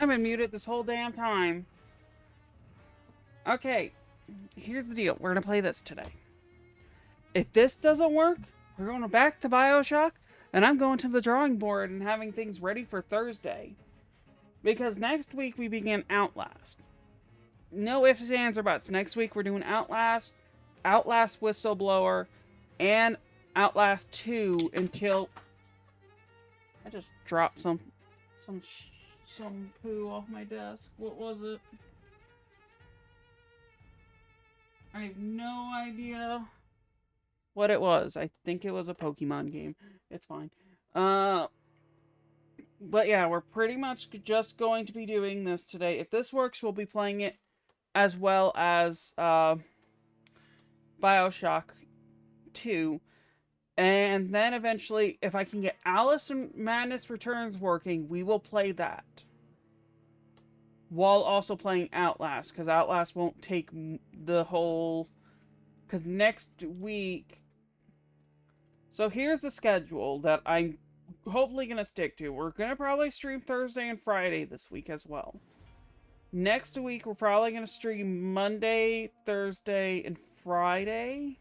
I've been muted this whole damn time. Okay, here's the deal. We're gonna play this today. If this doesn't work, we're going back to Bioshock, and I'm going to the drawing board and having things ready for Thursday. Because next week we begin Outlast. No ifs, ands, or buts. Next week we're doing Outlast, Outlast Whistleblower, and Outlast 2 until I just dropped some poo off my desk. What was it? I have no idea what it was. I think it was a Pokemon game. It's fine. But yeah, we're pretty much just going to be doing this today. If this works, we'll be playing it as well as Bioshock 2. And then eventually, if I can get Alice and Madness Returns working, we will play that. While also playing Outlast, because Outlast won't take the whole... Because next week... So here's the schedule that I'm hopefully going to stick to. We're going to probably stream Thursday and Friday this week as well. Next week, we're probably going to stream Monday, Thursday, and Friday.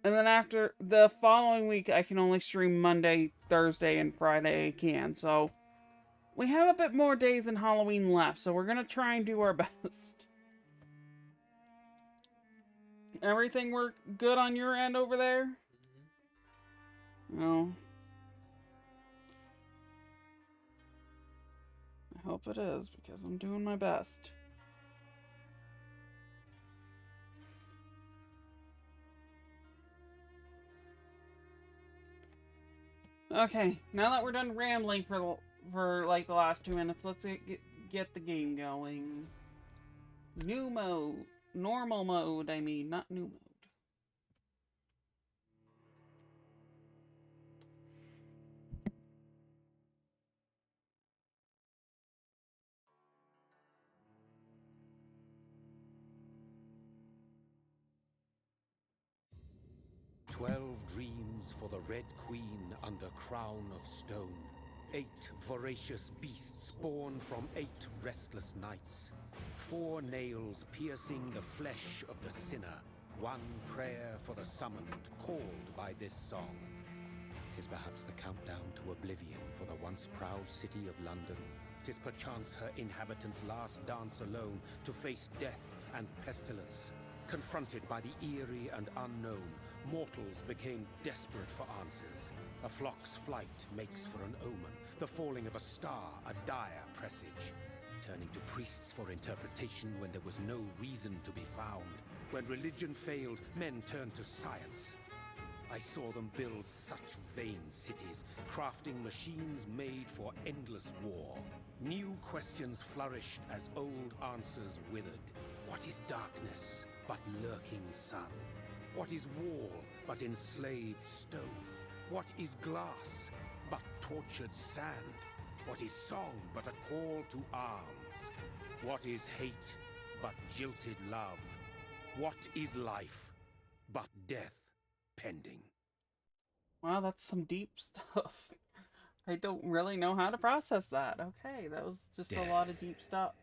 And then after the following week, I can only stream Monday, Thursday, and Friday again. So we have a bit more days than Halloween left. So we're going to try and do our best. Everything work good on your end over there? Oh. I hope it is, because I'm doing my best. Okay, now that we're done rambling for like the last 2 minutes, let's get the game going. New mode. Normal mode, I mean, not new mode. 12 dreams for the Red Queen under crown of stone. 8 voracious beasts born from 8 restless nights. 4 nails piercing the flesh of the sinner. 1 prayer for the summoned, called by this song. 'Tis perhaps the countdown to oblivion for the once proud city of London. 'Tis perchance her inhabitants' last dance alone to face death and pestilence. Confronted by the eerie and unknown, mortals became desperate for answers. A flock's flight makes for an omen, the falling of a star a dire presage. Turning to priests for interpretation when there was no reason to be found. When religion failed, men turned to science. I saw them build such vain cities, crafting machines made for endless war. New questions flourished as old answers withered. What is darkness but lurking sun? What is wall but enslaved stone? What is glass but tortured sand? What is song but a call to arms? What is hate but jilted love? What is life but death pending? Wow, that's some deep stuff. I don't really know how to process that. Okay, that was just a lot of deep stuff.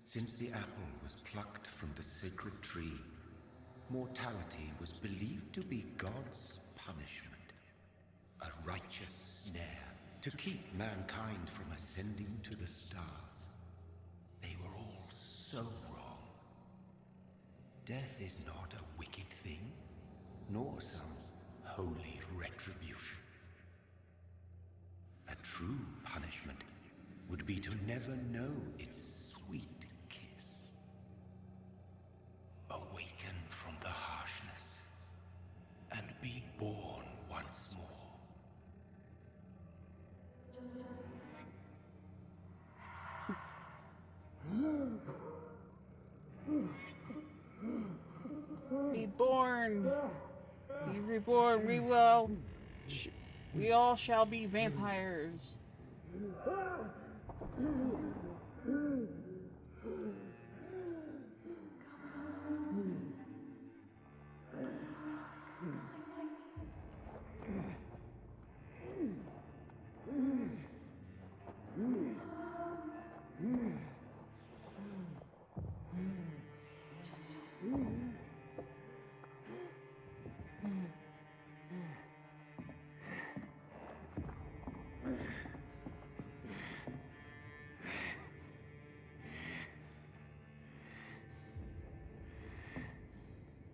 Since the apple was plucked from the sacred tree, mortality was believed to be God's punishment, a righteous snare to keep mankind from ascending to the stars. They were all so wrong. Death is not a wicked thing, nor some holy retribution. A true punishment would be to never know its sweet kiss. Awaken from the harshness and be born once more. Be born. Be reborn. We all shall be vampires.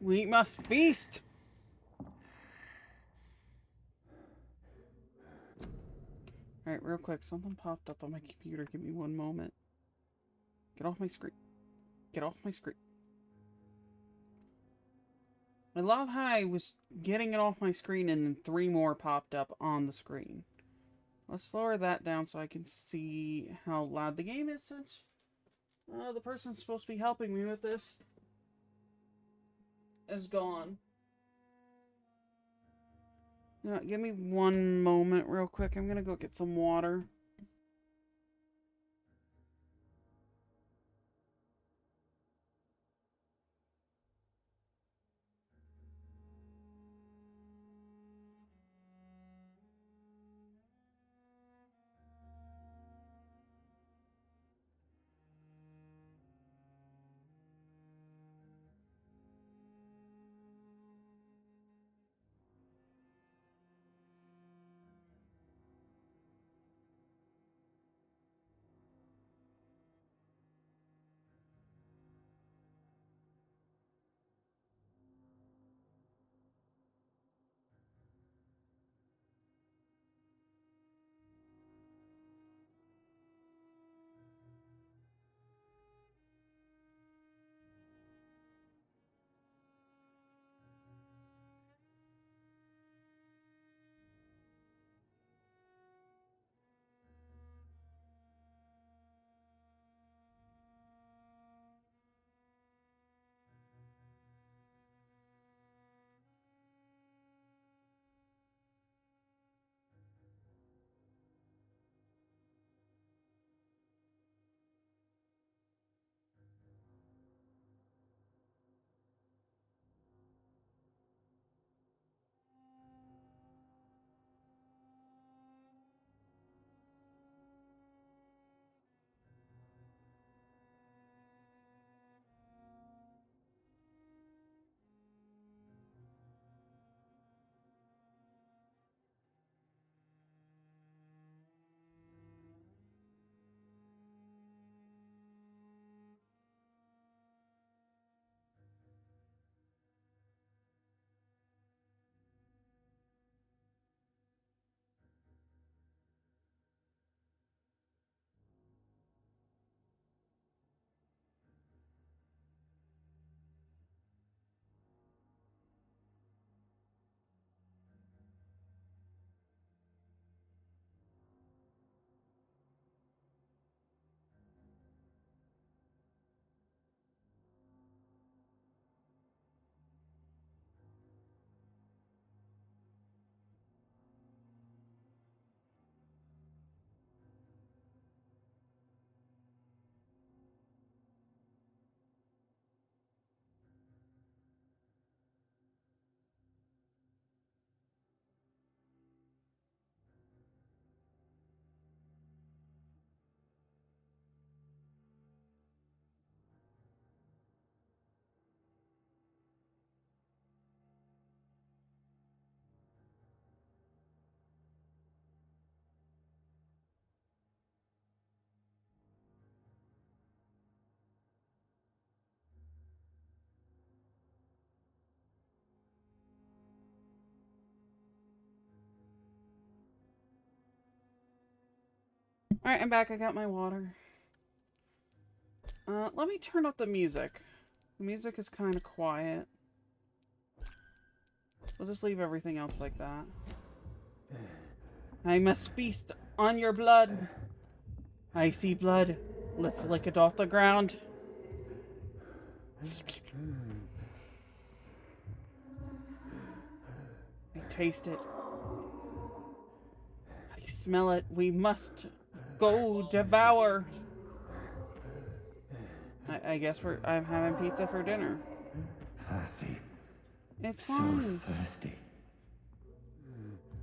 We must feast! Alright, real quick. Something popped up on my computer. Give me one moment. Get off my screen. Get off my screen. I love how I was getting it off my screen and then 3 more popped up on the screen. Let's lower that down so I can see how loud the game is, since the person supposed to be helping me with this is gone. You know, give me one moment real quick. I'm gonna go get some water. Alright, I'm back. I got my water. Let me turn up the music. The music is kind of quiet. We'll just leave everything else like that. I must feast on your blood. I see blood. Let's lick it off the ground. I taste it. I smell it. We must go devour. I guess I'm having pizza for dinner. Thirsty. It's So fine. thirsty.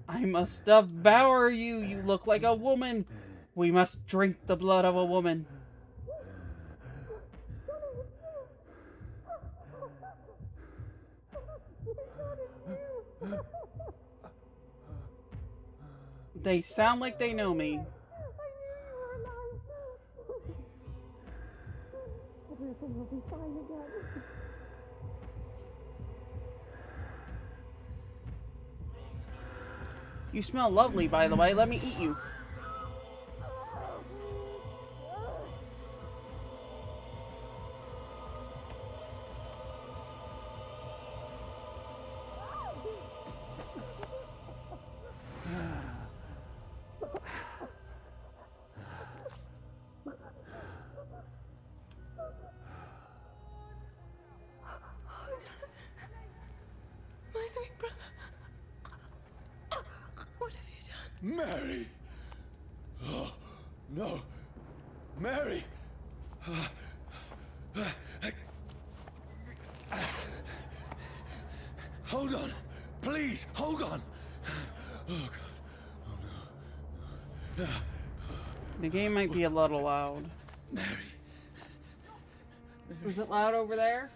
I must devour you. You look like a woman. We must drink the blood of a woman. They sound like they know me. Everything will be fine again. You smell lovely, by the way. Let me eat you. My sweet brother. What have you done? Mary! Oh, no. Mary! Hold on. Please, hold on. Oh, God. Oh, no. The game might be a little loud. Mary. Is it loud over there?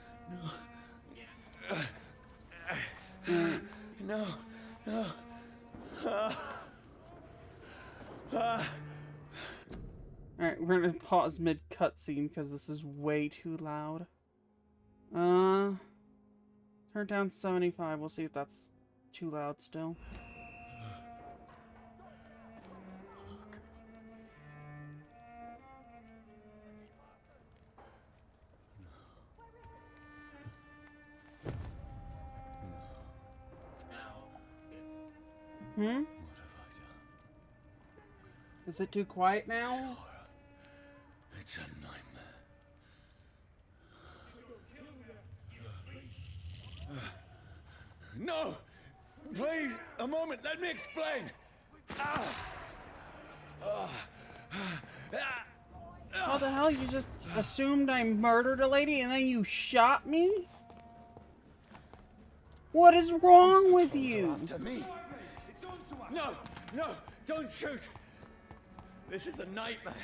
No. No. Alright, we're gonna pause mid cutscene because this is way too loud. Turn down 75. We'll see if that's too loud still. Hmm? What have I done? Is it too quiet now? It's a nightmare. No! Please, a moment, let me explain! How the hell? You just assumed I murdered a lady and then you shot me? What is wrong with you? After me. No, no, don't shoot! This is a nightmare.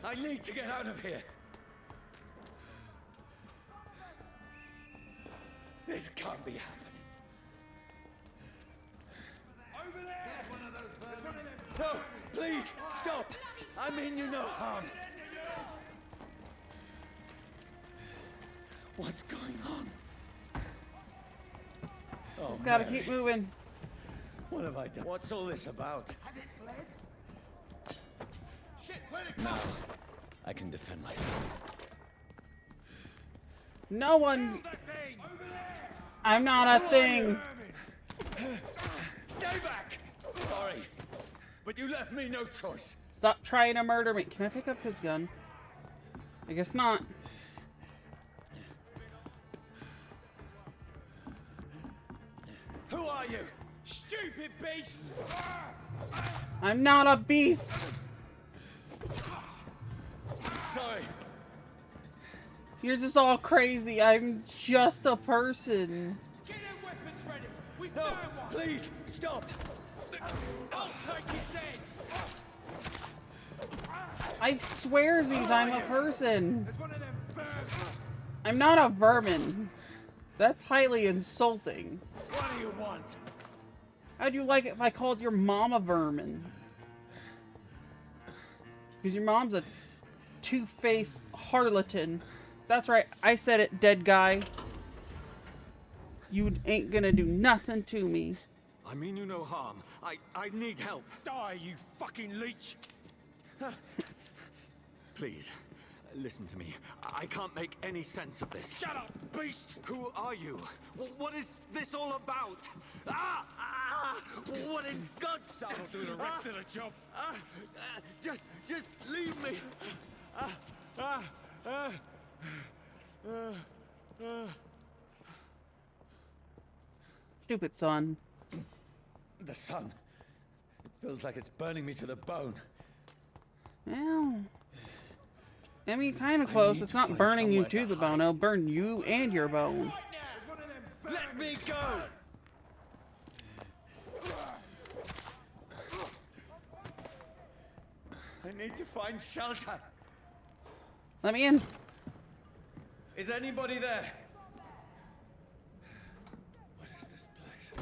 I need to get out of here. This can't be happening. Over there! There's one of those birds. No, please, stop! I mean you no harm. What's going on? Oh, Just gotta Mary. keep moving. What have I done? What's all this about? Has it fled? Shit, where'd it go? Now, I can defend myself. No one. I'm not a thing. Stay back! Sorry, but you left me no choice. Stop trying to murder me. Can I pick up his gun? I guess not. Who are you? Stupid beast! I'm not a beast. Sorry. You're just all crazy. I'm just a person. Get their weapons ready. We found one. Please stop. I'll take his head. I swearsies, I'm a person. There's one of them birds. I'm not a vermin. That's highly insulting. What do you want? How'd you like it if I called your mom a vermin? Because your mom's a two-faced harlequin. That's right, I said it, dead guy. You ain't gonna do nothing to me. I mean you no harm. I need help. Die, you fucking leech! Please, listen to me. I can't make any sense of this. Shut up, beast! Who are you? What is this all about? What in God's name? I'll do the rest of the job. Just leave me. Stupid son. The sun. It feels like it's burning me to the bone. Well, I mean, kind of close. need It's to not find burning you somewhere to to the bone. hide. It'll burn you and your bone. Let me go! I need to find shelter. Let me in. Is anybody there? What is this place?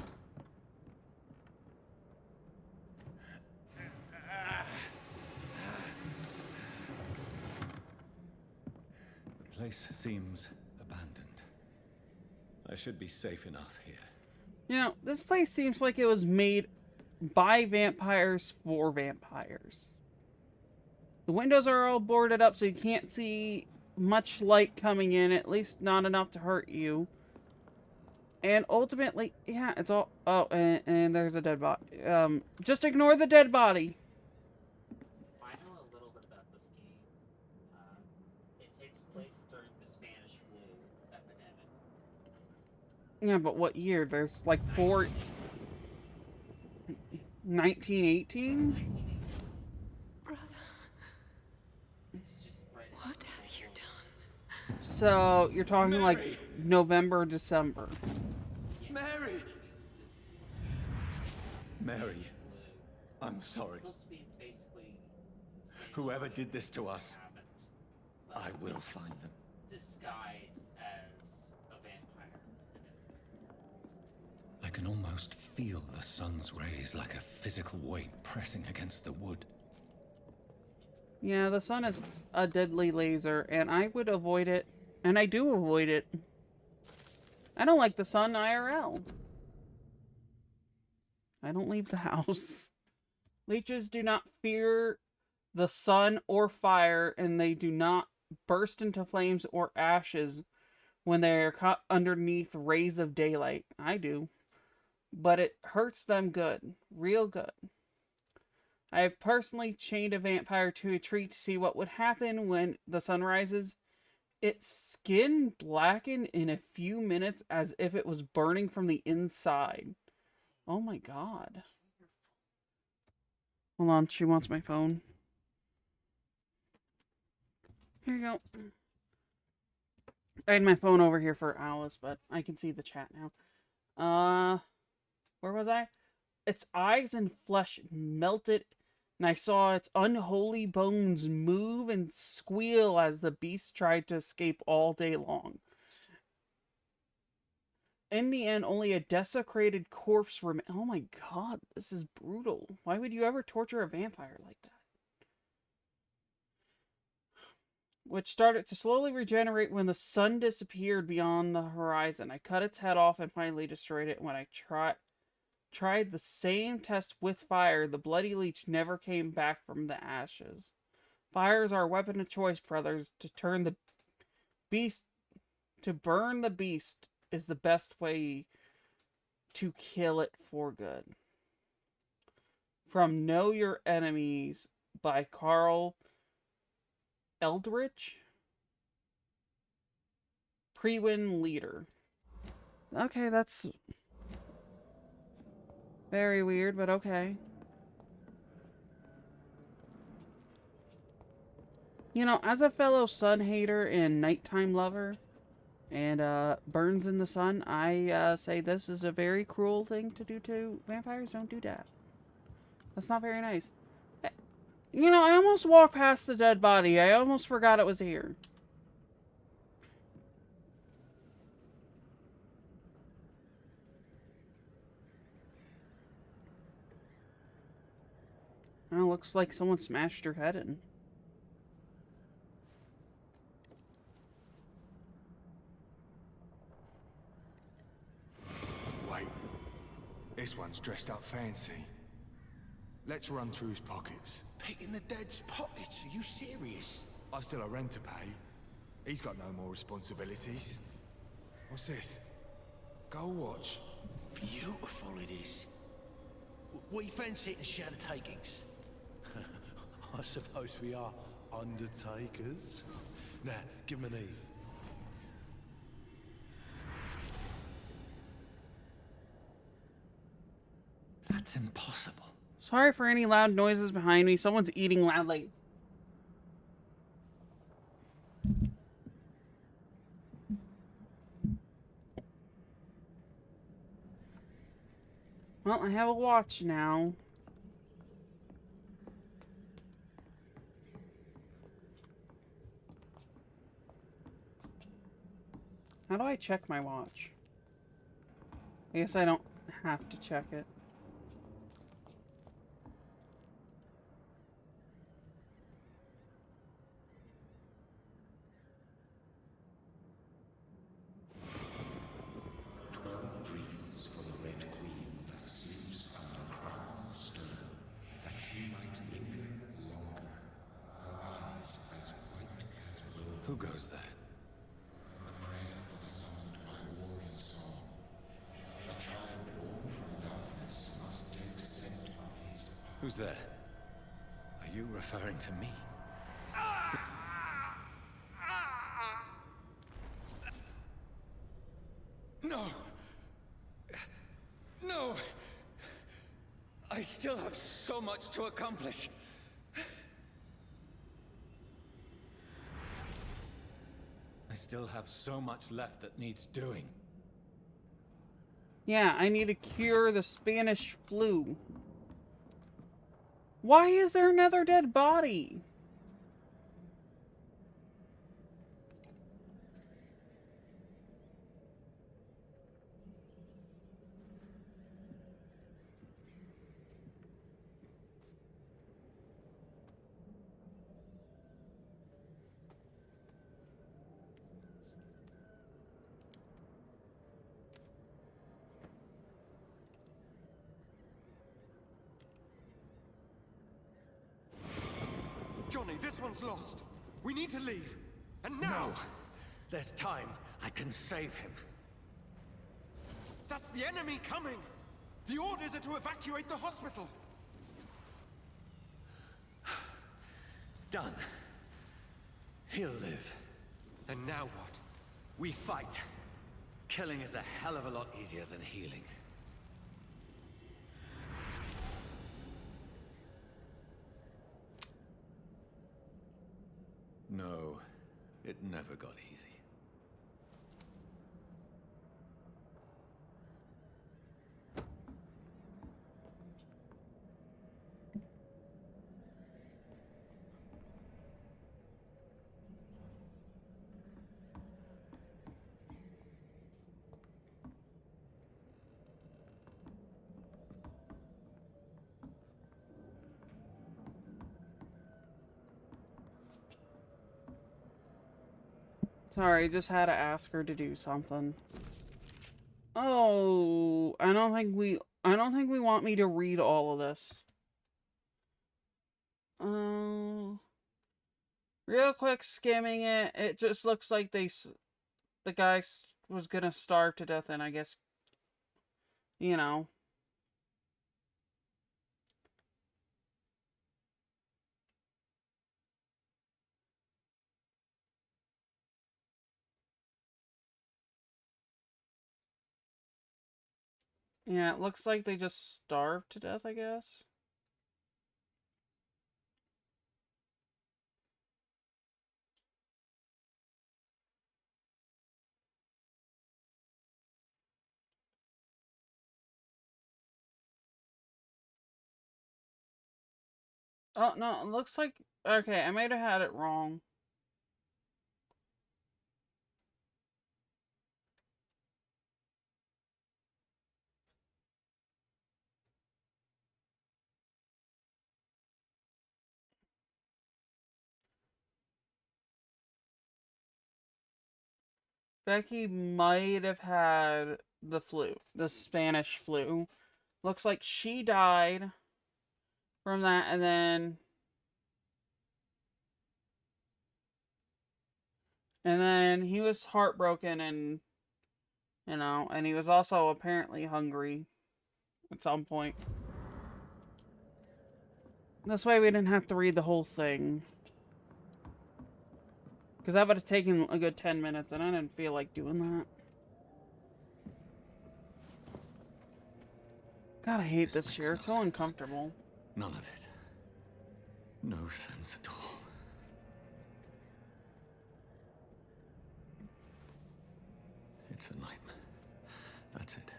The place seems abandoned. I should be safe enough here. You know, this place seems like it was made by vampires for vampires. The windows are all boarded up so you can't see much light coming in, at least not enough to hurt you. And ultimately, yeah, it's all... Oh, and there's a dead body. Just ignore the dead body. I know a little bit about this game. It takes place during the Spanish flu epidemic. Yeah, but what year? There's like 1918? Brother, It's just right. what have you done? So, you're talking Mary! like November, December. Mary! Mary, Flu. I'm sorry. It's supposed to be basically Spanish Whoever flu did this to us, happened, but I will find them. disguised as a vampire epidemic. I can almost feel the sun's rays like a physical weight pressing against the wood. Yeah, the sun is a deadly laser, and I would avoid it. And I do avoid it. I don't like the sun IRL. I don't leave the house. Leeches do not fear the sun or fire, and they do not burst into flames or ashes when they are caught underneath rays of daylight. I do. But it hurts them good. Real good. I have personally chained a vampire to a tree to see what would happen when the sun rises. Its skin blackened in a few minutes as if it was burning from the inside. Oh my god. Hold on, she wants my phone. Here you go. I had my phone over here for Alice, but I can see the chat now. Where was I? Its eyes and flesh melted, and I saw its unholy bones move and squeal as the beast tried to escape all day long. In the end, only a desecrated corpse remained. Oh my god, this is brutal. Why would you ever torture a vampire like that? Which started to slowly regenerate when the sun disappeared beyond the horizon. I cut its head off and finally destroyed it. When I tried the same test with fire, the bloody leech never came back from the ashes. Fire is our weapon of choice, brothers. To burn the beast is the best way to kill it for good. From Know Your Enemies by Carl Eldritch. Pre-win leader. Okay, that's very weird, but okay. You know, as a fellow sun hater and nighttime lover, and burns in the sun, I say this is a very cruel thing to do to vampires. Don't do that. That's not very nice. You know, I almost walked past the dead body. I almost forgot it was here. Oh, looks like someone smashed her head in. Wait. This one's dressed up fancy. Let's run through his pockets. Picking the dead's pockets? Are you serious? I've still a rent to pay. He's got no more responsibilities. What's this? Go watch. Beautiful it is. What you fancy and share the takings? I suppose we are undertakers. Now, give him an Eve. That's impossible. Sorry for any loud noises behind me. Someone's eating loudly. Well, I have a watch now. How do I check my watch? I guess I don't have to check it. Dreams for the Red Who goes there? A prayer for the summoned by warrior storm. A child born from darkness must take scent of his path. Who's there? Are you referring to me? No! No! I still have so much to accomplish. I still have so much left that needs doing. Yeah, I need to cure the Spanish flu. Why is there another dead body? Johnny, this one's lost. We need to leave. And now! No! There's time. I can save him. That's the enemy coming! The orders are to evacuate the hospital! Done. He'll live. And now what? We fight. Killing is a hell of a lot easier than healing. No, it never got easy. Sorry, just had to ask her to do something. Oh, I don't think we want me to read all of this. Real quick skimming it, it just looks like the guy was gonna starve to death, and I guess, you know. Yeah, it looks like they just starved to death, I guess. Oh, no, it looks like... Okay, I might have had it wrong. Becky might have had the flu, the Spanish flu. Looks like she died from that, and then he was heartbroken, and you know, and he was also apparently hungry at some point. This way we didn't have to read the whole thing. Because that would have taken a good 10 minutes, and I didn't feel like doing that. God, I hate this chair. It's so uncomfortable. None of it. No sense at all. It's a nightmare. That's it.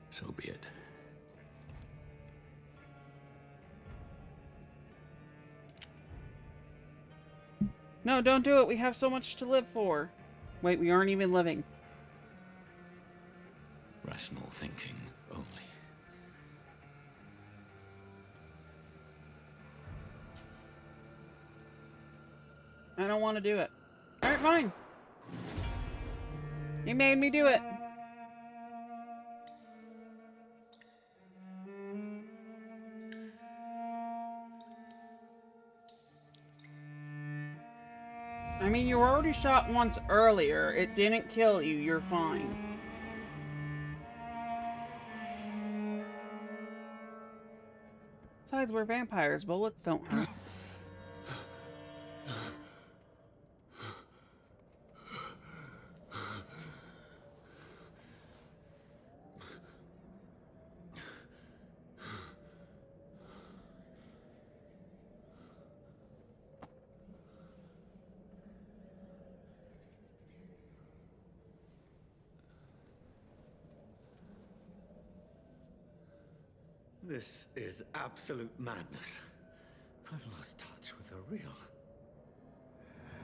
So be it. No, don't do it. We have so much to live for. Wait, we aren't even living. Rational thinking only. I don't want to do it. Alright, fine. You made me do it. I mean, you were already shot once earlier. It didn't kill you. You're fine. Besides, we're vampires. Bullets don't hurt. This is absolute madness. I've lost touch with the real.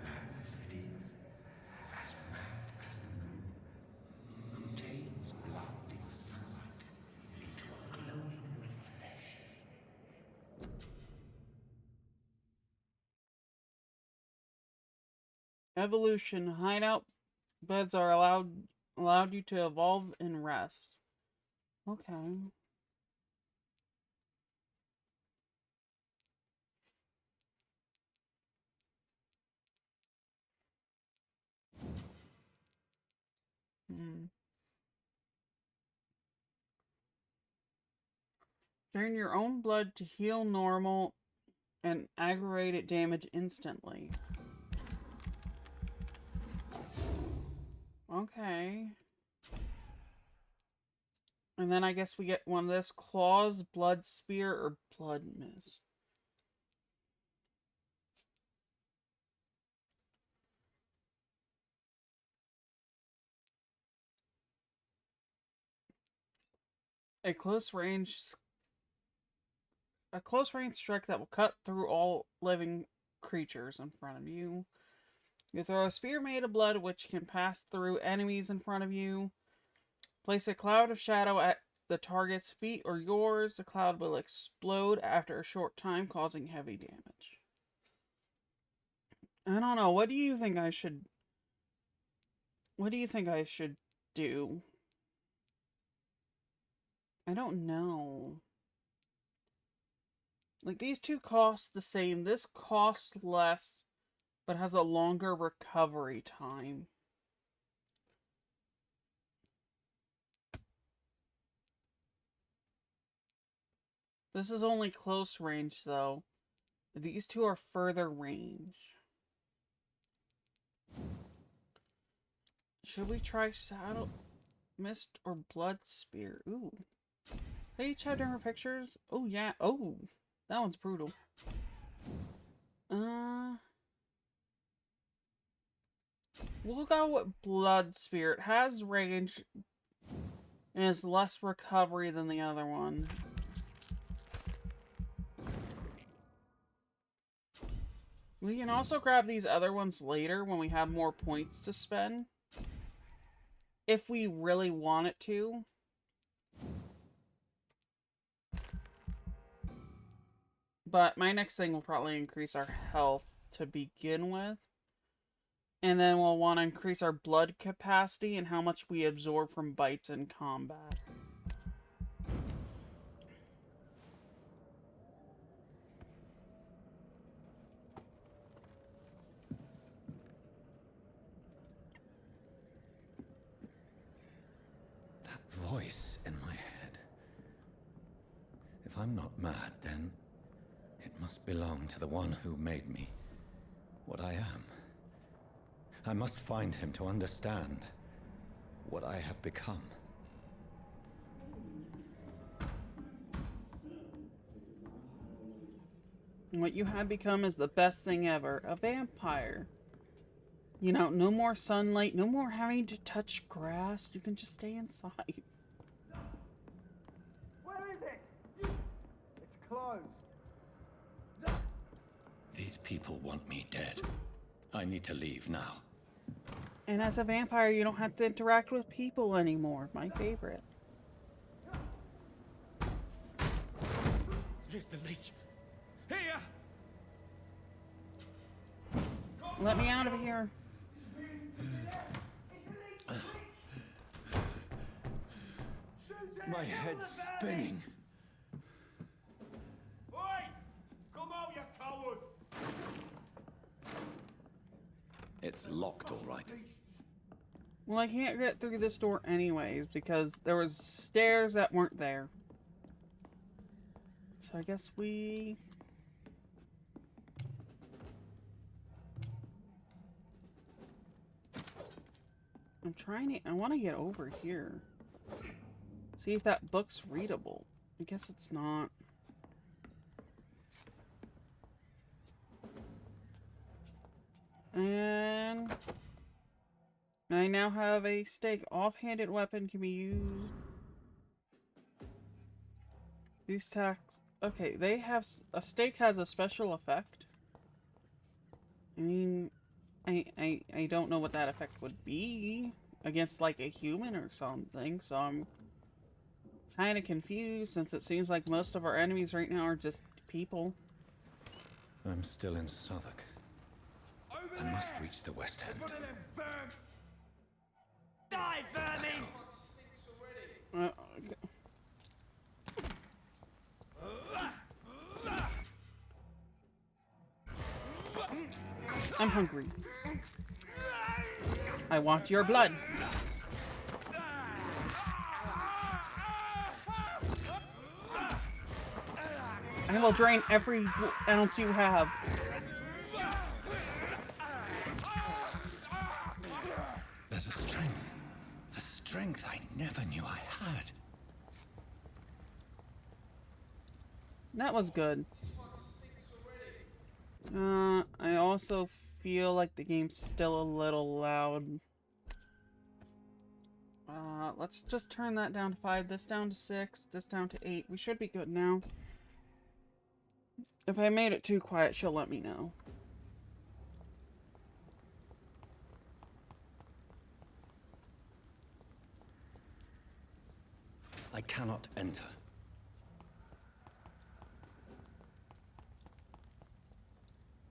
Madness it is, as mad as the moon, who tails blinding sunlight into a glowing reflection. Evolution. Hideout beds are allowed you to evolve and rest. Okay. Drain your own blood to heal normal and aggravated damage instantly. Okay. And then I guess we get one of this. Claws, Blood Spear, or Blood Mist. A close range strike that will cut through all living creatures in front of you. You throw a spear made of blood which can pass through enemies in front of you. Place a cloud of shadow at the target's feet or yours. The cloud will explode after a short time, causing heavy damage. I don't know. What do you think I should do? I don't know. Like, these two cost the same. This costs less, but has a longer recovery time. This is only close range, though. These two are further range. Should we try Saddle Mist or Blood Spear? Ooh. They each have different pictures. Oh, yeah. Oh, that one's brutal. We'll go with Blood Spear. It has range and is less recovery than the other one. We can also grab these other ones later when we have more points to spend. If we really want it to. But my next thing will probably increase our health to begin with. And then we'll want to increase our blood capacity and how much we absorb from bites in combat. That voice in my head. If I'm not mad, then it must belong to the one who made me what I am. I must find him to understand what I have become. What you have become is the best thing ever. A vampire. You know, no more sunlight, no more having to touch grass. You can just stay inside. Where is it? It's closed. These people want me dead. I need to leave now. And as a vampire, you don't have to interact with people anymore. My favorite. Here's the leech. Here! Let me out of here. My head's spinning. Oi! Come out, you coward! It's locked, all right. Well, I can't get through this door anyways because there was stairs that weren't there. So I guess we... I'm trying to... I want to get over here. See if that book's readable. I guess it's not. And... I now have a stake. Off-handed weapon can be used. These tacks... Okay, they have... A stake has a special effect. I mean... I don't know what that effect would be against, like, a human or something, so I'm kind of confused since it seems like most of our enemies right now are just people. I'm still in Southwark. I must reach the West End. Die, vermin! Okay. I'm hungry. I want your blood. I will drain every ounce you have. There's a strength I never knew I had. That was good. I also feel like the game's still a little loud. Let's just turn that down to 5, this down to 6, this down to 8. We should be good now. If I made it too quiet, she'll let me know. I cannot enter.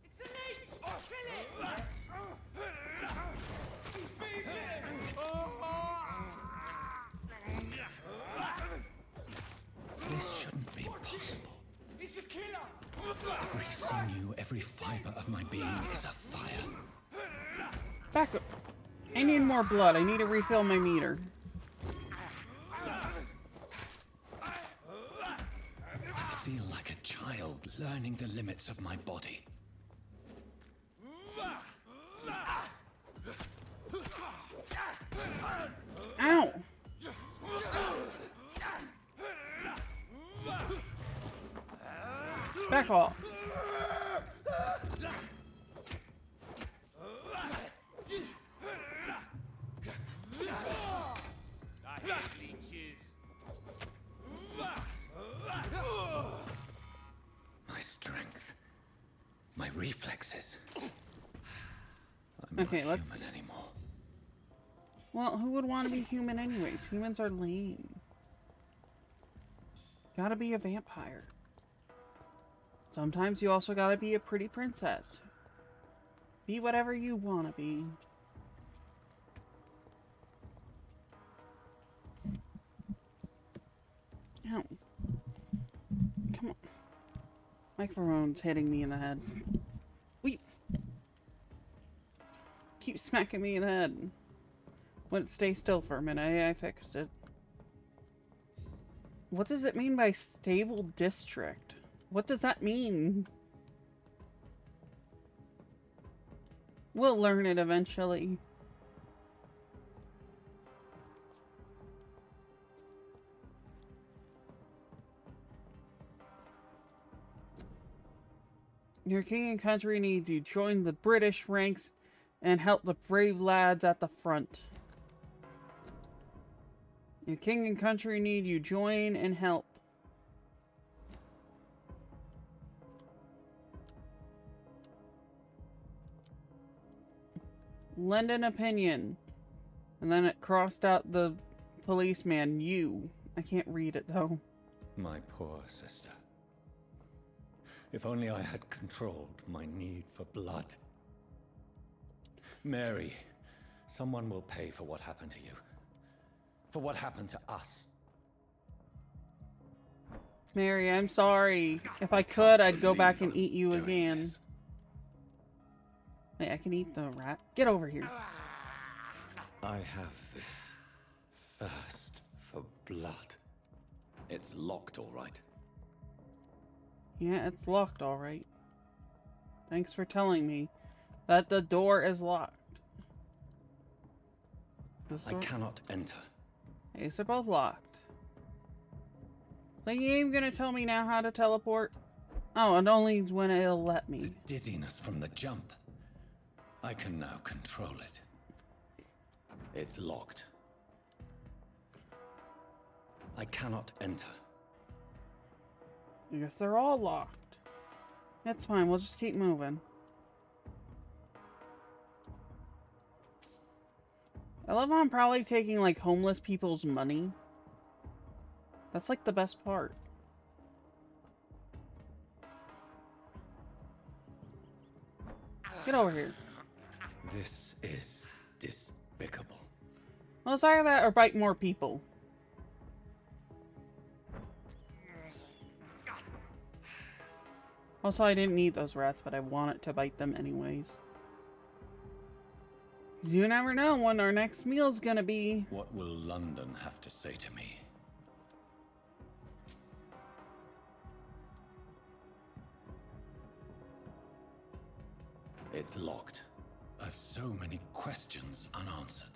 It's a leech! Oh, kill it! He's beating it! This shouldn't be possible. He's a killer! Every sinew, every fiber of my being is afire. Back up. I need more blood. I need to refill my meter. I feel like a child learning the limits of my body. Ow! Back off. I hate leeches. My strength. My reflexes. I'm Okay, not let's... human anymore. Well, who would want to be human anyways? Humans are lame. Gotta be a vampire. Sometimes you also gotta be a pretty princess. Be whatever you wanna be. Ow. Come on. Microphone's hitting me in the head. Wait. Keep smacking me in the head. Wouldn't stay still for a minute. I fixed it. What does it mean by stable district? What does that mean? We'll learn it eventually. Your king and country needs you. Join the British ranks and help the brave lads at the front. Your king and country need you. Join and help. Lend an opinion. And then it crossed out the policeman. You. I can't read it though. My poor sister. If only I had controlled my need for blood. Mary, someone will pay for what happened to you. For what happened to us. Mary, I'm sorry. If I could, I'd go back and Believe eat you I'm doing again. this. Wait, I can eat the rat? Get over here. I have this thirst for blood. It's locked, all right. Yeah, it's locked, alright. Thanks for telling me that the door is locked. I cannot enter. These are both locked. So you ain't gonna tell me now how to teleport? Oh, and only when it'll let me. The dizziness from the jump. I can now control it. It's locked. I cannot enter. I guess they're all locked. That's fine, we'll just keep moving. I love how I'm probably taking like homeless people's money. That's like the best part. Get over here. This is despicable. Well, it's either that or bite more people. Also, I didn't need those rats, but I wanted to bite them anyways. You never know when our next meal's gonna be. What will London have to say to me? It's locked. I've so many questions unanswered.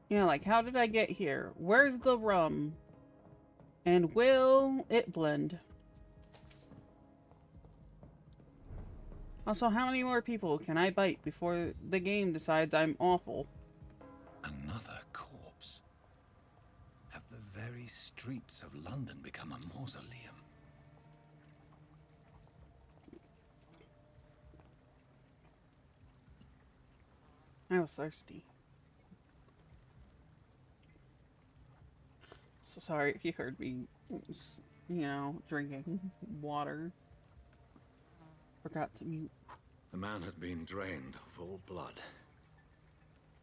Yeah, like, how did I get here? Where's the rum? And will it blend? Also, how many more people can I bite before the game decides I'm awful? Another corpse. Have the very streets of London become a mausoleum? I was thirsty. So sorry if you heard me, you know, drinking water. Forgot to mute. The man has been drained of all blood,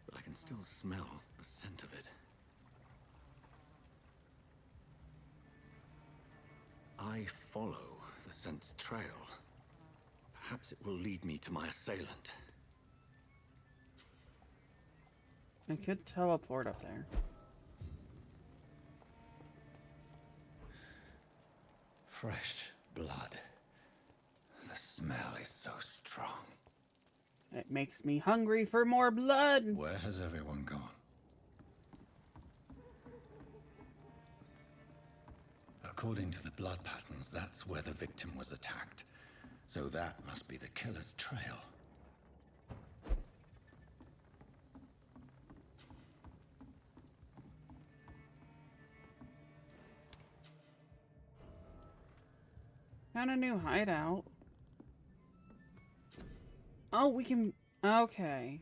but I can still smell the scent of it. I follow the scent's trail. Perhaps it will lead me to my assailant. I could teleport up there. Fresh blood. The smell is so strong. It makes me hungry for more blood. Where has everyone gone? According to the blood patterns, that's where the victim was attacked. So that must be the killer's trail. Found a new hideout. Oh, we can... Okay.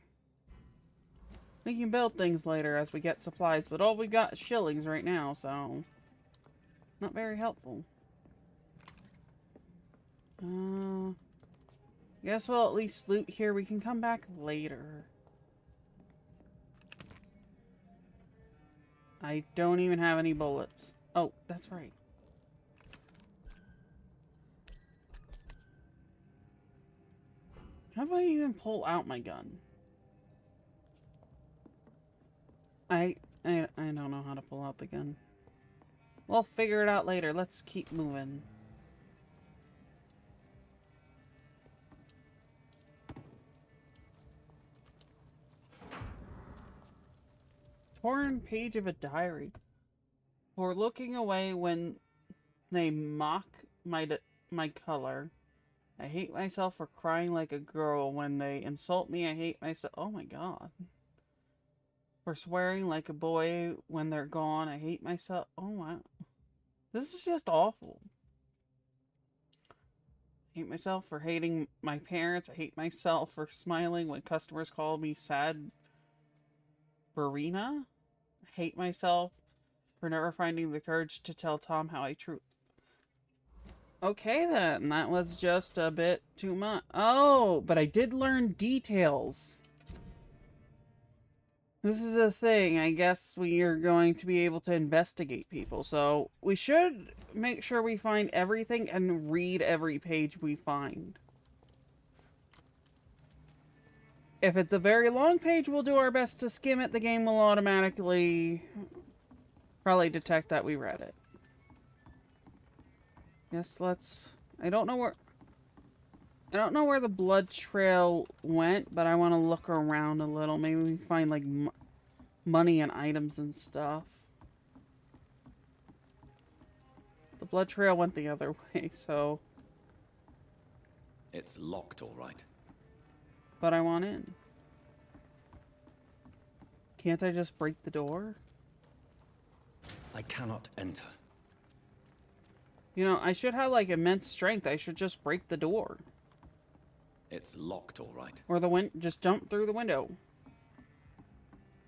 We can build things later as we get supplies, but all we got is shillings right now, so... Not very helpful. Guess we'll at least loot here. We can come back later. I don't even have any bullets. Oh, that's right. How do I even pull out my gun? I don't know how to pull out the gun. We'll figure it out later. Let's keep moving. Torn page of a diary. For looking away when they mock my color. I hate myself for crying like a girl when they insult me. I hate myself. Oh my god. For swearing like a boy when they're gone. I hate myself. Oh wow. This is just awful. I hate myself for hating my parents. I hate myself for smiling when customers call me sad Barina. I hate myself for never finding the courage to tell Tom how I Okay then, that was just a bit too much. Oh, but I did learn details. This is the thing, I guess we are going to be able to investigate people, so we should make sure we find everything and read every page we find. If it's a very long page, we'll do our best to skim it. The game will automatically probably detect that we read it. Yes, let's... I don't know where the blood trail went, but I want to look around a little. Maybe we can find, like, money and items and stuff. The blood trail went the other way, so... It's locked, all right. But I want in. Can't I just break the door? I cannot enter. You know, I should have, like, immense strength. I should just break the door. It's locked, all right. Or just jump through the window.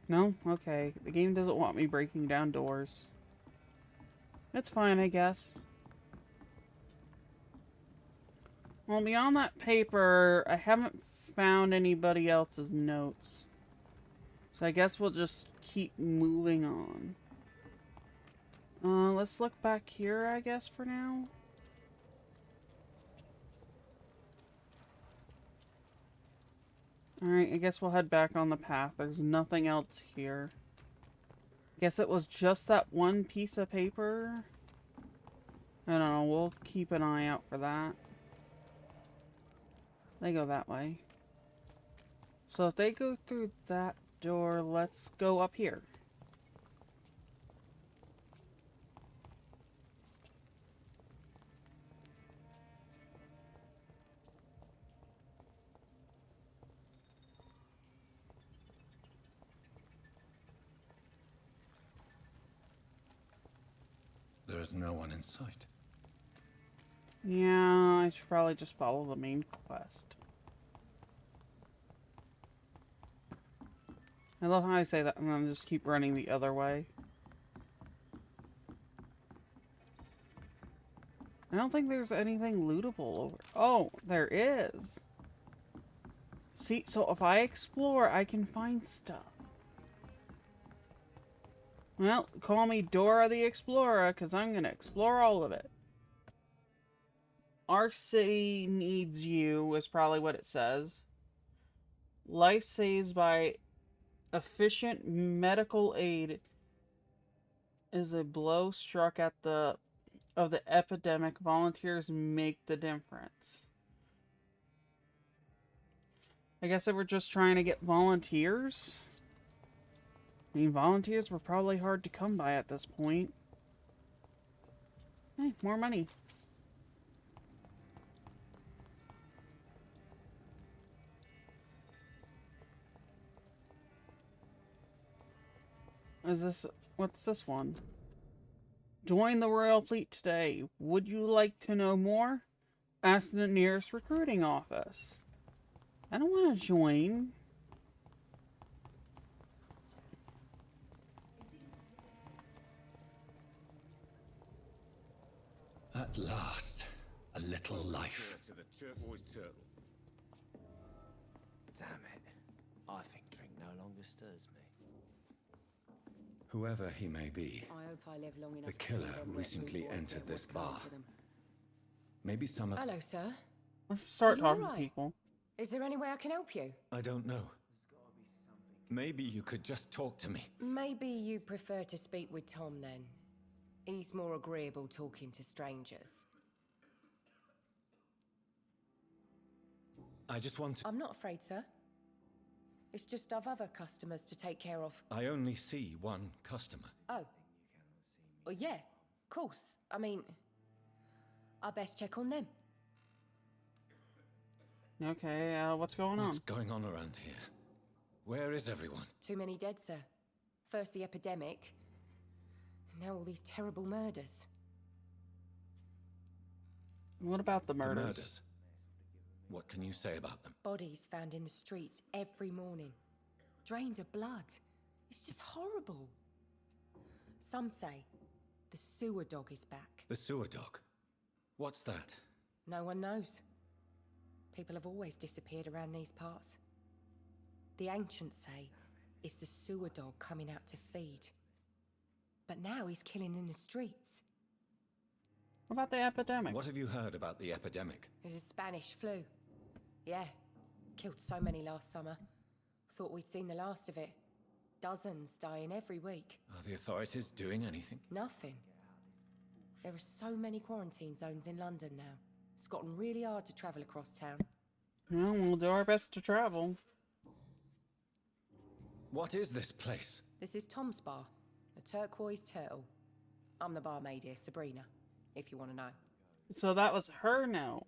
No? Okay. The game doesn't want me breaking down doors. That's fine, I guess. Well, beyond that paper, I haven't found anybody else's notes. So I guess we'll just keep moving on. Let's look back here, I guess, for now. Alright, I guess we'll head back on the path. There's nothing else here. Guess it was just that one piece of paper. I don't know, we'll keep an eye out for that. They go that way. So if they go through that door, let's go up here. There is no one in sight. Yeah, I should probably just follow the main quest. I love how I say that and then just keep running the other way. I don't think there's anything lootable over... Oh, there is. See, so if I explore, I can find stuff. Well, call me Dora the Explorer, because I'm going to explore all of it. Our city needs you, is probably what it says. Life saves by efficient medical aid is a blow struck at the epidemic. Volunteers make the difference. I guess they were just trying to get volunteers. I mean, volunteers were probably hard to come by at this point. Hey, more money. What's this one? Join the Royal Fleet today. Would you like to know more? Ask the nearest recruiting office. I don't want to join. At last, a little life. To the turquoise turtle. Damn it. I think drink no longer stirs me. Whoever he may be, I hope I live long enough the to see killer them recently wet wars entered get this what's coming bar. to them. Maybe some of... Hello, sir. Let's start Are you talking to alright? people. Is there any way I can help you? I don't know. Maybe you could just talk to me. Maybe you prefer to speak with Tom then. He's more agreeable talking to strangers. I just want to... I'm not afraid, sir. It's just I've other customers to take care of. I only see one customer. Oh. Well, yeah, of course. I mean, I best check on them. Okay, what's going on? What's going on around here? Where is everyone? Too many dead, sir. First the epidemic, and now all these terrible murders. What about the murders? The murders. What can you say about them? Bodies found in the streets every morning. Drained of blood. It's just horrible. Some say the sewer dog is back. The sewer dog. What's that? No one knows. People have always disappeared around these parts. The ancients say it's the sewer dog coming out to feed. But now he's killing in the streets. What about the epidemic? What have you heard about the epidemic? There's a Spanish flu. Yeah, killed so many last summer. Thought we'd seen the last of it. Dozens dying every week. Are the authorities doing anything? Nothing. There are so many quarantine zones in London now. It's gotten really hard to travel across town. Well, we'll do our best to travel. What is this place? This is Tom's bar, the Turquoise Turtle. I'm the barmaid here, Sabrina, if you want to know. So that was her now.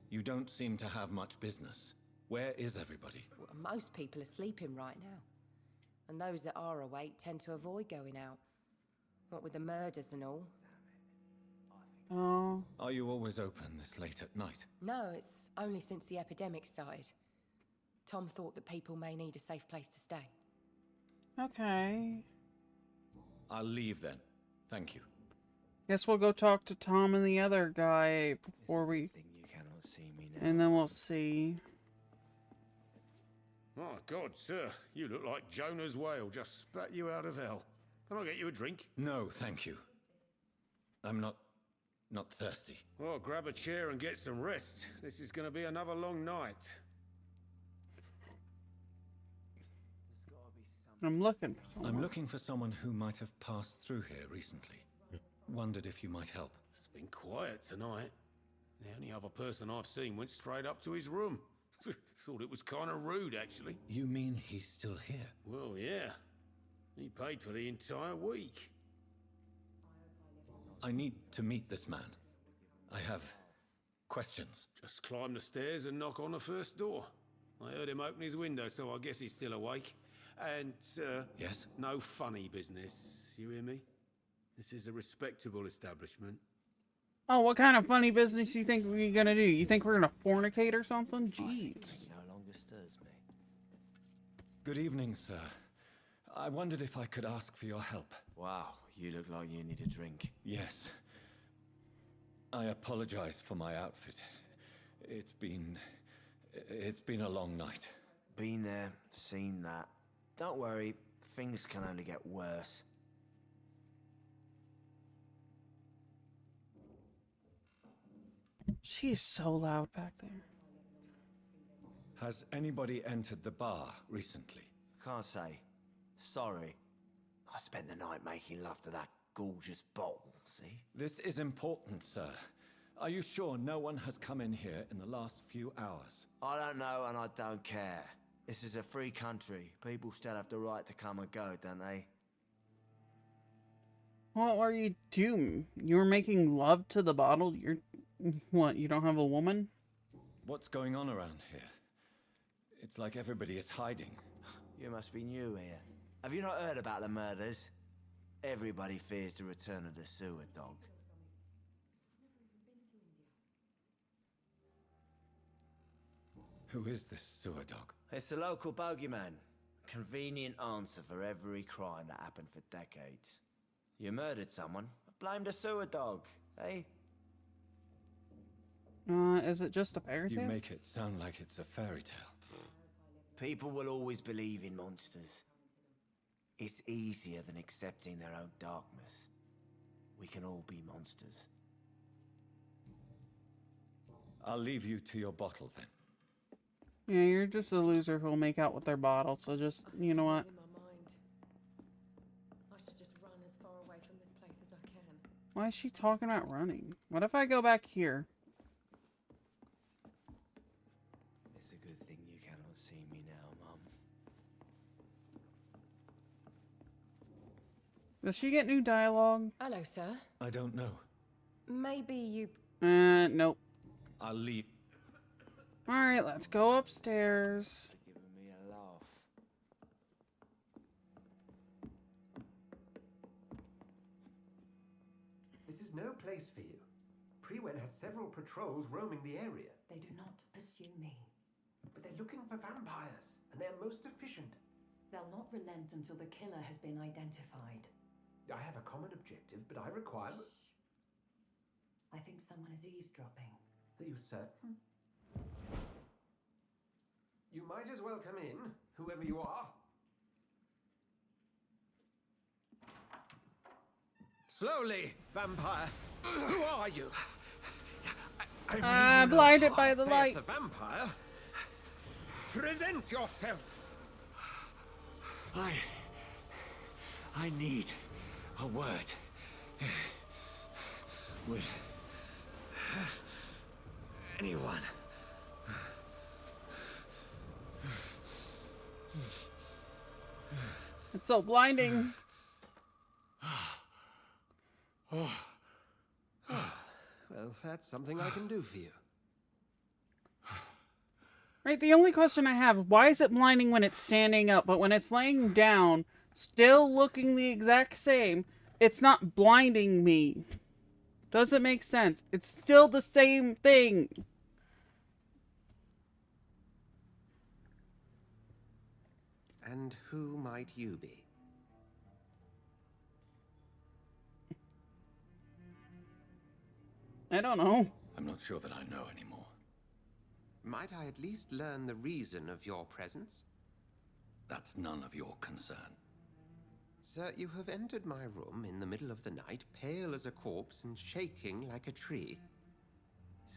You don't seem to have much business. Where is everybody? Well, most people are sleeping right now. And those that are awake tend to avoid going out. What with the murders and all. Oh. Are you always open this late at night? No, it's only since the epidemic started. Tom thought that people may need a safe place to stay. Okay. I'll leave then. Thank you. Guess we'll go talk to Tom and the other guy before we... You cannot see me now. And then we'll see. My God, sir, you look like Jonah's whale just spat you out of hell. Can I get you a drink? No, thank you. I'm not thirsty. Well, grab a chair and get some rest. This is going to be another long night. I'm looking for someone. I'm looking for someone who might have passed through here recently. Wondered if you might help. It's been quiet tonight. The only other person I've seen went straight up to his room. Thought it was kind of rude, actually. You mean he's still here? Well, yeah. He paid for the entire week. I need to meet this man. I have questions. Just climb the stairs and knock on the first door. I heard him open his window, so I guess he's still awake. And, Yes? no funny business. You hear me? This is a respectable establishment. Oh, what kind of funny business you think we're gonna do? You think we're gonna fornicate or something? Jeez. It no longer stirs me. Good evening, sir. I wondered if I could ask for your help. Wow, you look like you need a drink. Yes. I apologize for my outfit. It's been a long night. Been there, seen that. Don't worry, things can only get worse. She's so loud back there. Has anybody entered the bar recently? Can't say. Sorry. I spent the night making love to that gorgeous bottle, see? This is important, sir. Are you sure no one has come in here in the last few hours? I don't know and I don't care. This is a free country. People still have the right to come and go, don't they? What are you doing? You were making love to the bottle? You're... What, you don't have a woman? What's going on around here? It's like everybody is hiding. You must be new here. Have you not heard about the murders? Everybody fears the return of the sewer dog. Who is this sewer dog? It's the local bogeyman. Convenient answer for every crime that happened for decades. You murdered someone, blame the sewer dog, eh? Is it just a fairy You tale? make it sound like it's a fairy tale. People will always believe in monsters. It's easier than accepting their own darkness. We can all be monsters. I'll leave you to your bottle then. Yeah, you're just a loser who'll make out with their bottle, so just, you know what? In my mind. I should just run as far away from this place as I can. Why is she talking about running? What if I go back here? It's a good thing you cannot see me now, Mum. Does she get new dialogue? Hello, sir. I don't know. Maybe you... Nope. I'll leave. Alright, let's go upstairs. Giving me a laugh. This is no place for you. Prewen has several patrols roaming the area. They do not pursue me. But they're looking for vampires, and they're most efficient. They'll not relent until the killer has been identified. I have a common objective, but I require... I think someone is eavesdropping. Are you certain? You might as well come in, whoever you are. Slowly, vampire. Who are you? I'm blinded by the Saith light. the vampire. Present yourself. I need a word with anyone. It's so blinding. Well, that's something I can do for you. Right, the only question I have, why is it blinding when it's standing up, but when it's laying down, still looking the exact same, it's not blinding me? Doesn't make sense. It's still the same thing. And who might you be? I don't know. I'm not sure that I know anymore. Might I at least learn the reason of your presence? That's none of your concern. Sir, you have entered my room in the middle of the night, pale as a corpse and shaking like a tree.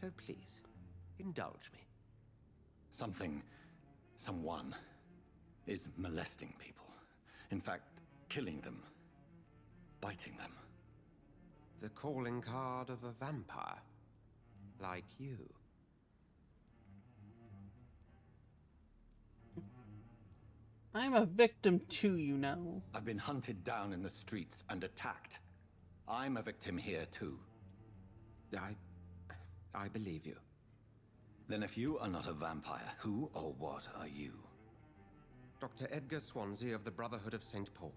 So please, indulge me. Someone is molesting people. In fact, killing them. Biting them. The calling card of a vampire. Like you. I'm a victim too, you know. I've been hunted down in the streets and attacked. I'm a victim here too. I believe you. Then if you are not a vampire, who or what are you? Dr. Edgar Swansea of the Brotherhood of St. Paul.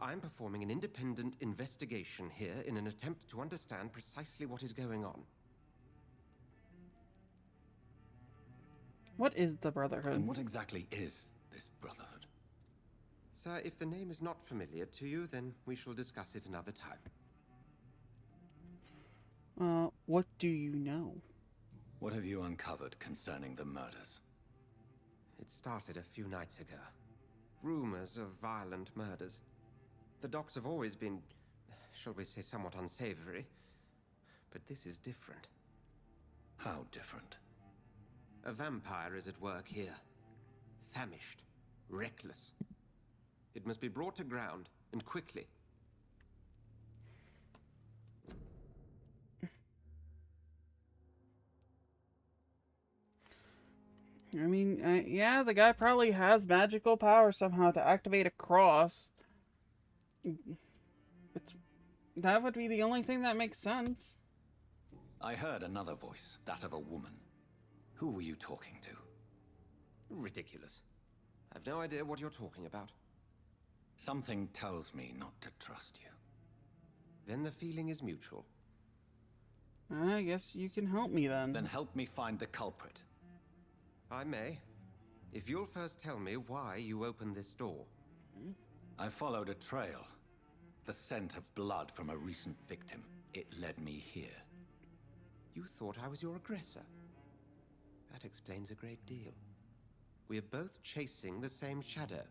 I'm performing an independent investigation here in an attempt to understand precisely what is going on. What is the Brotherhood? And what exactly is this Brotherhood? Sir, if the name is not familiar to you, then we shall discuss it another time. What do you know? What have you uncovered concerning the murders? It started a few nights ago. Rumors of violent murders. The docks have always been, shall we say, somewhat unsavory. But this is different. How different? A vampire is at work here. Famished. Reckless. It must be brought to ground, and quickly. I mean, yeah, the guy probably has magical power somehow to activate a cross. That would be the only thing that makes sense. I heard another voice, that of a woman. Who were you talking to? Ridiculous. I've no idea what you're talking about. Something tells me not to trust you. Then the feeling is mutual. I guess you can help me then. Then help me find the culprit. I may. If you'll first tell me why you opened this door. I followed a trail. The scent of blood from a recent victim. It led me here. You thought I was your aggressor. That explains a great deal. We are both chasing the same shadow.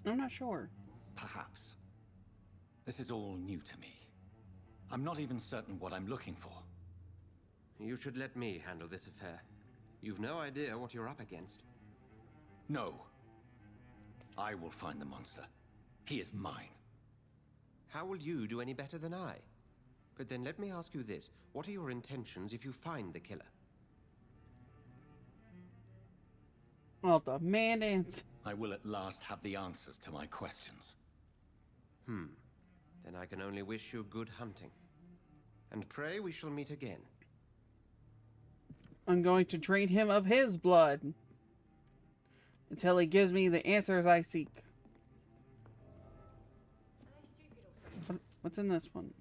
I'm not sure. Perhaps. This is all new to me. I'm not even certain what I'm looking for. You should let me handle this affair. You've no idea what you're up against. No. I will find the monster. He is mine. How will you do any better than I? But then let me ask you this. What are your intentions if you find the killer? Well, demand answer. I will at last have the answers to my questions. Then I can only wish you good hunting. And pray we shall meet again. I'm going to drain him of his blood until he gives me the answers I seek. What's in this one?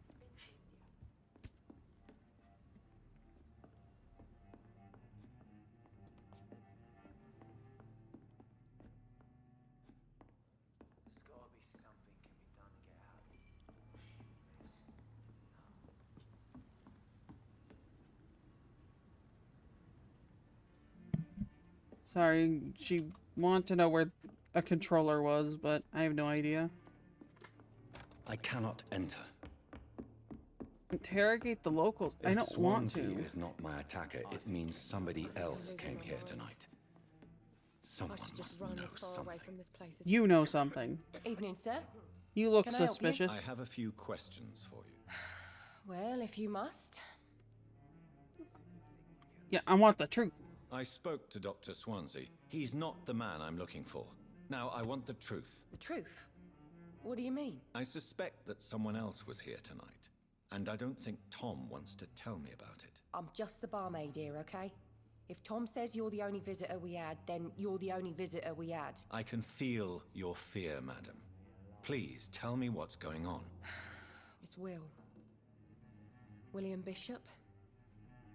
There's gotta be something can be done to get out of here. Sorry, she wanted to know where a controller was, but I have no idea. I cannot enter. Interrogate the locals. I If don't want to. Swansea is not my attacker, it means somebody else came here tonight. Someone I should just must run know as far something. away from this place as You know something. Evening, sir. You look Can I help you? suspicious. I have a few questions for you. Well, if you must. Yeah, I want the truth. I spoke to Dr. Swansea. He's not the man I'm looking for. Now, I want the truth. The truth? What do you mean? I suspect that someone else was here tonight, and I don't think Tom wants to tell me about it. I'm just the barmaid here, okay? If Tom says you're the only visitor we had, then you're the only visitor we had. I can feel your fear, madam. Please, tell me what's going on. It's Will. William Bishop.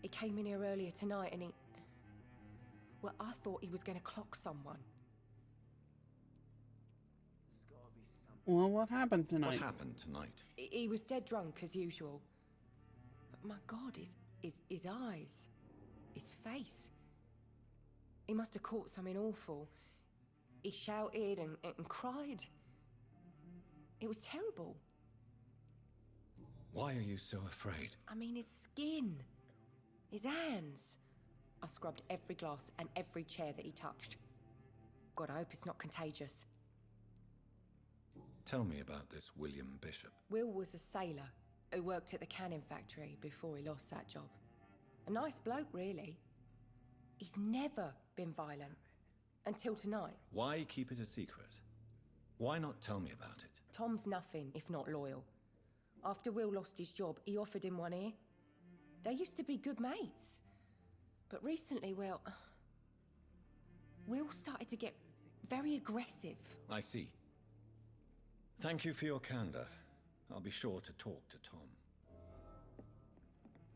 He came in here earlier tonight and he... Well, I thought he was going to clock someone. Well, what happened tonight? What happened tonight? He was dead drunk, as usual. But my God, his eyes. His face. He must have caught something awful. He shouted and cried. It was terrible. Why are you so afraid? I mean, his skin. His hands. I scrubbed every glass and every chair that he touched. God, I hope it's not contagious. Tell me about this William Bishop. Will was a sailor who worked at the cannon factory before he lost that job. A nice bloke, really. He's never been violent. Until tonight. Why keep it a secret? Why not tell me about it? Tom's nothing if not loyal. After Will lost his job, he offered him one ear. They used to be good mates. But recently, well... Will started to get very aggressive. I see. Thank you for your candor. I'll be sure to talk to Tom.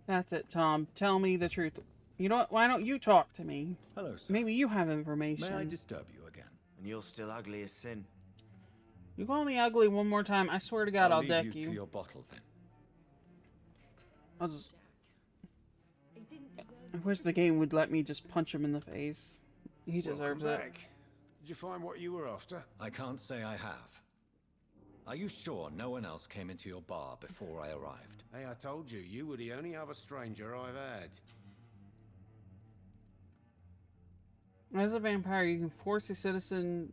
That's it, Tom. Tell me the truth. You know what? Why don't you talk to me? Hello, sir. Maybe you have information. May I disturb you again? And you're still ugly as sin. You call me ugly one more time, I swear to God, I'll deck leave you. to your bottle, then. I'll just... I wish the game would let me just punch him in the face. He deserves it. Did you find what you were after? I can't say I have. Are you sure no one else came into your bar before I arrived? Hey, I told you, you were the only other stranger I've had. As a vampire, you can force a citizen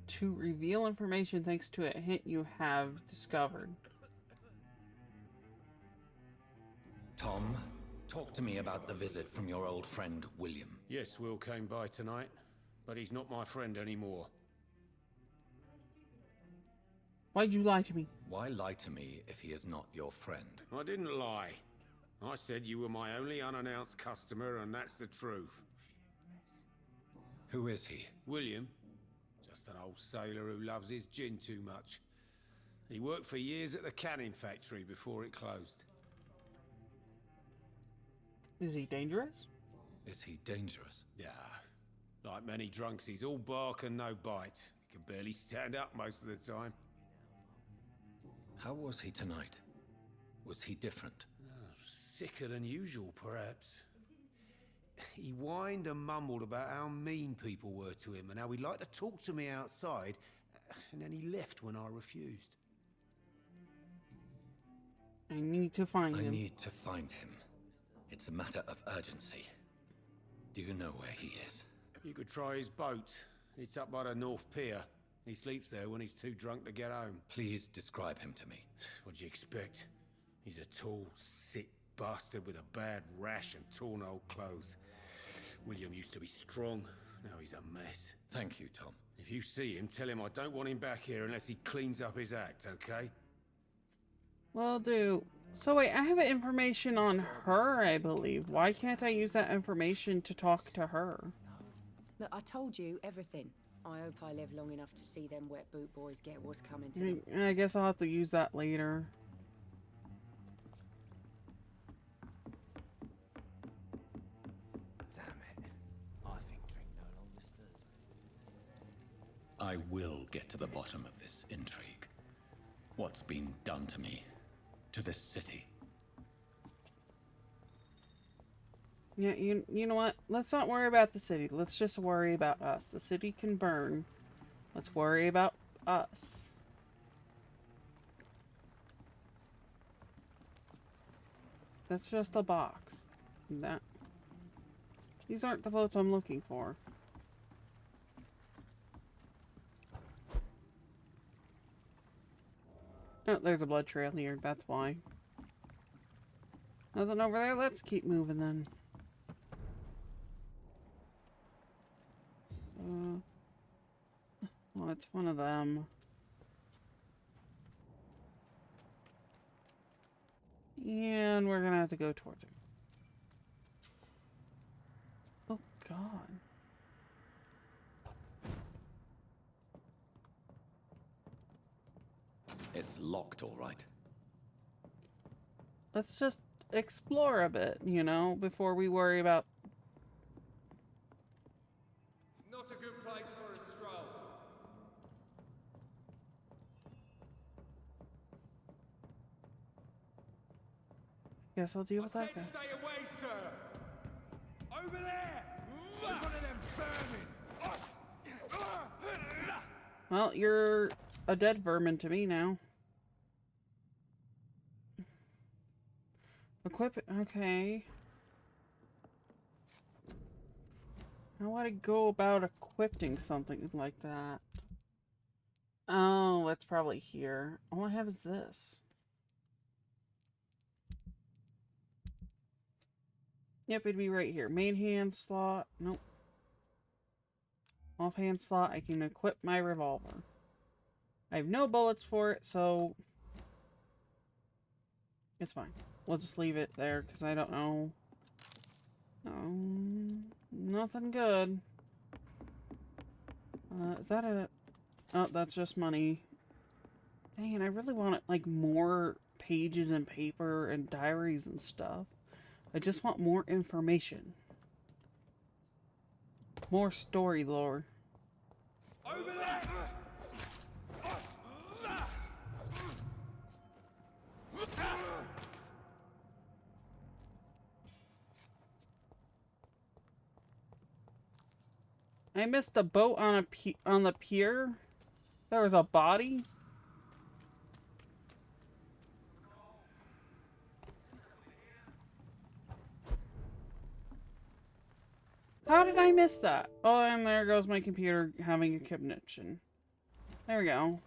to reveal information thanks to a hint you have discovered. Tom, talk to me about the visit from your old friend, William. Yes, Will came by tonight, but he's not my friend anymore. Why'd you lie to me? Why lie to me if he is not your friend? I didn't lie. I said you were my only unannounced customer, and that's the truth. Who is he? William. Just an old sailor who loves his gin too much. He worked for years at the cannon factory before it closed. Is he dangerous? Is he dangerous? Yeah. Like many drunks, he's all bark and no bite. He can barely stand up most of the time. How was he tonight? Was he different? Sicker than usual, perhaps. He whined and mumbled about how mean people were to him and how he'd like to talk to me outside, and then he left when I refused. I need to find him. I need to find him. It's a matter of urgency. Do you know where he is? You could try his boat. It's up by the North Pier. He sleeps there when he's too drunk to get home. Please describe him to me. What do you expect? He's a tall, sick bastard with a bad rash and torn old clothes. William used to be strong. Now he's a mess. Thank you, Tom. If you see him, tell him I don't want him back here unless he cleans up his act, okay? Will do. So wait, I have information on her, I believe. Why can't I use that information to talk to her? Look, I told you everything. I hope I live long enough to see them wet boot boys get what's coming to them. I guess I'll have to use that later. Damn it. I think drink no longer stirs me. I will get to the bottom of this intrigue. What's been done to me, to this city. Yeah, you know what? Let's not worry about the city. Let's just worry about us. The city can burn. Let's worry about us. That's just a box. That. These aren't the votes I'm looking for. Oh, there's a blood trail here. That's why. Nothing over there. Let's keep moving then. Well, it's one of them. And we're gonna have to go towards him. Oh, God. It's locked, all right. Let's just explore a bit, you know, before we worry about... Not a good place for a stroll. Guess I'll deal with that guy. Stay away, sir. Over there. There's one of them vermin. Well, you're a dead vermin to me now. Equip it. Okay. How would I go about equipping something like that? Oh, it's probably here. All I have is this. Yep, it'd be right here. Main hand slot. Nope. Offhand slot. I can equip my revolver. I have no bullets for it, so it's fine. We'll just leave it there because I don't know. Nothing good. Is that a... Oh, that's just money. Dang it, I really want like more pages and paper and diaries and stuff. I just want more information. More story lore. Over there. I missed the boat on on the pier. There was a body. How did I miss that? Oh, and there goes my computer having a connection. There we go.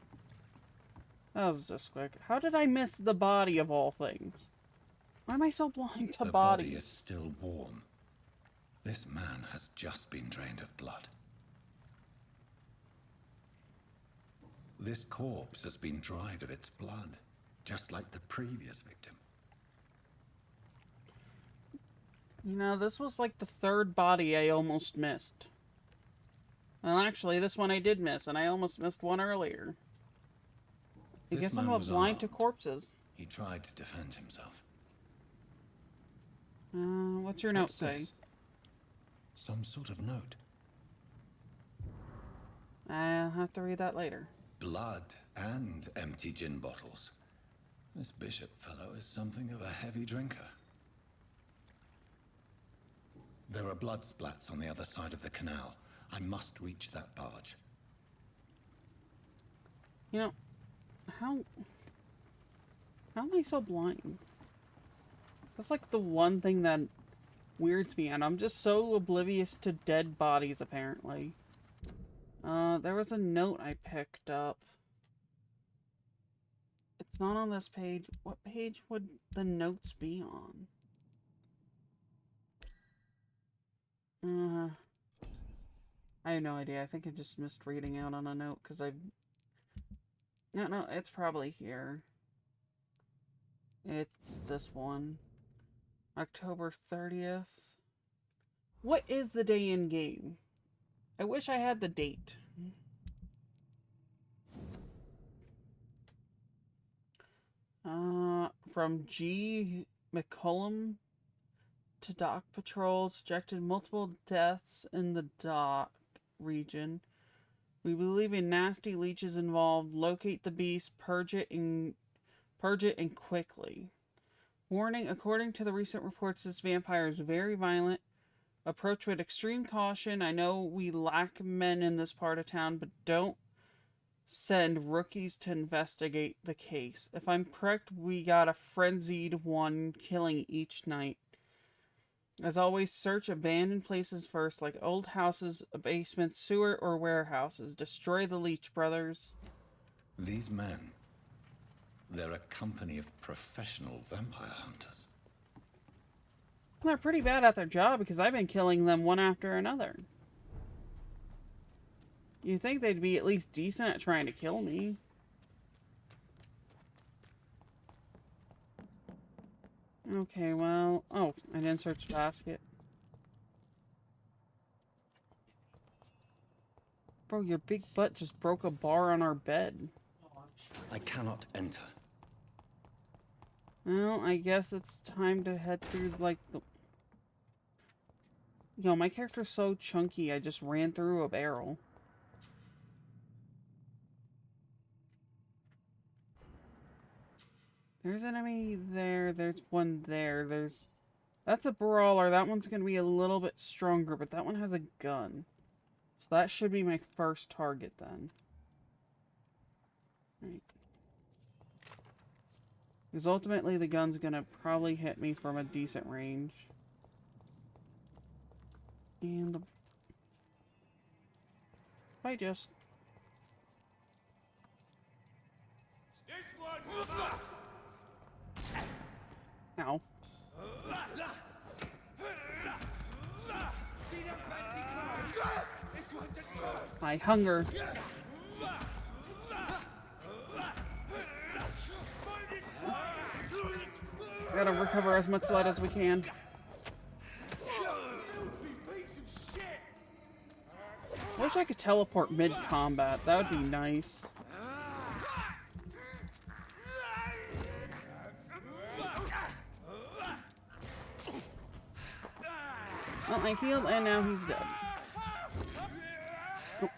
That was just quick. How did I miss the body of all things? Why am I so blind to The bodies? body is still warm. This man has just been drained of blood. This corpse has been dried of its blood, just like the previous victim. You know, this was like the third body I almost missed. Well, actually, this one I did miss, and I almost missed one earlier. I guess I'm blind to corpses. He tried to defend himself. What's your note say? Some sort of note. I'll have to read that later. Blood and empty gin bottles. This bishop fellow is something of a heavy drinker. There are blood splats on the other side of the canal. I must reach that barge. You know, how am I so blind? That's like the one thing that weirds me out. I'm just so oblivious to dead bodies, apparently. There was a note I picked up. It's not on this page. What page would the notes be on? I have no idea. I think I just missed reading out on a note because I... No, it's probably here. It's this one. October 30th. What is the day in game? I wish I had the date. From G. McCullum to dock patrol, subjected multiple deaths in the dock region. We believe in nasty leeches involved. Locate the beast, purge it and quickly. Warning, according to the recent reports, this vampire is very violent. Approach with extreme caution. I know we lack men in this part of town, but don't send rookies to investigate the case. If I'm correct, we got a frenzied one killing each night. As always, search abandoned places first, like old houses, basements, sewer, or warehouses. Destroy the Leech Brothers. These men, they're a company of professional vampire hunters. They're pretty bad at their job because I've been killing them one after another. You'd think they'd be at least decent at trying to kill me. Okay, well... Oh, I didn't search the basket. Bro, your big butt just broke a bar on our bed. I cannot enter. Well, I guess it's time to head through, like, the... Yo, my character's so chunky, I just ran through a barrel. There's an enemy there, there's one there, there's... That's a brawler, that one's gonna be a little bit stronger, but that one has a gun. So that should be my first target then. Right. Because ultimately the gun's gonna probably hit me from a decent range. And the... If I just... Ow. My hunger. Gotta recover as much blood as we can. Wish I could teleport mid-combat. That would be nice. Well, I healed and now he's dead. Oh.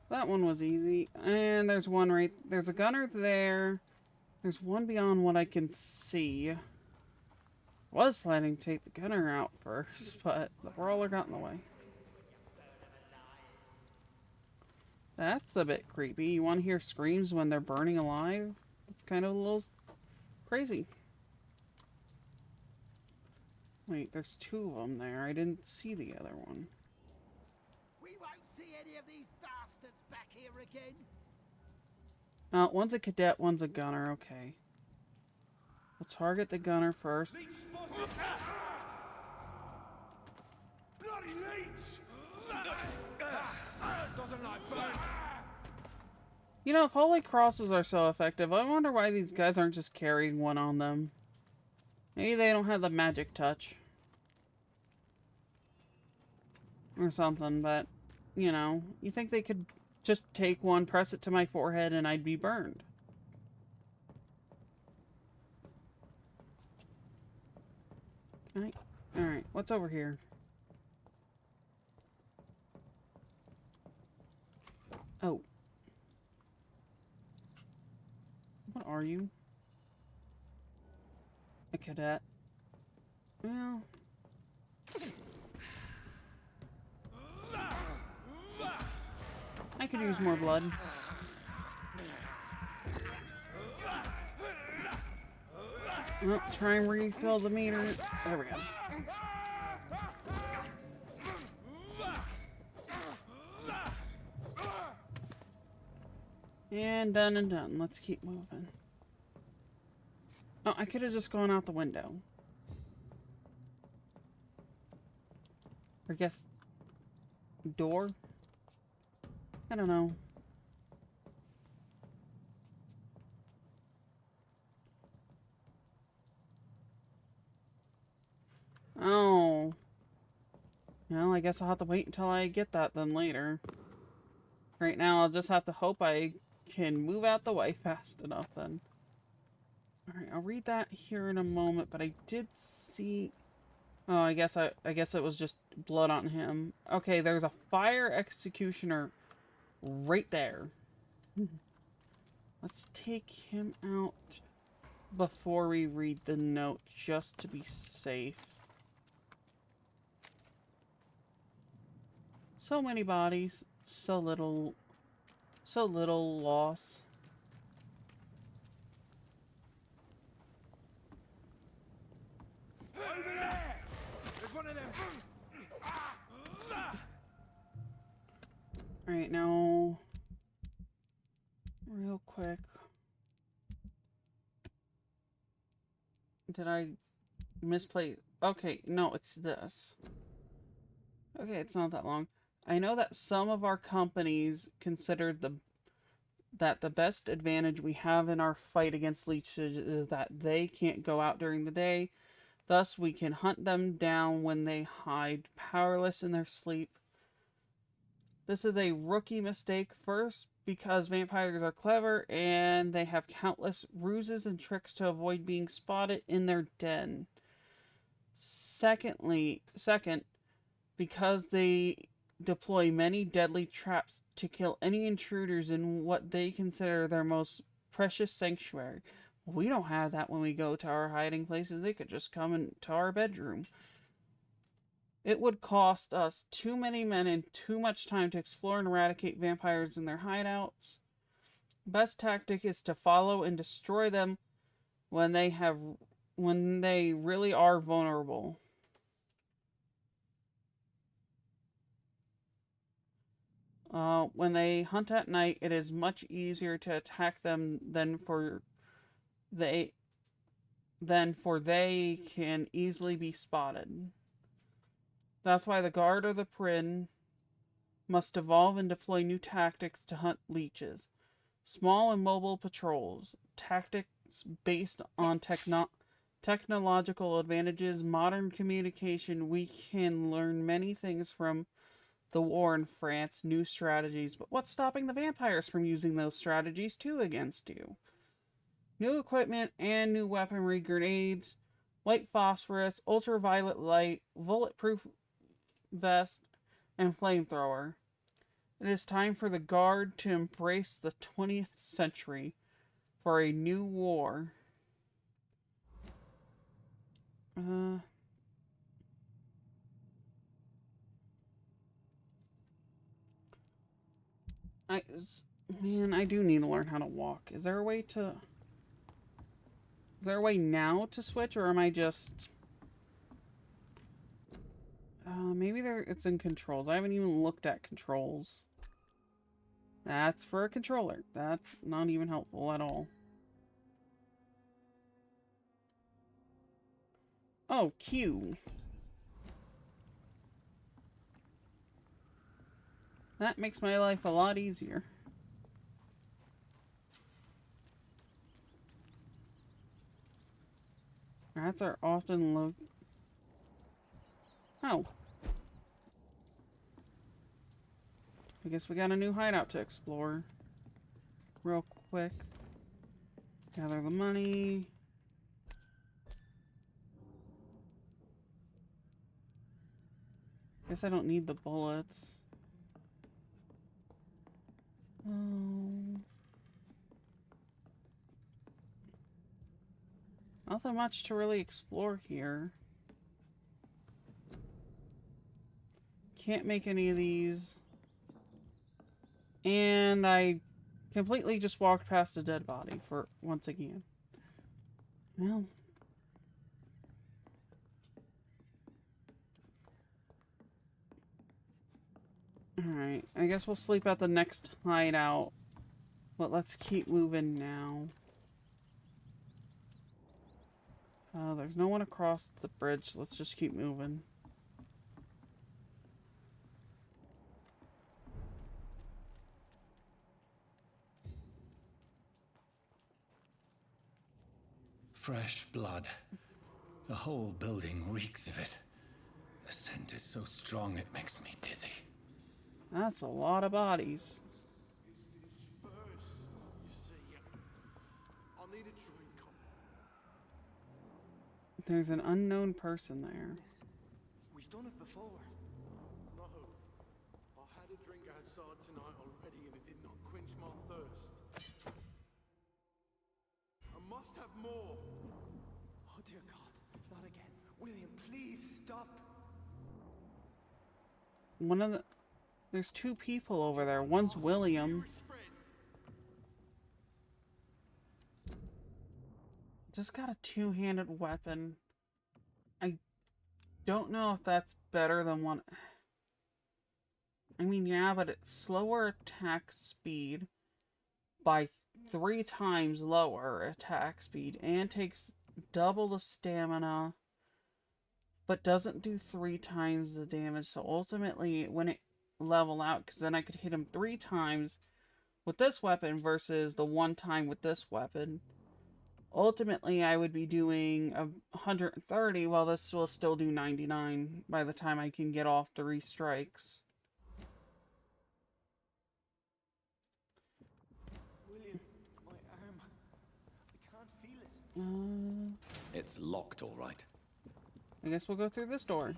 That one was easy. And there's one right... There's a gunner there. There's one beyond what I can see. Was planning to take the gunner out first, but the brawler got in the way. That's a bit creepy. You want to hear screams when they're burning alive? It's kind of a little crazy. Wait, there's two of them there. I didn't see the other one. We won't see any of these bastards back here again. One's a cadet, one's a gunner. Okay. We'll target the gunner first. Bloody leech! Doesn't like burn. You know, if holy crosses are so effective, I wonder why these guys aren't just carrying one on them. Maybe they don't have the magic touch. Or something, but, you know, you think they could just take one, press it to my forehead, and I'd be burned. Alright, what's over here? Oh. What are you? A cadet? Well... I could use more blood. Well, try and refill the meter. There we go. And done and done. Let's keep moving. Oh, I could have just gone out the window. Or guess... door? I don't know. Oh. Well, I guess I'll have to wait until I get that then later. Right now, I'll just have to hope I can move out the way fast enough then. Alright, I'll read that here in a moment, but I did see... Oh, I guess it was just blood on him. Okay, there's a fire executioner right there. Let's take him out before we read the note, just to be safe. So many bodies, so little loss. Over there! There's one of them! Alright, now... Real quick. Did I misplay? Okay, no, it's this. Okay, it's not that long. I know that some of our companies consider that the best advantage we have in our fight against leeches is that they can't go out during the day. Thus, we can hunt them down when they hide, powerless in their sleep. This is a rookie mistake. First, because vampires are clever and they have countless ruses and tricks to avoid being spotted in their den. Second, because they deploy many deadly traps to kill any intruders in what they consider their most precious sanctuary. We don't have that when we go to our hiding places. They could just come into our bedroom. It would cost us too many men and too much time to explore and eradicate vampires in their hideouts. Best tactic is to follow and destroy them when they really are vulnerable. When they hunt at night, it is much easier to attack them than they can easily be spotted. That's why the guard or the Prin must evolve and deploy new tactics to hunt leeches. Small and mobile patrols, tactics based on technological advantages, modern communication. We can learn many things from the war in France, new strategies, but what's stopping the vampires from using those strategies too against you? New equipment and new weaponry, grenades, white phosphorus, ultraviolet light, bulletproof vest, and flamethrower. It is time for the Guard to embrace the 20th century for a new war. I do need to learn how to walk. Is there a way now to switch, or am I just... maybe it's in controls. I haven't even looked at controls. That's for a controller. That's not even helpful at all. Oh, Q. That makes my life a lot easier. Rats are often low. Oh. I guess we got a new hideout to explore. Real quick. Gather the money. Guess I don't need the bullets. Nothing much to really explore here. Can't make any of these. And I completely just walked past a dead body for once again. Well. Alright, I guess we'll sleep at the next hideout. But let's keep moving now. There's no one across the bridge. Let's just keep moving. Fresh blood. The whole building reeks of it. The scent is so strong it makes me dizzy. That's a lot of bodies. There's an unknown person there. We've done it before. No. I had a drink outside tonight already and it did not quench my thirst. must have more. Oh dear God, not again. William, please stop. There's two people over there. One's William. Just got a two-handed weapon. I don't know if that's better than one. I mean, yeah, but it's slower attack speed by 3 times lower attack speed and takes double the stamina, but doesn't do 3 times the damage. So ultimately, when it level out, because then I could hit him 3 times with this weapon versus the 1 time with this weapon. Ultimately, I would be doing 130, while this will still do 99 by the time I can get off 3 strikes. William, my arm. I can't feel it. It's locked, all right. I guess we'll go through this door.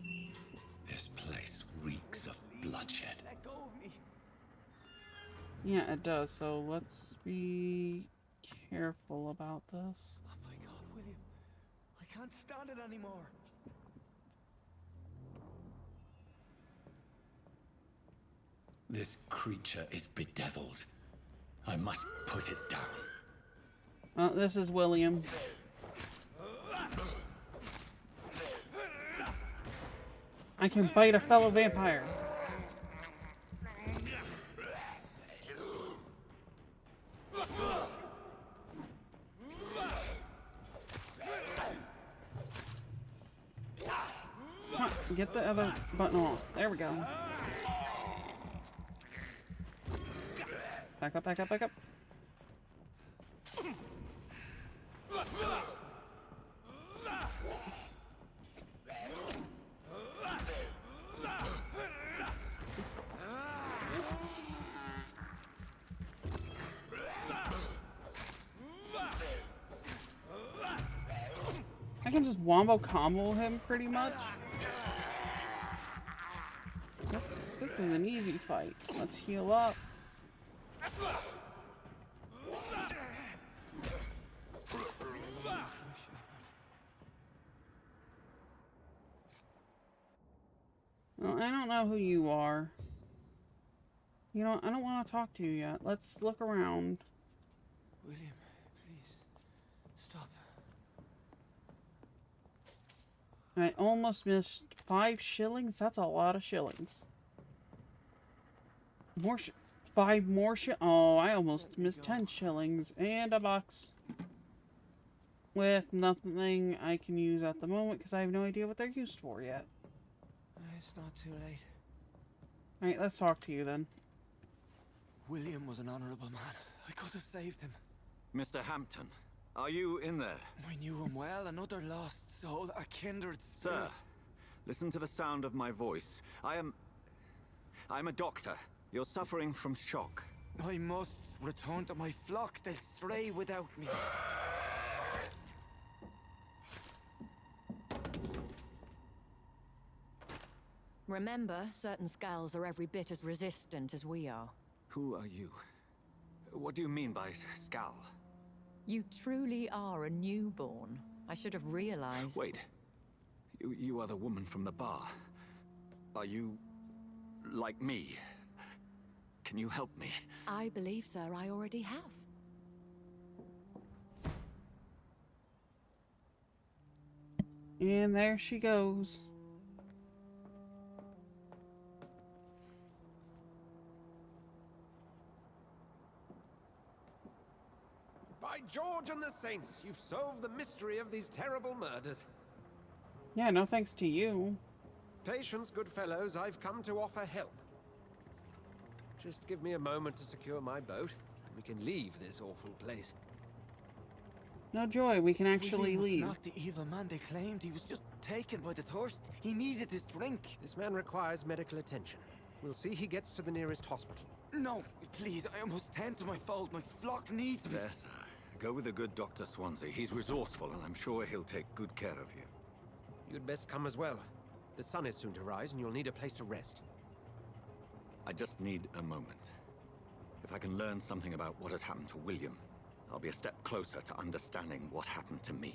This place reeks of bloodshed. Let go of me. Yeah, it does, so let's be careful about this. Oh my God, William. I can't stand it anymore. This creature is bedeviled. I must put it down. Oh, this is William. I can bite a fellow vampire. Come on, get the other button off. There we go. Back up, back up, back up. I can just wombo combo him pretty much. This is an easy fight. Let's heal up. Well, I don't know who you are. You know, I don't want to talk to you yet. Let's look around. William, please, stop. I almost missed 5 shillings. That's a lot of shillings. 5 more Oh, I almost missed 10 shillings. And a box. With nothing I can use at the moment because I have no idea what they're used for yet. It's not too late. Alright, let's talk to you then. William was an honorable man. I could have saved him. Mr. Hampton, are you in there? I knew him well, another lost soul, a kindred spirit. Sir, listen to the sound of my voice. I'm a doctor. You're suffering from shock. I must return to my flock. They'll stray without me. Remember, certain skulls are every bit as resistant as we are. Who are you? What do you mean by Skal? You truly are a newborn. I should have realized. Wait. You are the woman from the bar. Are you like me? Can you help me? I believe, sir, I already have. And there she goes. By George and the Saints, you've solved the mystery of these terrible murders. Yeah, no thanks to you. Patience, good fellows, I've come to offer help. Just give me a moment to secure my boat, and we can leave this awful place. No joy, we can actually William was leave. not the evil man they claimed. He was just taken by the thirst. He needed this drink. This man requires medical attention. We'll see he gets to the nearest hospital. No, please, I must tend to my fold. My flock needs me. There, sir. Go with the good Dr. Swansea. He's resourceful, and I'm sure he'll take good care of you. You'd best come as well. The sun is soon to rise, and you'll need a place to rest. I just need a moment. If I can learn something about what has happened to William, I'll be a step closer to understanding what happened to me.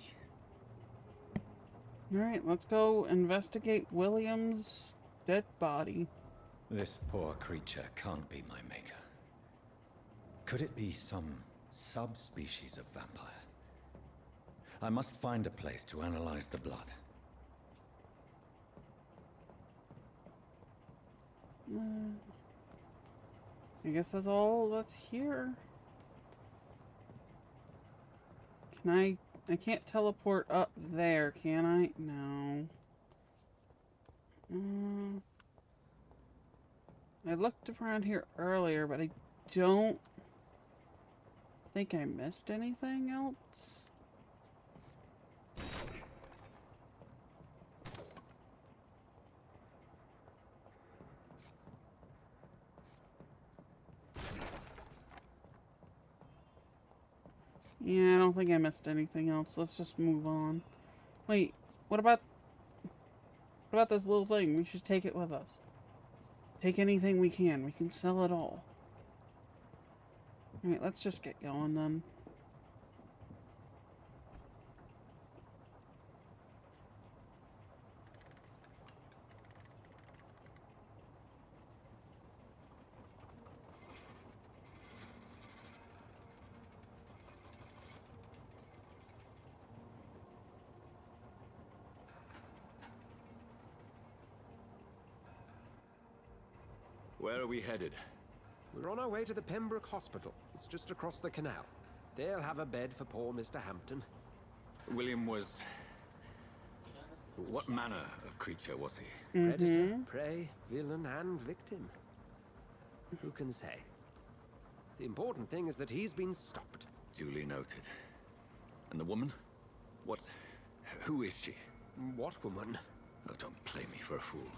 Alright, let's go investigate William's dead body. This poor creature can't be my maker. Could it be some subspecies of vampire? I must find a place to analyze the blood. I guess that's all that's here. Can I can't teleport up there, can I? No. I looked around here earlier, but I don't think I missed anything else. Yeah, I don't think I missed anything else. Let's just move on. Wait, what about this little thing? We should take it with us. Take anything we can. We can sell it all. Alright, let's just get going then. Where are we headed? We're on our way to the Pembroke Hospital. It's just across the canal. They'll have a bed for poor Mr. Hampton. William was... What manner of creature was he? Predator, prey, villain, and victim. Who can say? The important thing is that he's been stopped. Duly noted. And the woman? Who is she? What woman? Oh, don't play me for a fool.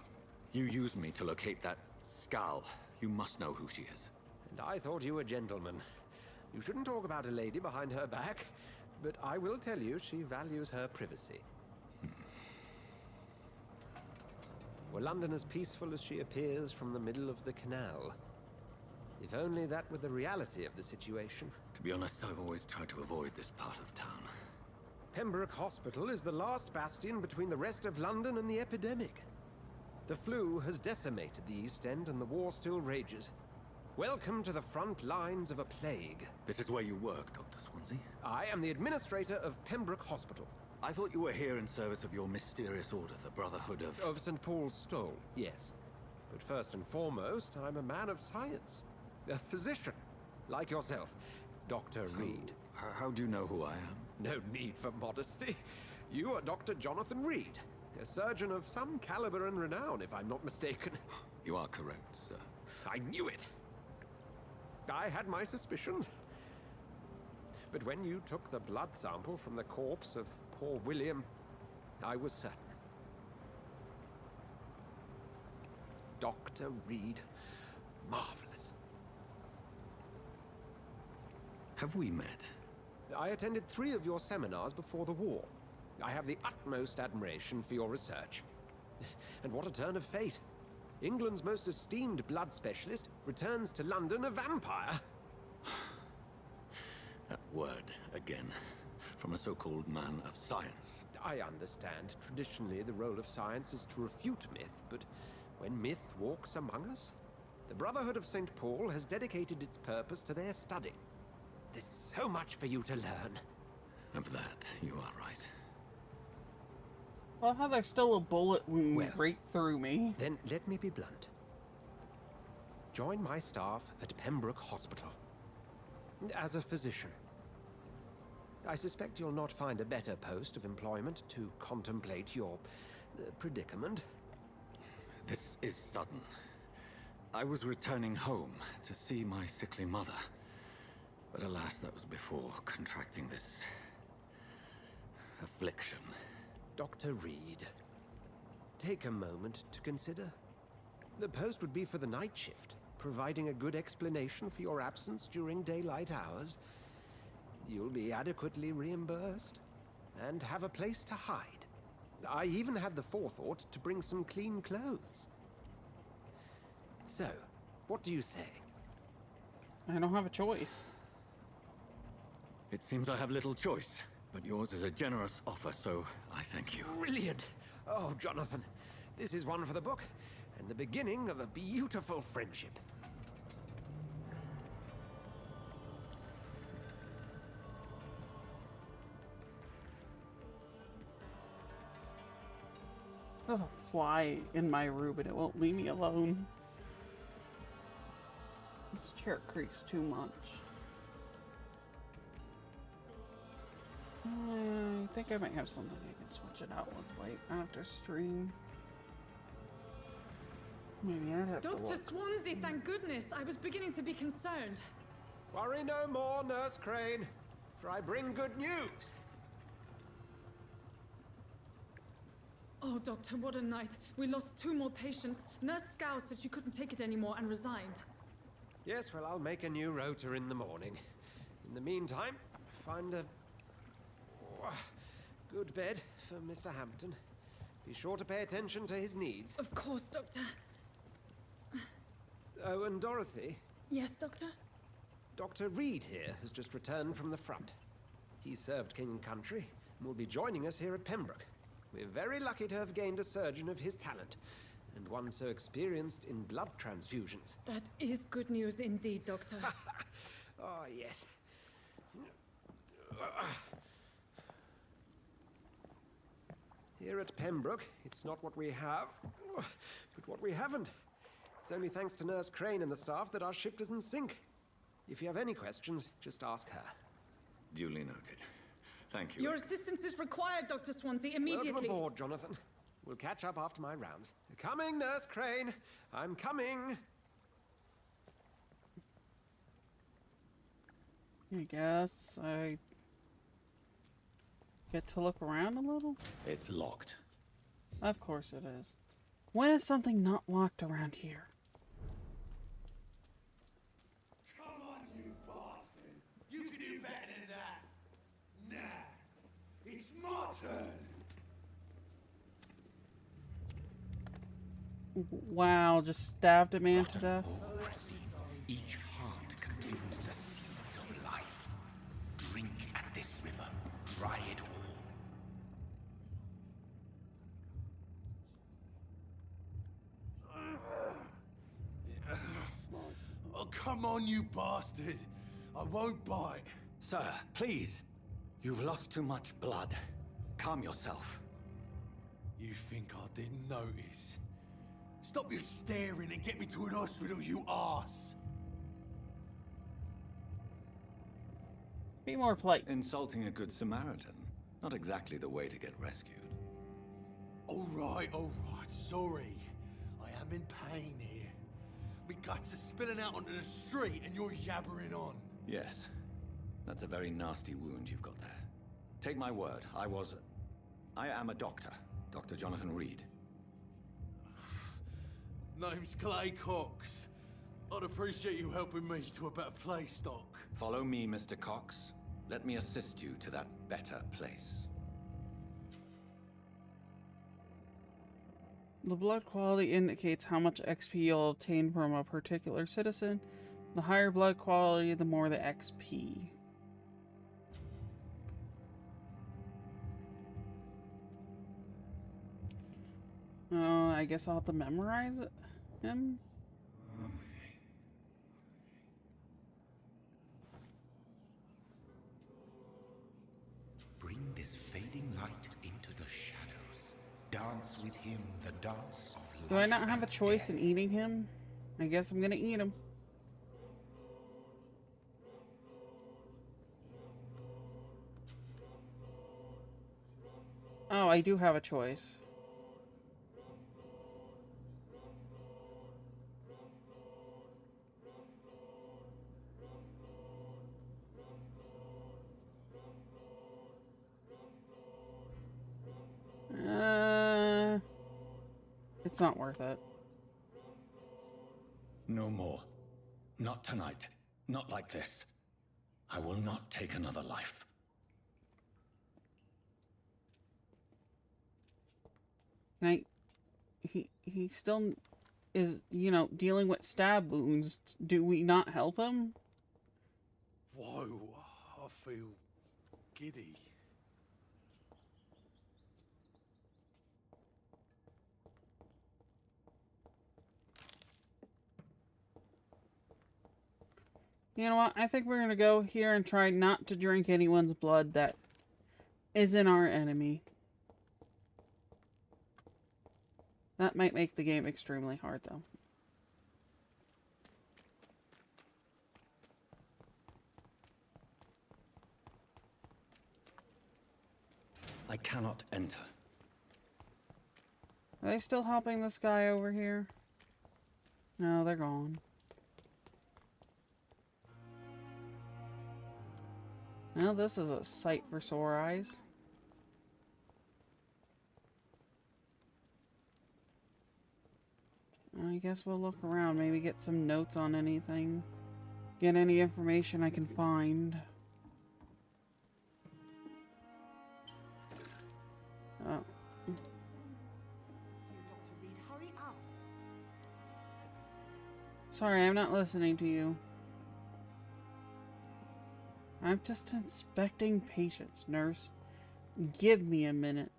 You used me to locate that skull. You must know who she is. And I thought you a gentleman. You shouldn't talk about a lady behind her back, but I will tell you she values her privacy. Were London as peaceful as she appears from the middle of the canal? If only that were the reality of the situation. To be honest, I've always tried to avoid this part of town. Pembroke Hospital is the last bastion between the rest of London and the epidemic. The flu has decimated the East End and the war still rages. Welcome to the front lines of a plague. This is where you work, Dr. Swansea? I am the administrator of Pembroke Hospital. I thought you were here in service of your mysterious order, the Brotherhood of... Of St. Paul's Stole, yes. But first and foremost, I'm a man of science. A physician, like yourself, Dr. Reed. How do you know who I am? No need for modesty. You are Dr. Jonathan Reed, a surgeon of some caliber and renown, if I'm not mistaken. You are correct, sir. I knew it. I had my suspicions. But when you took the blood sample from the corpse of poor William, I was certain. Dr. Reed, marvelous. Have we met? I attended 3 of your seminars before the war. I have the utmost admiration for your research. And what a turn of fate. England's most esteemed blood specialist returns to London a vampire. That word, again, from a so-called man of science. I understand. Traditionally, the role of science is to refute myth, but when myth walks among us, the Brotherhood of St. Paul has dedicated its purpose to their study. There's so much for you to learn. Of that, you are right. Well, how there's still a bullet wound right through me. Then let me be blunt. Join my staff at Pembroke Hospital. As a physician. I suspect you'll not find a better post of employment to contemplate your predicament. This is sudden. I was returning home to see my sickly mother. But alas, that was before contracting this... affliction. Dr. Reed, take a moment to consider. The post would be for the night shift, providing a good explanation for your absence during daylight hours. You'll be adequately reimbursed, and have a place to hide. I even had the forethought to bring some clean clothes. So, what do you say? I don't have a choice. It seems I have little choice, but yours is a generous offer, so I thank you. Brilliant! Oh, Jonathan, this is one for the book, and the beginning of a beautiful friendship. There's a fly in my room and it won't leave me alone. This chair creaks too much. I think I might have something I can switch it out with right after stream. Maybe I'd have to Dr. look. Swansea, thank goodness. I was beginning to be concerned. Worry no more, Nurse Crane, for I bring good news. Oh, Doctor, what a night. We lost 2 more patients. Nurse Scow said she couldn't take it anymore and resigned. Yes, well, I'll make a new rota in the morning. In the meantime, find a good bed for Mr. Hampton. Be sure to pay attention to his needs. Of course, Doctor. Oh, and Dorothy? Yes, Doctor? Dr. Reed here has just returned from the front. He served King and Country and will be joining us here at Pembroke. We're very lucky to have gained a surgeon of his talent, and one so experienced in blood transfusions. That is good news indeed, Doctor. Oh, yes. Here at Pembroke, it's not what we have, but what we haven't. It's only thanks to Nurse Crane and the staff that our ship doesn't sink. If you have any questions, just ask her. Duly noted. Thank you. Your assistance is required, Dr. Swansea, immediately. Welcome aboard, Jonathan. We'll catch up after my rounds. Coming, Nurse Crane. I'm coming. I guess I get to look around a little? It's locked. Of course it is. When is something not locked around here? Come on, you bastard! You can do better than that! Nah, it's my turn! Wow, just stabbed a man to death. Each heart contains the seeds of life. Drink at this river, dry it all. Oh, come on, you bastard! I won't bite. Sir, please. You've lost too much blood. Calm yourself. You think I didn't notice? Stop your staring and get me to an hospital, you arse! Be more polite. Insulting a good Samaritan. Not exactly the way to get rescued. All right, sorry. I am in pain here. Me guts are spilling out onto the street and you're yabbering on. Yes. That's a very nasty wound you've got there. Take my word, I am a doctor. Dr. Jonathan Reed. Name's Clay Cox. I'd appreciate you helping me to a better place, Doc. Follow me, Mr. Cox. Let me assist you to that better place. The blood quality indicates how much XP you'll obtain from a particular citizen. The higher blood quality, the more the XP. I guess I'll have to memorize him. Bring this fading light into the shadows. Dance with him the dance of life. Do I not have a choice in eating him? I guess I'm gonna eat him. Oh, I do have a choice. It's not worth it. No more. Not tonight. Not like this. I will not take another life. He still is, you know, dealing with stab wounds. Do we not help him? Whoa, I feel giddy. You know what? I think we're gonna go here and try not to drink anyone's blood that isn't our enemy. That might make the game extremely hard, though. I cannot enter. Are they still helping this guy over here? No, they're gone. Now this is a sight for sore eyes. I guess we'll look around, maybe get some notes on anything. Get any information I can find. Oh. Dr. Reed, hurry up. Sorry, I'm not listening to you. I'm just inspecting patients, nurse. Give me a minute.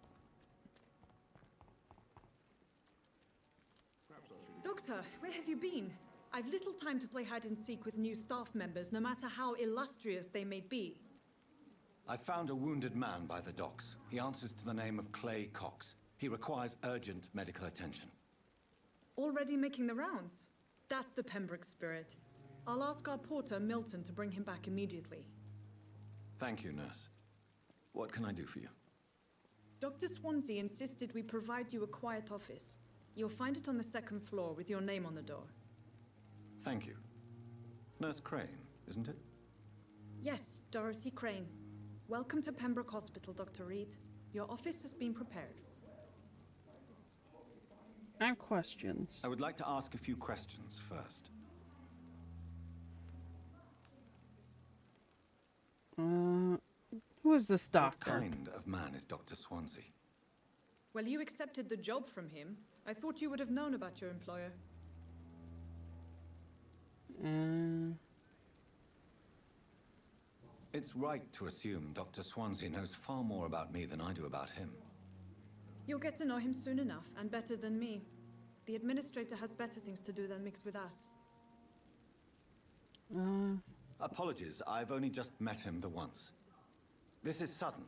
Doctor, where have you been? I've little time to play hide and seek with new staff members, no matter how illustrious they may be. I found a wounded man by the docks. He answers to the name of Clay Cox. He requires urgent medical attention. Already making the rounds? That's the Pembroke spirit. I'll ask our porter, Milton, to bring him back immediately. Thank you, nurse. What can I do for you? Dr. Swansea insisted we provide you a quiet office. You'll find it on the second floor with your name on the door. Thank you. Nurse Crane, isn't it? Yes, Dorothy Crane. Welcome to Pembroke Hospital, Dr. Reed. Your office has been prepared. I have questions. I would like to ask a few questions first. Who is this doctor? What kind of man is Dr. Swansea? Well, you accepted the job from him. I thought you would have known about your employer. It's right to assume Dr. Swansea knows far more about me than I do about him. You'll get to know him soon enough, and better than me. The administrator has better things to do than mix with us. Apologies, I've only just met him the once. This is sudden.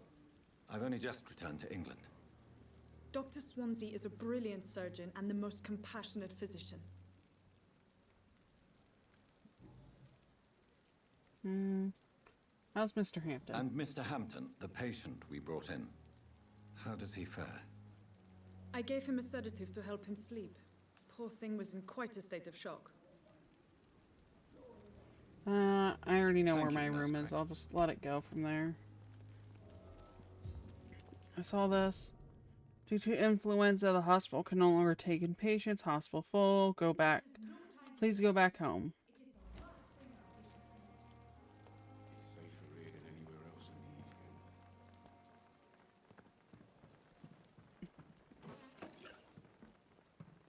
I've only just returned to England. Dr. Swansea is a brilliant surgeon and the most compassionate physician. How's Mr. Hampton? And Mr. Hampton, the patient we brought in. How does he fare? I gave him a sedative to help him sleep. Poor thing was in quite a state of shock. I already know where my room is. I'll just let it go from there. I saw this. Due to influenza, the hospital can no longer take in patients. Hospital full. Go back. Please go back home.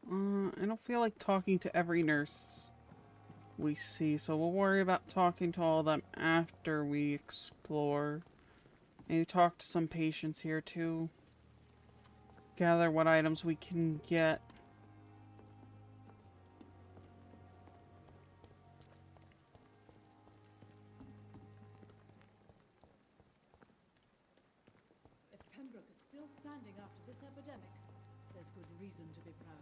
I don't feel like talking to every nurse we see, so we'll worry about talking to all of them after we explore. Maybe talk to some patients here too. Gather what items we can get. If Pembroke is still standing after this epidemic, there's good reason to be proud.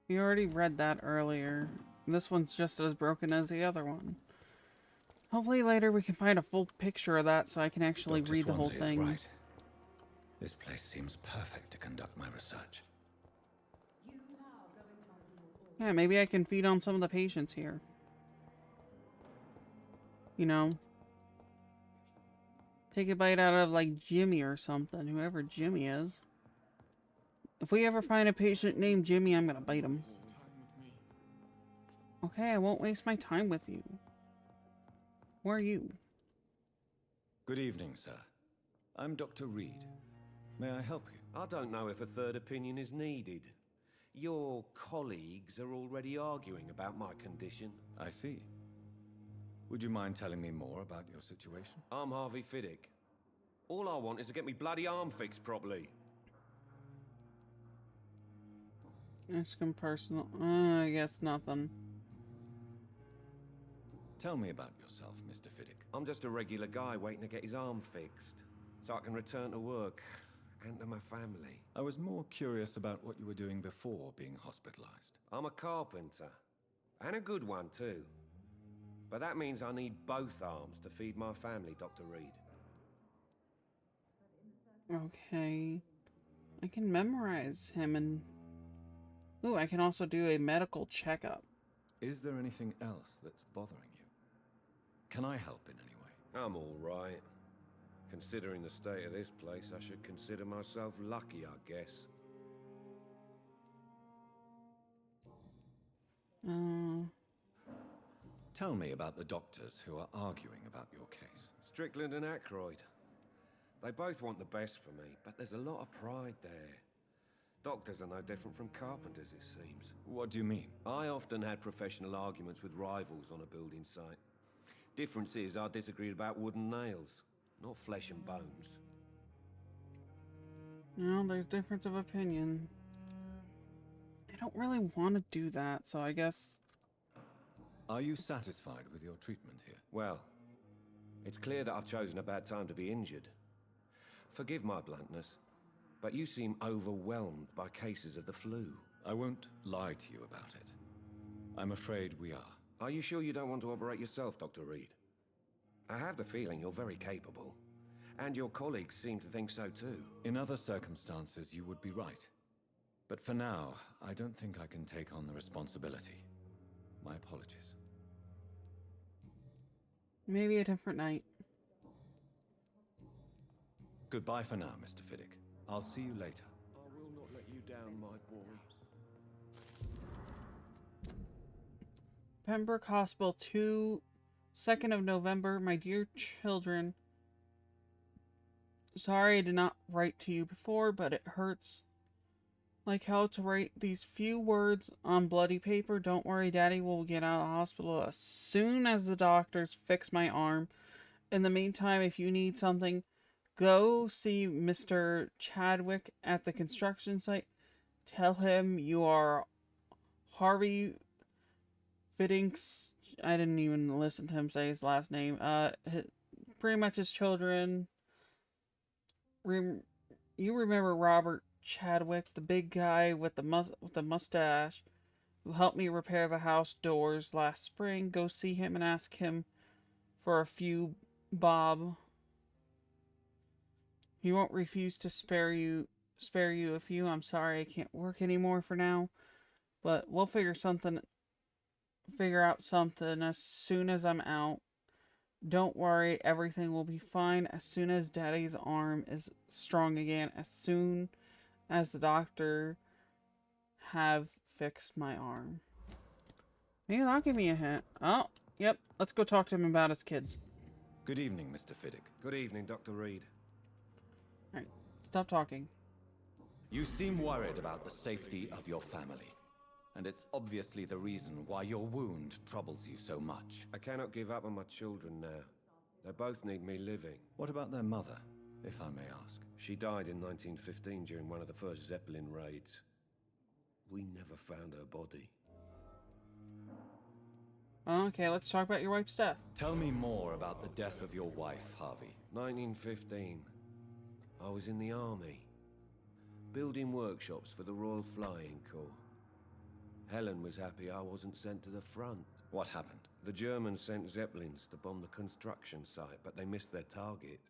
We already read that earlier. This one's just as broken as the other one. Hopefully later we can find a full picture of that so I can actually Dr. read the whole Swansea is thing. right. This place seems perfect to conduct my research. Yeah, maybe I can feed on some of the patients here. You know. Take a bite out of, like, Jimmy or something. Whoever Jimmy is. If we ever find a patient named Jimmy, I'm gonna bite him. Okay, I won't waste my time with you. Who are you? Good evening, sir. I'm Dr. Reed. May I help you? I don't know if a third opinion is needed. Your colleagues are already arguing about my condition. I see. Would you mind telling me more about your situation? I'm Harvey Fiddick. All I want is to get me bloody arm fixed properly. Ask him personal. I guess nothing. Tell me about yourself, Mr. Fiddick. I'm just a regular guy waiting to get his arm fixed, so I can return to work and to my family. I was more curious about what you were doing before being hospitalized. I'm a carpenter, and a good one too. But that means I need both arms to feed my family, Dr. Reed. Okay. I can memorize him and... Ooh, I can also do a medical checkup. Is there anything else that's bothering you? Can I help in any way? I'm all right. Considering the state of this place, I should consider myself lucky, I guess. Tell me about the doctors who are arguing about your case. Strickland and Ackroyd. They both want the best for me, but there's a lot of pride there. Doctors are no different from carpenters, it seems. What do you mean? I often had professional arguments with rivals on a building site. Difference is, I disagreed about wooden nails, not flesh and bones. No, there's difference of opinion. I don't really want to do that, so I guess... Are you satisfied with your treatment here? Well, it's clear that I've chosen a bad time to be injured. Forgive my bluntness, but you seem overwhelmed by cases of the flu. I won't lie to you about it. I'm afraid we are. Are you sure you don't want to operate yourself, Dr. Reed? I have the feeling you're very capable, and your colleagues seem to think so too. In other circumstances, you would be right. But for now, I don't think I can take on the responsibility. My apologies. Maybe a different night. Goodbye for now, Mr. Fiddick. I'll see you later. I will not let you down, my boy. Pembroke Hospital, 2nd of November. My dear children, sorry I did not write to you before, but it hurts like hell to write these few words on bloody paper. Don't worry, Daddy will get out of the hospital as soon as the doctors fix my arm. In the meantime, if you need something, go see Mr. Chadwick at the construction site. Tell him you are Harvey Fiddick's... I didn't even listen to him say his last name. Pretty much his children. You remember Robert Chadwick, the big guy with the mustache, who helped me repair the house doors last spring. Go see him and ask him for a few bob. He won't refuse to spare you a few. I'm sorry I can't work anymore for now, but we'll figure out something as soon as I'm out. Don't worry, everything will be fine as soon as Daddy's arm is strong again, as soon as the doctor have fixed my arm. Maybe that'll give me a hint. Oh, yep, let's go talk to him about his kids. Good evening, Mr. Fiddick. Good evening, Dr. Reed. Alright, stop talking. You seem worried about the safety of your family. And it's obviously the reason why your wound troubles you so much. I cannot give up on my children now. They both need me living. What about their mother, if I may ask? She died in 1915 during one of the first Zeppelin raids. We never found her body. Okay, let's talk about your wife's death. Tell me more about the death of your wife, Harvey. 1915. I was in the army, building workshops for the Royal Flying Corps. Helen was happy I wasn't sent to the front. What happened? The Germans sent Zeppelins to bomb the construction site, but they missed their target.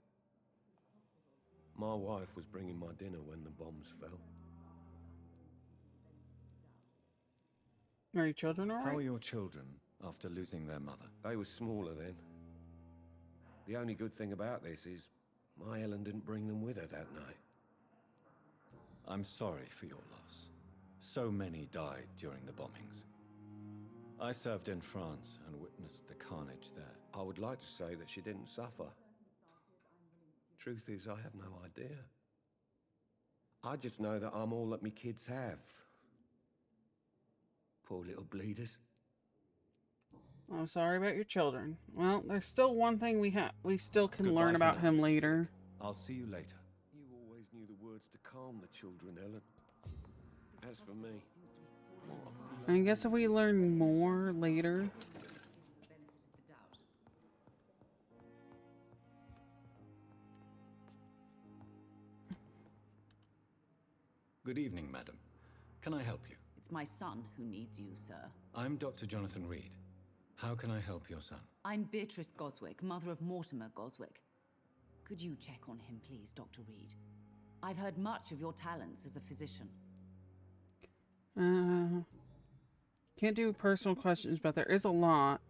My wife was bringing my dinner when the bombs fell. Are your children alright? How are your children after losing their mother? They were smaller then. The only good thing about this is my Helen didn't bring them with her that night. I'm sorry for your loss. So many died during the bombings. I served in France and witnessed the carnage there. I would like to say that she didn't suffer. Truth is, I have no idea. I just know that I'm all that me kids have. Poor little bleeders. I'm sorry about your children. Well, there's still one thing we still can Goodbye learn for about now, him Mr. later. I'll see you later. You always knew the words to calm the children, Helen. As for me, I guess if we learn more later. Good evening, madam. Can I help you? It's my son who needs you, sir. I'm Dr. Jonathan Reed. How can I help your son? I'm Beatrice Goswick, mother of Mortimer Goswick. Could you check on him, please, Dr. Reed? I've heard much of your talents as a physician. Can't do personal questions, but there is a lot.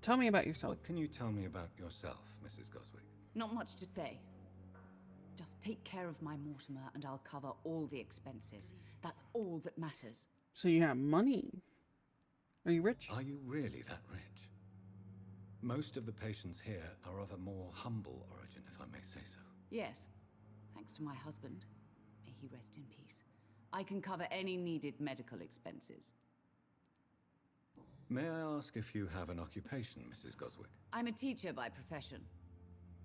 Tell me about yourself. What can you tell me about yourself, Mrs. Goswick? Not much to say. Just take care of my Mortimer and I'll cover all the expenses. That's all that matters. So you have money. Are you rich? Are you really that rich? Most of the patients here are of a more humble origin, if I may say so. Yes, thanks to my husband. May he rest in peace. I can cover any needed medical expenses. May I ask if you have an occupation, Mrs. Goswick? I'm a teacher by profession.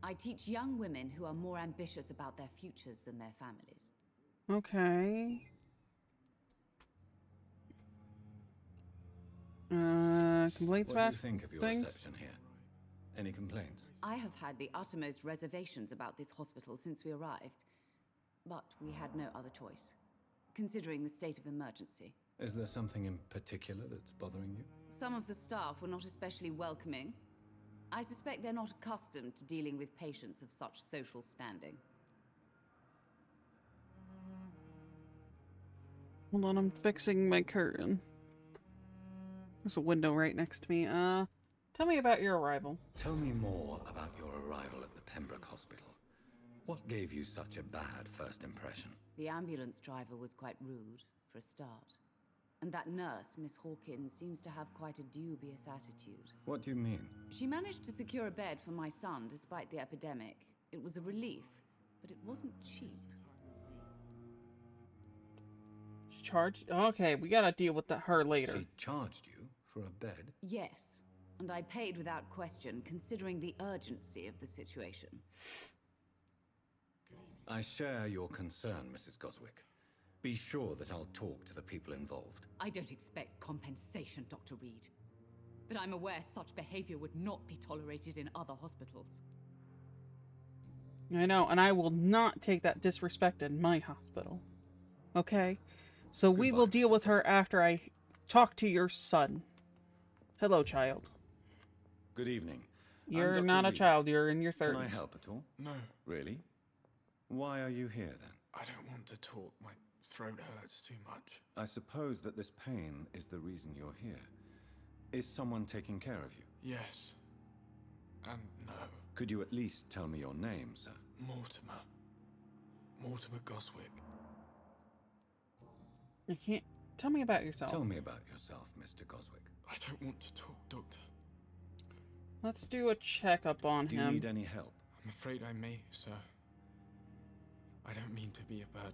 I teach young women who are more ambitious about their futures than their families. Okay. Complaints What do you think of your reception here? Any complaints? I have had the uttermost reservations about this hospital since we arrived. But we had no other choice, considering the state of emergency. Is there something in particular that's bothering you? Some of the staff were not especially welcoming. I suspect they're not accustomed to dealing with patients of such social standing. Hold on, I'm fixing my curtain. There's a window right next to me. Tell me about your arrival. Tell me more about your arrival at the Pembroke Hospital. What gave you such a bad first impression? The ambulance driver was quite rude, for a start. And that nurse, Miss Hawkins, seems to have quite a dubious attitude. What do you mean? She managed to secure a bed for my son despite the epidemic. It was a relief, but it wasn't cheap. She charged? Okay, we gotta deal with her later. She charged you for a bed? Yes, and I paid without question, considering the urgency of the situation. I share your concern, Mrs. Goswick. Be sure that I'll talk to the people involved. I don't expect compensation, Dr. Reed. But I'm aware such behavior would not be tolerated in other hospitals. I know, and I will not take that disrespect in my hospital. Okay? So we will deal with her after I talk to your son. Hello, child. Good evening. You're not a child, you're in your 30s. Can I help at all? No. Really? Why are you here then? I don't want to talk. My throat hurts too much. I suppose that this pain is the reason you're here. Is someone taking care of you? Yes. And no. Could you at least tell me your name, sir? Mortimer. Mortimer Goswick. I can't... Tell me about yourself. Tell me about yourself, Mr. Goswick. I don't want to talk, Doctor. Let's do a checkup on him. Do you need any help? I'm afraid I may, sir. I don't mean to be a burden.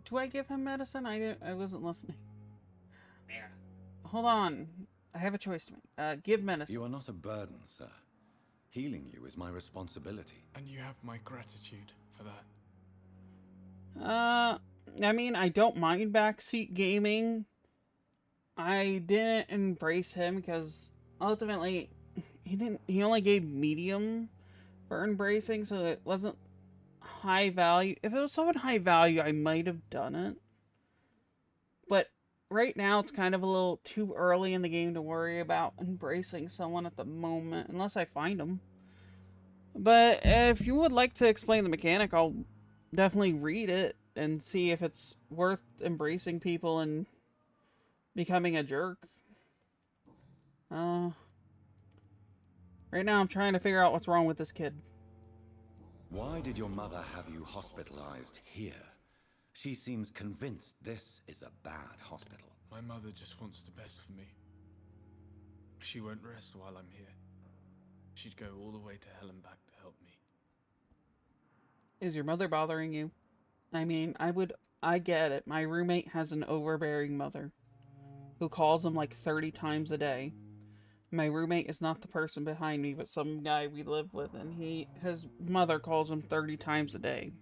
Do I give him medicine? I wasn't listening. Hold on. I have a choice to make. Give medicine. You are not a burden, sir. Healing you is my responsibility. And you have my gratitude for that. I mean, I don't mind backseat gaming. I didn't embrace him because ultimately he only gave medium for embracing, so it wasn't high value. If it was someone high value, I might have done it. But right now, it's kind of a little too early in the game to worry about embracing someone at the moment, unless I find them. But if you would like to explain the mechanic, I'll definitely read it and see if it's worth embracing people and becoming a jerk. Right now I'm trying to figure out what's wrong with this kid. Why did your mother have you hospitalized here? She seems convinced this is a bad hospital. My mother just wants the best for me. She won't rest while I'm here. She'd go all the way to hell and back to help me. Is your mother bothering you? I mean, I get it. My roommate has an overbearing mother who calls him like 30 times a day. My roommate is not the person behind me, but some guy we live with, and his mother calls him 30 times a day.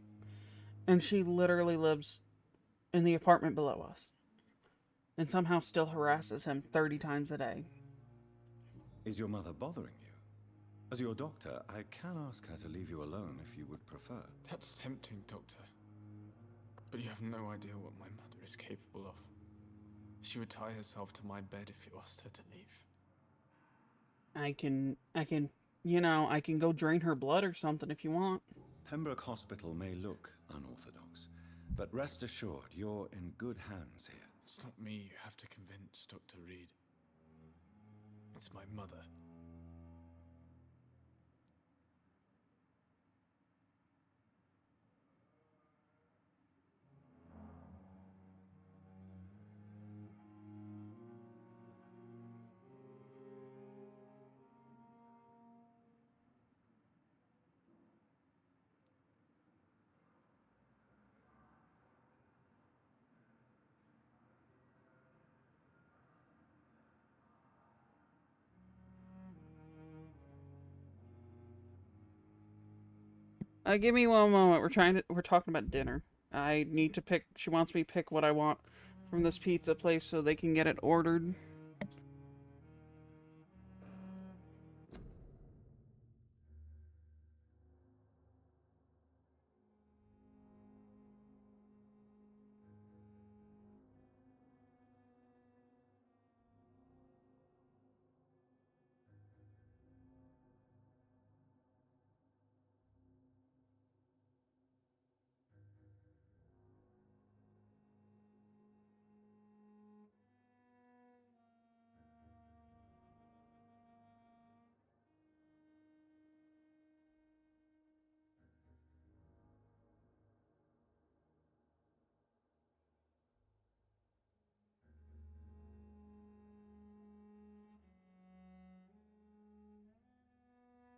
And she literally lives in the apartment below us. And somehow still harasses him 30 times a day. Is your mother bothering you? As your doctor, I can ask her to leave you alone if you would prefer. That's tempting, Doctor. But you have no idea what my mother is capable of. She would tie herself to my bed if you asked her to leave. I can, I can go drain her blood or something if you want. Pembroke Hospital may look unorthodox, but rest assured you're in good hands here. It's not me you have to convince, Dr. Reed. It's my mother. Give me one moment. We're talking about dinner. I need to pick. She wants me to pick what I want from this pizza place so they can get it ordered.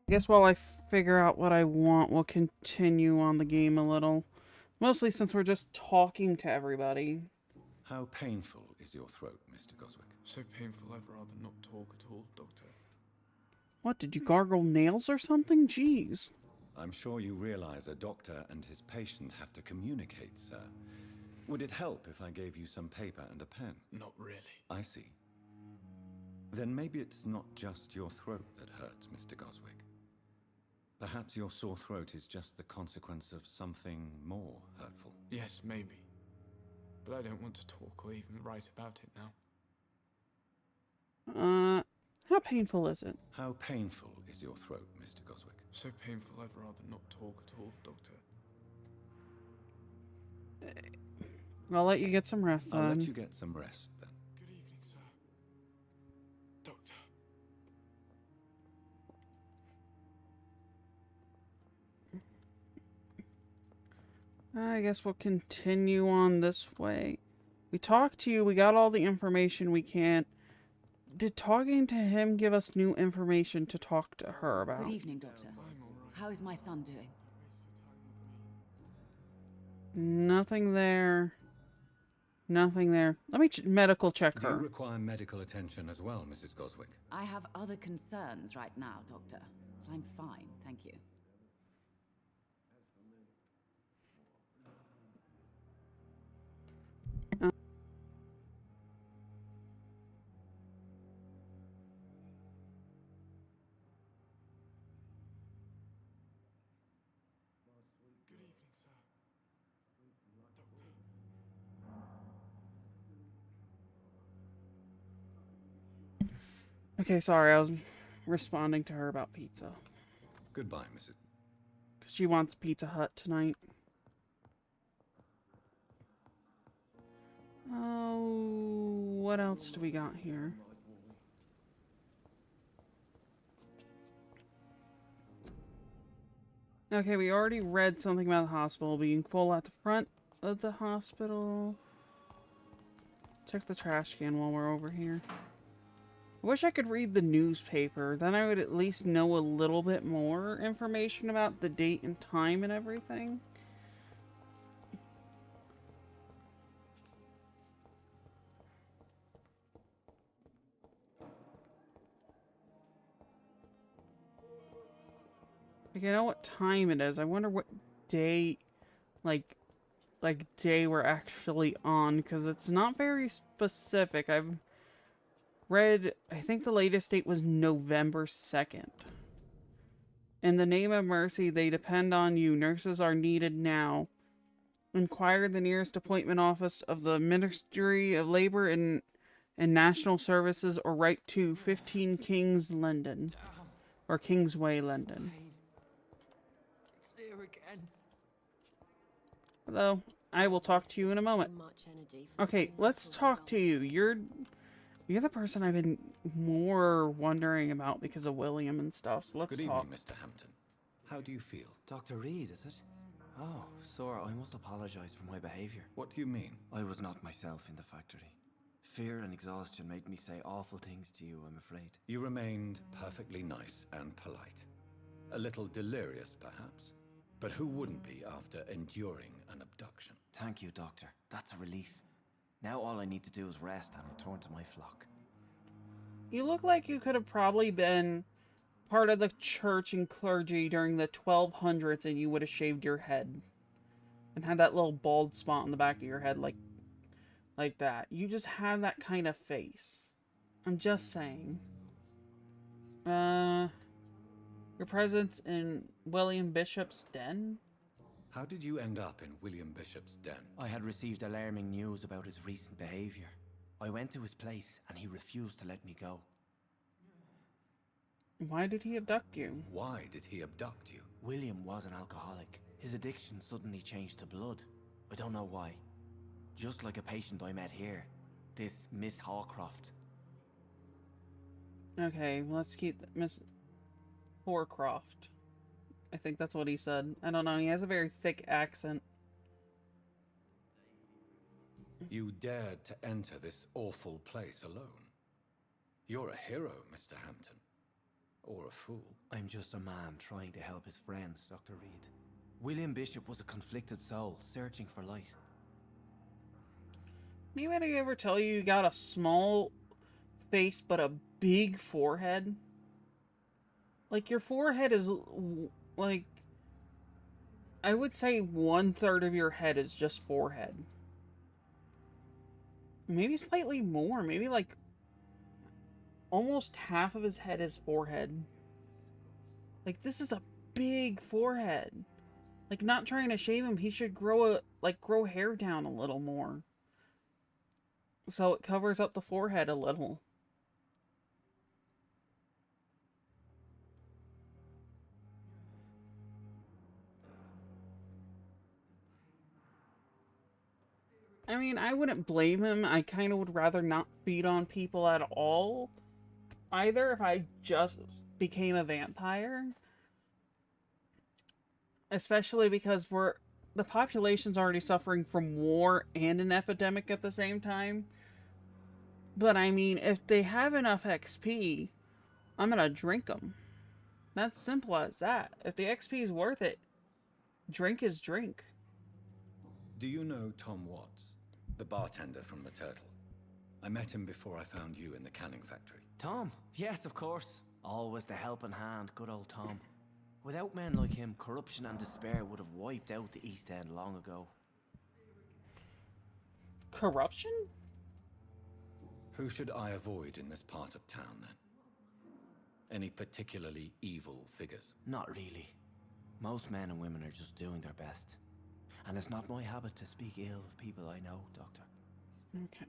I guess while I figure out what I want, we'll continue on the game a little. Mostly since we're just talking to everybody. How painful is your throat, Mr. Goswick? So painful I'd rather not talk at all, Doctor. What, did you gargle nails or something? Jeez. I'm sure you realize a doctor and his patient have to communicate, sir. Would it help if I gave you some paper and a pen? Not really. I see. Then maybe it's not just your throat that hurts, Mr. Goswick. Perhaps your sore throat is just the consequence of something more hurtful. Yes, maybe. But I don't want to talk or even write about it now. How painful is it? How painful is your throat, Mr. Goswick? So painful I'd rather not talk at all, Doctor. I'll let you get some rest then. I'll let you get some rest then. Good evening, sir. Doctor. I guess we'll continue on this way. We talked to you, we got all the information we can. Did talking to him give us new information to talk to her about? Good evening, Doctor. How is my son doing? Nothing there. Nothing there. Let me medical check Do her. you require medical attention as well, Mrs. Goswick? I have other concerns right now, Doctor. But I'm fine, thank you. Okay, sorry, I was responding to her about pizza. Goodbye, Mrs. Because she wants Pizza Hut tonight. Oh, what else do we got here? Okay, we already read something about the hospital being full at the front of the hospital. Check the trash can while we're over here. I wish I could read the newspaper. Then I would at least know a little bit more information about the date and time and everything. Like, I know what time it is. I wonder what day, like day we're actually on, because it's not very specific. I've read, I think the latest date was November 2nd. In the name of mercy, they depend on you. Nurses are needed now. Inquire the nearest appointment office of the Ministry of Labor and National Services, or write to 15 Kings London, or Kingsway London. It's here again. Hello, I will talk to you in a moment. Okay, let's talk to you. You're the person I've been more wondering about because of William and stuff. So let's Good talk. evening, Mr. Hampton. How do you feel? Dr. Reed, is it? Oh, sir, I must apologize for my behavior. What do you mean? I was not myself in the factory. Fear and exhaustion made me say awful things to you, I'm afraid. You remained perfectly nice and polite. A little delirious, perhaps. But who wouldn't be after enduring an abduction? Thank you, Doctor. That's a relief. Now all I need to do is rest and return to my flock. You look like you could have probably been part of the church and clergy during the 1200s, and you would have shaved your head and had that little bald spot on the back of your head like that. You just have that kind of face. I'm just saying. Your presence in William Bishop's den? How did you end up in William Bishop's den? I had received alarming news about his recent behavior. I went to his place and he refused to let me go. Why did he abduct you? Why did he abduct you? William was an alcoholic. His addiction suddenly changed to blood. I don't know why. Just like a patient I met here. This Miss Hawcroft. Okay, well, let's keep Miss Horcroft. I think that's what he said. I don't know, he has a very thick accent. You dared to enter this awful place alone. You're a hero, Mr. Hampton. Or a fool. I'm just a man trying to help his friends, Dr. Reed. William Bishop was a conflicted soul, searching for light. Anybody ever tell you you got a small face but a big forehead? Like, your forehead is, like, I would say 1/3 of your head is just forehead. Maybe slightly more. Maybe, like, almost half of his head is forehead. Like, this is a big forehead. Like, not trying to shave him, he should grow hair down a little more. So it covers up the forehead a little. I mean, I wouldn't blame him. I kind of would rather not feed on people at all. Either if I just became a vampire. Especially because the population's already suffering from war and an epidemic at the same time. But I mean, if they have enough XP, I'm gonna drink them. That's simple as that. If the XP is worth it, drink is drink. Do you know Tom Watts, the bartender from the Turtle? I met him before I found you in the canning factory. Tom? Yes, of course. Always the helping hand, good old Tom. Without men like him, corruption and despair would have wiped out the East End long ago. Corruption? Who should I avoid in this part of town, then? Any particularly evil figures? Not really. Most men and women are just doing their best. And it's not my habit to speak ill of people I know, Doctor. Okay.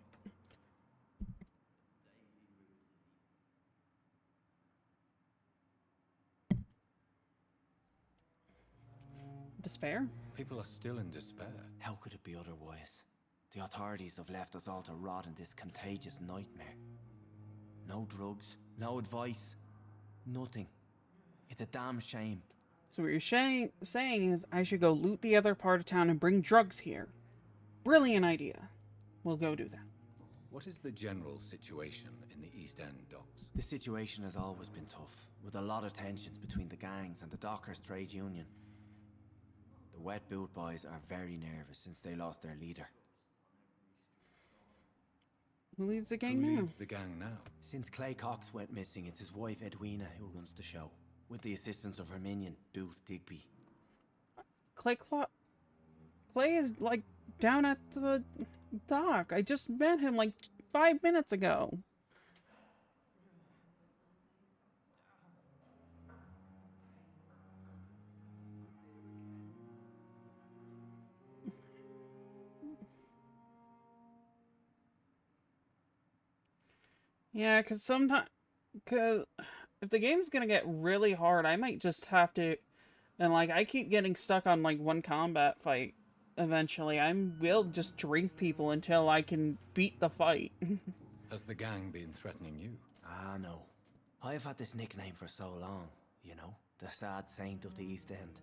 Despair? People are still in despair. How could it be otherwise? The authorities have left us all to rot in this contagious nightmare. No drugs, no advice, nothing. It's a damn shame. So what you're saying is I should go loot the other part of town and bring drugs here. Brilliant idea. We'll go do that. What is the general situation in the East End docks? The situation has always been tough, with a lot of tensions between the gangs and the dockers' trade union. The wet boot boys are very nervous since they lost their leader. Who leads the gang now? Who leads the gang now? Since Clay Cox went missing, it's his wife Edwina who runs the show, with the assistance of her minion, Booth Digby. Clay is, like, down at the dock. I just met him, like, 5 minutes ago. Yeah, because if the game's gonna get really hard, I might just have to, and like, I keep getting stuck on like one combat fight. Eventually, I will just drink people until I can beat the fight. Has the gang been threatening you? Ah, no. I've had this nickname for so long, you know, the sad saint of the East End.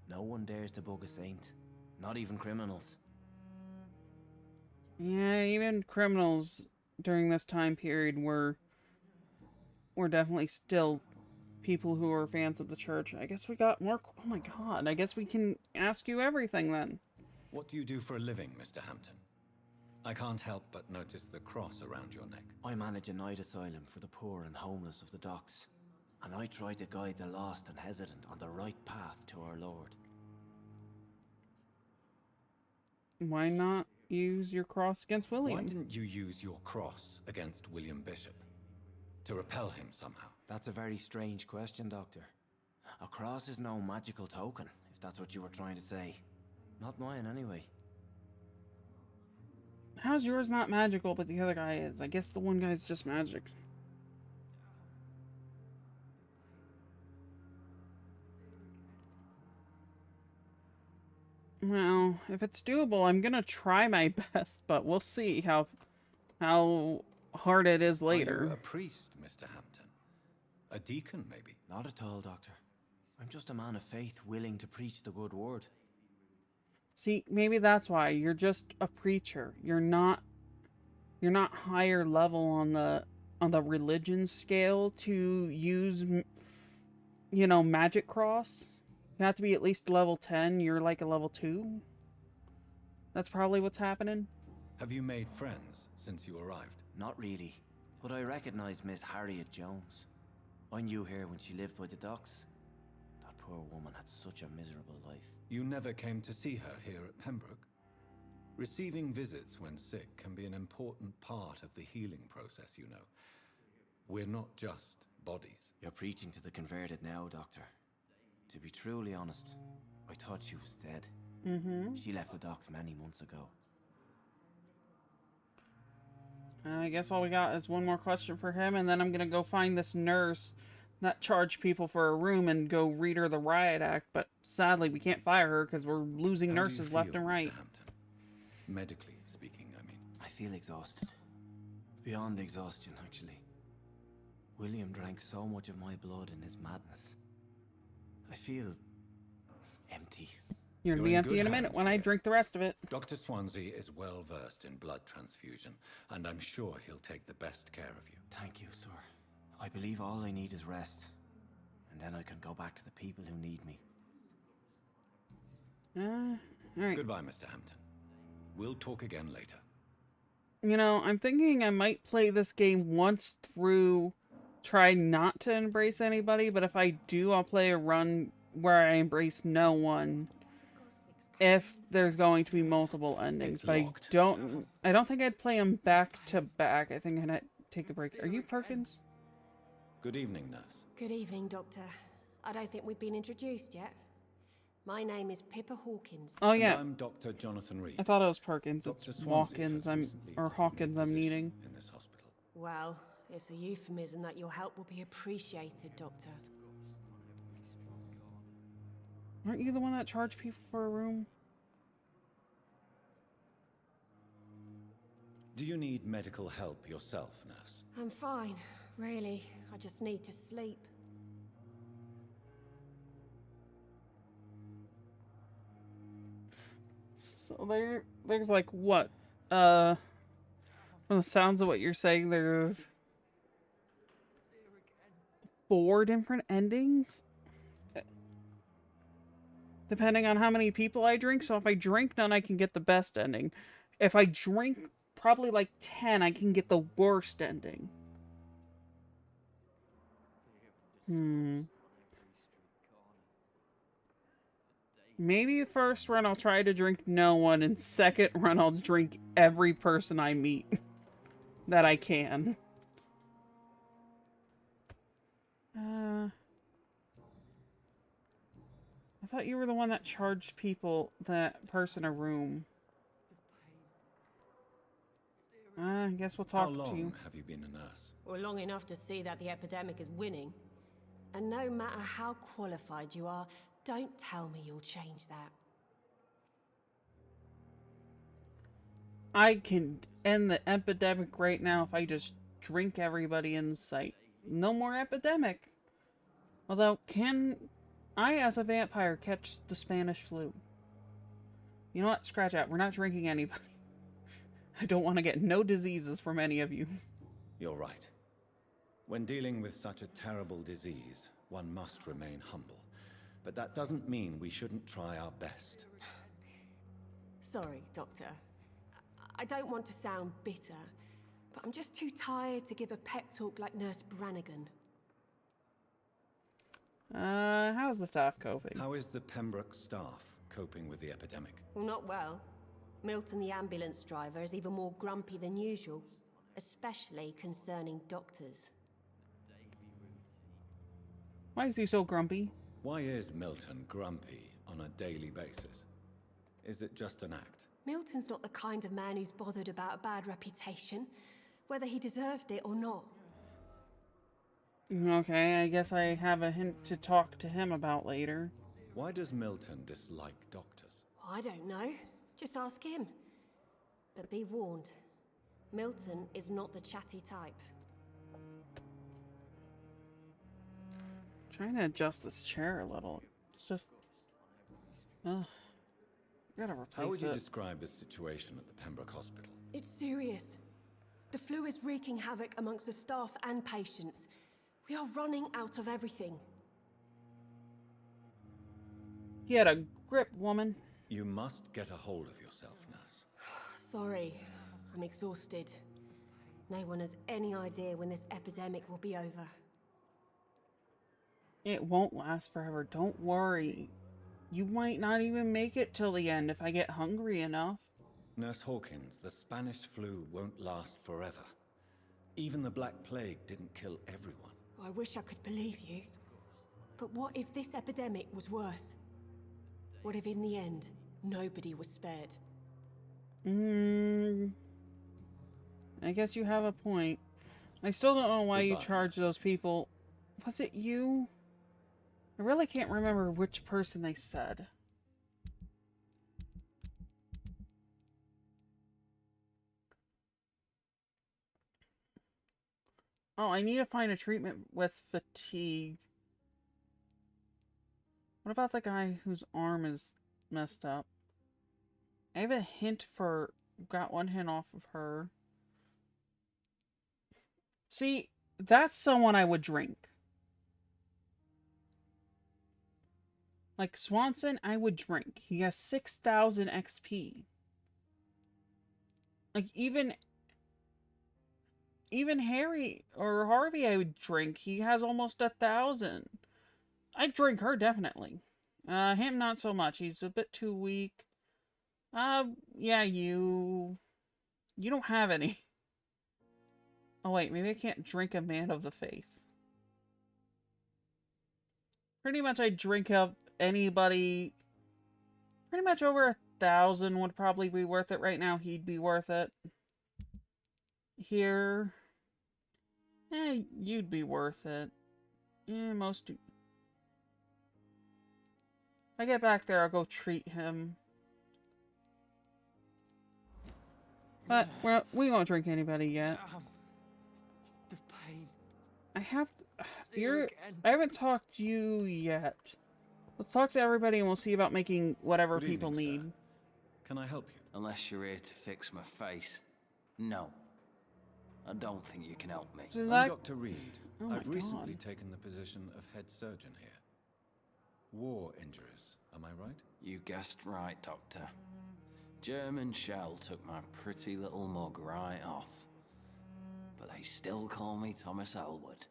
No one dares to bug a saint, not even criminals. Yeah, even criminals during this time period were definitely still people who are fans of the church. I guess we got more. Oh my god, I guess we can ask you everything then. What do you do for a living, Mr. Hampton? I can't help but notice the cross around your neck. I manage a night asylum for the poor and homeless of the docks, and I try to guide the lost and hesitant on the right path to our Lord. Why not use your cross against William? Why didn't you use your cross against William Bishop? To repel him somehow? That's a very strange question, Doctor. A cross is no magical token, if that's what you were trying to say. Not mine, anyway. How's yours not magical, but the other guy is? I guess the one guy's just magic. Well, if it's doable, I'm gonna try my best, but we'll see how hard it is later. Are you a priest, Mr. Hampton? A deacon, maybe? Not at all, Doctor. I'm just a man of faith willing to preach the good word. See, maybe that's why. You're just a preacher. You're not higher level on the religion scale to use, you know, magic cross. You have to be at least level 10. You're like a level 2. That's probably what's happening. Have you made friends since you arrived? Not really, but I recognize Miss Harriet Jones. I knew her when she lived by the docks. That poor woman had such a miserable life. You never came to see her here at Pembroke? Receiving visits when sick can be an important part of the healing process, you know. We're not just bodies. You're preaching to the converted now, Doctor. To be truly honest, I thought she was dead. She left the docks many months ago. I guess all we got is one more question for him, and then I'm gonna go find this nurse that charged people for a room and go read her the riot act, but sadly we can't fire her because we're losing nurses left and right. Mr. Hampton? Medically speaking, I mean. I feel exhausted. Beyond exhaustion, actually. William drank so much of my blood in his madness. I feel empty. You're gonna be empty in a minute when I drink the rest of it. Dr. Swansea is well versed in blood transfusion, and I'm sure he'll take the best care of you. Thank you, sir. I believe all I need is rest, and then I can go back to the people who need me. All right. Goodbye, Mr. Hampton. We'll talk again later. You know, I'm thinking I might play this game once through, try not to embrace anybody, but if I do, I'll play a run where I embrace no one. If there's going to be multiple endings, but I don't think I'd play them back to back. I think I'd take a break. Are you Perkins? Good evening, nurse. Good evening, Doctor. I don't think we've been introduced yet. My name is Pippa Hawkins. Oh yeah. And I'm Dr. Jonathan Reed. I thought it was Perkins. Dr. It's Swansea Hawkins. has Hawkins. I'm needing. In this hospital. Well, it's a euphemism that your help will be appreciated, Doctor. Aren't you the one that charged people for a room? Do you need medical help yourself, nurse? I'm fine, really. I just need to sleep. So there's like what? From the sounds of what you're saying, there's 4 different endings? Depending on how many people I drink. So if I drink none, I can get the best ending. If I drink probably like 10, I can get the worst ending. Maybe first run I'll try to drink no one, and second run I'll drink every person I meet that I can. I thought you were the one that charged people, that person, a room. I guess we'll talk to you. How long have you been a nurse? Well, long enough to see that the epidemic is winning. And no matter how qualified you are, don't tell me you'll change that. I can end the epidemic right now if I just drink everybody in sight. No more epidemic. Although, can I, as a vampire, catch the Spanish flu? You know what? Scratch out. We're not drinking anybody. I don't want to get no diseases from any of you. You're right. When dealing with such a terrible disease, one must remain humble. But that doesn't mean we shouldn't try our best. Sorry, Doctor. I don't want to sound bitter, but I'm just too tired to give a pep talk like Nurse Brannigan. How's the staff coping? How is the Pembroke staff coping with the epidemic? Well, not well. Milton, the ambulance driver, is even more grumpy than usual, especially concerning doctors. Why is he so grumpy? Why is Milton grumpy on a daily basis? Is it just an act? Milton's not the kind of man who's bothered about a bad reputation, whether he deserved it or not. Okay, I guess I have a hint to talk to him about later. Why does Milton dislike doctors? I don't know. Just ask him. But be warned, Milton is not the chatty type. Trying to adjust this chair a little. It's just... gotta replace it. How would you describe the situation at the Pembroke Hospital? It's serious. The flu is wreaking havoc amongst the staff and patients. We are running out of everything. He had a grip, woman. You must get a hold of yourself, nurse. Sorry, I'm exhausted. No one has any idea when this epidemic will be over. It won't last forever, don't worry. You might not even make it till the end if I get hungry enough. Nurse Hawkins, the Spanish flu won't last forever. Even the Black Plague didn't kill everyone. I wish I could believe you. But what if this epidemic was worse? What if in the end, nobody was spared? I guess you have a point. I still don't know why you charged those people. Was it you? I really can't remember which person they said. Oh, I need to find a treatment with fatigue. What about the guy whose arm is messed up? I have a hint for... Got one hint off of her. See, that's someone I would drink. Like Swanson, I would drink. He has 6,000 XP. Like, even Harry or Harvey I would drink. He has almost 1,000. I'd drink her, definitely. Him, not so much. He's a bit too weak. Yeah, you don't have any. Oh, wait, maybe I can't drink a man of the faith. Pretty much I'd drink up anybody. Pretty much over 1,000 would probably be worth it right now. He'd be worth it. Here. You'd be worth it. Most do. If I get back there, I'll go treat him. But we won't drink anybody yet. The pain. I have to, I haven't talked to you yet. Let's talk to everybody and we'll see about making whatever Good people evening, need. sir. Can I help you? Unless you're here to fix my face. No. I don't think you can help me. So I'm that- Dr. Reed. Oh my I've recently God. taken the position of head surgeon here. War injuries, am I right? You guessed right, Doctor. German shell took my pretty little mug right off. But they still call me Thomas Elwood.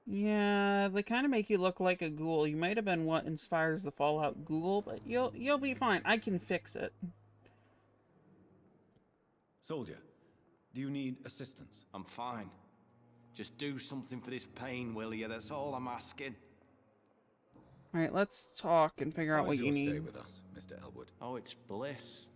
Yeah, they kind of make you look like a ghoul. You might have been what inspires the Fallout ghoul, but you'll be fine. I can fix it. Soldier, do you need assistance? I'm fine. Just do something for this pain, will you? That's all I'm asking. All right, let's talk and figure out what How's you your need. stay with us, Mr. Elwood? Oh, it's bliss.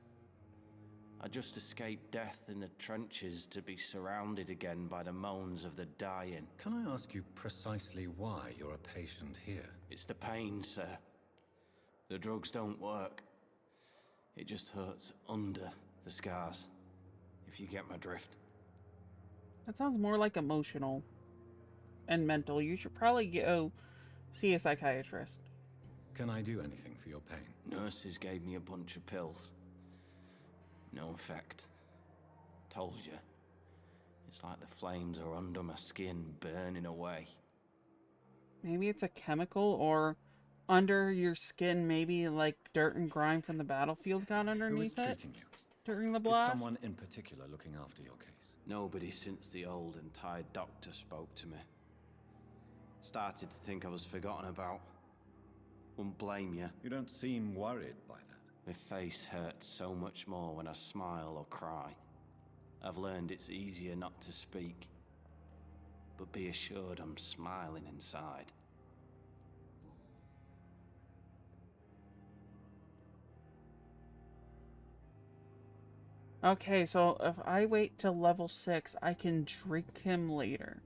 I just escaped death in the trenches to be surrounded again by the moans of the dying. Can I ask you precisely why you're a patient here? It's the pain, sir. The drugs don't work. It just hurts under the scars, if you get my drift. That sounds more like emotional and mental. You should probably go see a psychiatrist. Can I do anything for your pain? Nurses gave me a bunch of pills. No effect. Told you. It's like the flames are under my skin, burning away. Maybe it's a chemical, or under your skin, maybe like dirt and grime from the battlefield got Who is underneath it treating you? during the Is blast. someone in particular looking after your case? Nobody since the old and tired doctor spoke to me. Started to think I was forgotten about. Won't blame you. You don't seem worried by that. My face hurts so much more when I smile or cry. I've learned it's easier not to speak. But be assured I'm smiling inside. Okay, so if I wait till level 6, I can drink him later.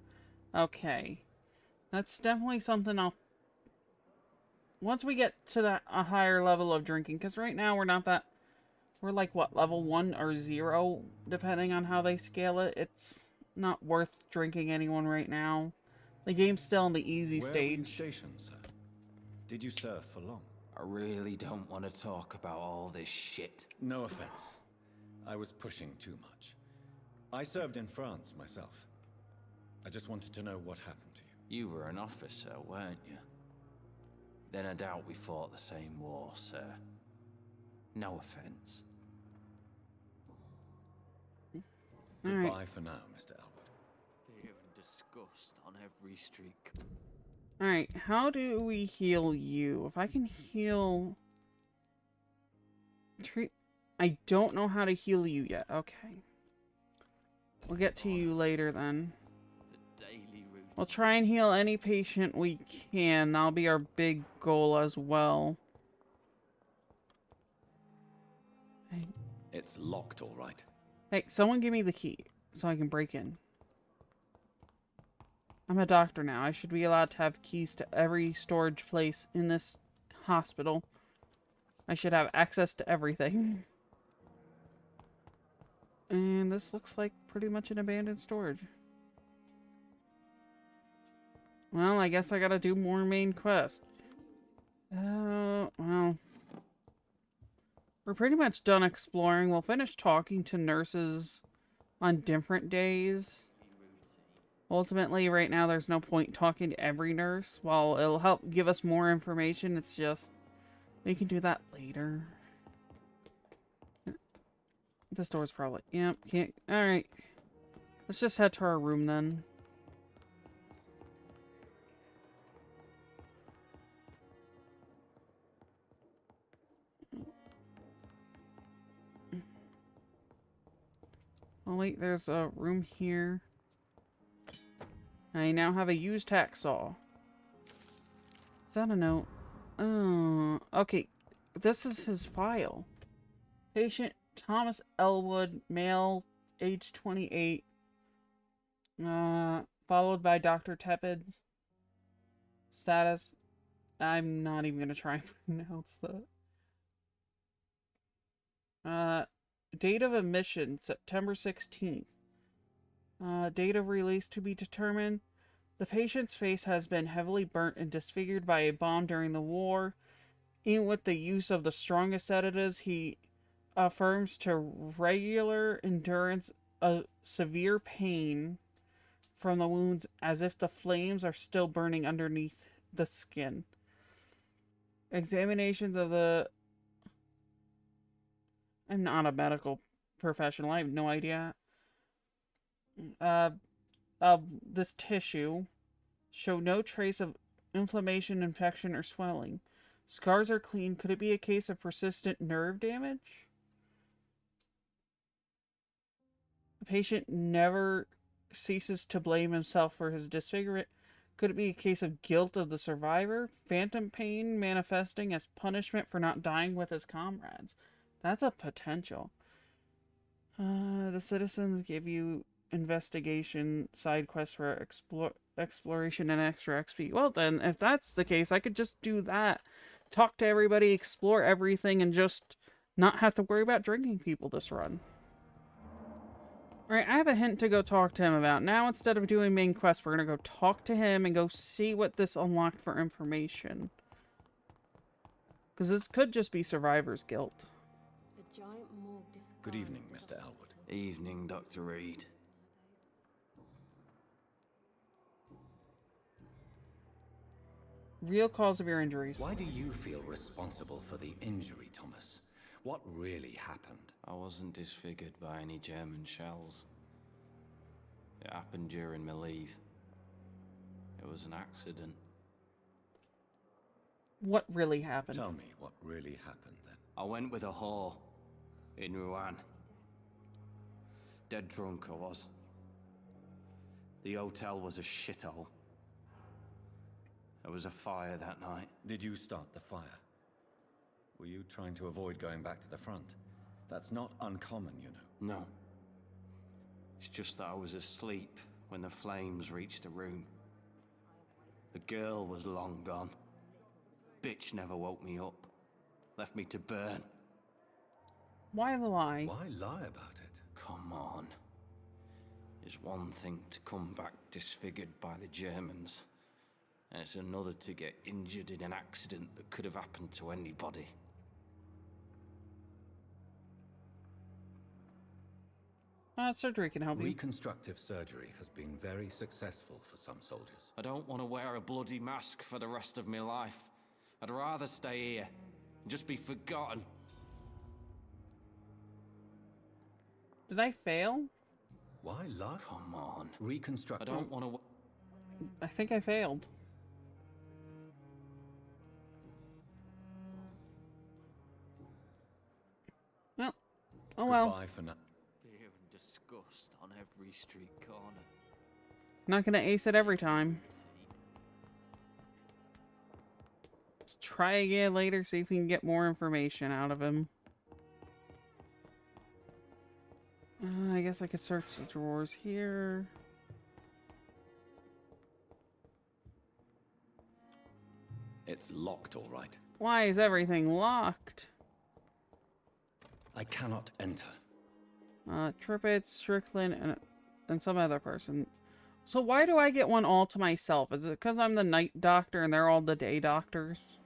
Okay. That's definitely something I'll... Once we get to that a higher level of drinking, because right now we're not that... We're like, what, level 1 or 0, depending on how they scale it. It's not worth drinking anyone right now. The game's still in the easy Where were you stage. stationed, sir? Did you serve for long? I really don't want to talk about all this shit. No offense. I was pushing too much. I served in France myself. I just wanted to know what happened to you. You were an officer, weren't you? Then I doubt we fought the same war, sir. No offense. Goodbye for now, Mr. Elwood. Fear and disgust on every streak. Alright, how do we heal you? If I can heal... I don't know how to heal you yet. Okay. We'll get to you later then. The daily routine. We'll try and heal any patient we can. That'll be our big goal as well. It's locked, all right. Hey, someone give me the key so I can break in. I'm a doctor now. I should be allowed to have keys to every storage place in this hospital. I should have access to everything. And this looks like pretty much an abandoned storage. Well, I guess I gotta do more main quest. Well... We're pretty much done exploring. We'll finish talking to nurses on different days. Ultimately, right now, there's no point talking to every nurse. While it'll help give us more information, it's just... We can do that later. This door's probably... Yep, can't... Alright. Let's just head to our room, then. Oh wait, there's a room here. I now have a used hacksaw. Is that a note? Oh, okay. This is his file. Patient Thomas Elwood, male, age 28. Followed by Dr. Tepid's. Status. I'm not even gonna try and pronounce that. Date of admission, September 16th. Date of release to be determined. The patient's face has been heavily burnt and disfigured by a bomb during the war. Even with the use of the strongest sedatives, he affirms to regular endurance of severe pain from the wounds as if the flames are still burning underneath the skin. Examinations of the... I'm not a medical professional. I have no idea. Of this tissue show no trace of inflammation, infection, or swelling. Scars are clean. Could it be a case of persistent nerve damage? The patient never ceases to blame himself for his disfigurement. Could it be a case of guilt of the survivor? Phantom pain manifesting as punishment for not dying with his comrades. That's a potential. The citizens give you investigation side quests for exploration and extra XP. Well then, if that's the case, I could just do that. Talk to everybody, explore everything, and just not have to worry about drinking people this run. Alright, I have a hint to go talk to him about. Now, instead of doing main quests, we're gonna go talk to him and go see what this unlocked for information. Because this could just be survivor's guilt. A giant morgue. Good evening, Mr. Elwood. Evening, Dr. Reed. Real cause of your injuries. Why do you feel responsible for the injury, Thomas? What really happened? I wasn't disfigured by any German shells. It happened during my leave. It was an accident. What really happened? Tell me what really happened then. I went with a whore in Rouen. Dead drunk I was. The hotel was a shithole. There was a fire that night. Did you start the fire? Were you trying to avoid going back to the front? That's not uncommon, you know. No. It's just that I was asleep when the flames reached the room. The girl was long gone. Bitch never woke me up. Left me to burn. Why the lie? Why lie about it? Come on. It's one thing to come back disfigured by the Germans, and it's another to get injured in an accident that could have happened to anybody. Surgery can help you. Reconstructive surgery has been very successful for some soldiers. I don't want to wear a bloody mask for the rest of my life. I'd rather stay here and just be forgotten. Did I fail? Why lie? Come on. Reconstructive. I don't want to... I think I failed. Well, oh well. Goodbye for now. Fear and disgust on every street corner. Not gonna ace it every time. Let's try again later, see if we can get more information out of him. I guess I could search the drawers here. It's locked, all right. Why is everything locked? I cannot enter. Trippett, Strickland, and some other person. So why do I get one all to myself? Is it because I'm the night doctor and they're all the day doctors?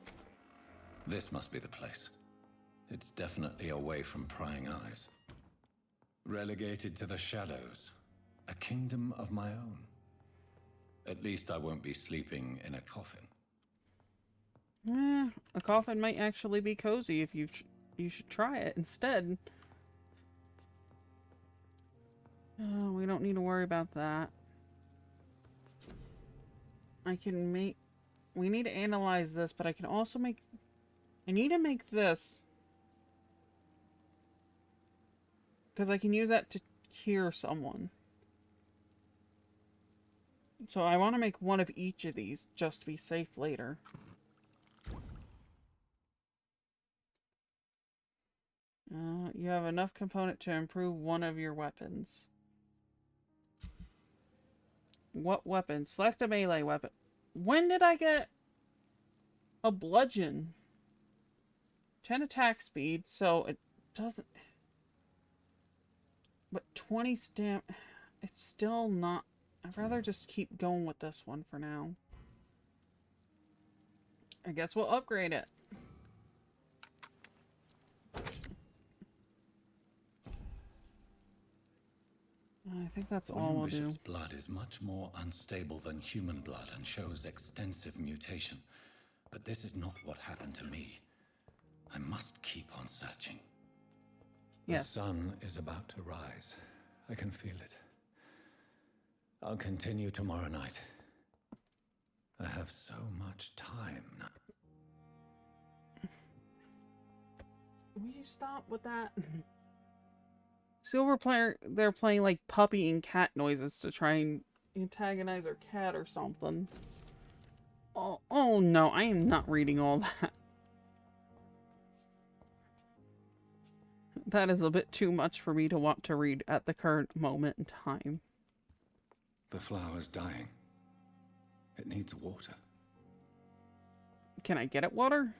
This must be the place. It's definitely away from prying eyes. Relegated to the shadows. A kingdom of my own. At least I won't be sleeping in a coffin. A coffin might actually be cozy if you should try it instead. We don't need to worry about that. I can make... We need to analyze this, but I can also make... I need to make this. Because I can use that to cure someone. So I want to make one of each of these just to be safe later. You have enough component to improve one of your weapons. What weapon? Select a melee weapon. When did I get a bludgeon? 10 attack speed, so it doesn't... But 20 stamp... It's still not... I'd rather just keep going with this one for now. I guess we'll upgrade it. I think that's all we'll do. Bishop's blood is much more unstable than human blood and shows extensive mutation. But this is not what happened to me. I must keep on searching. Yes. The sun is about to rise. I can feel it. I'll continue tomorrow night. I have so much time now. Will you stop with that? Silver player, they're playing like puppy and cat noises to try and antagonize our cat or something. Oh no, I am not reading all that. That is a bit too much for me to want to read at the current moment in time. The flower's dying. It needs water. Can I get it water?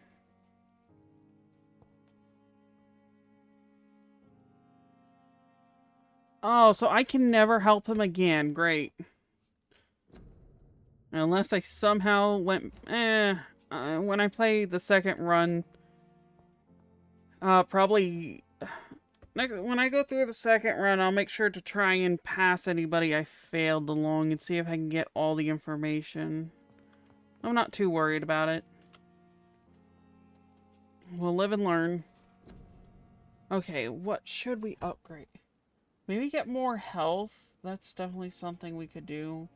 Oh, so I can never help him again. Great. Unless I somehow went... when I play the second run... probably... When I go through the second run, I'll make sure to try and pass anybody I failed along and see if I can get all the information. I'm not too worried about it. We'll live and learn. Okay, what should we upgrade? Maybe get more health. That's definitely something we could do.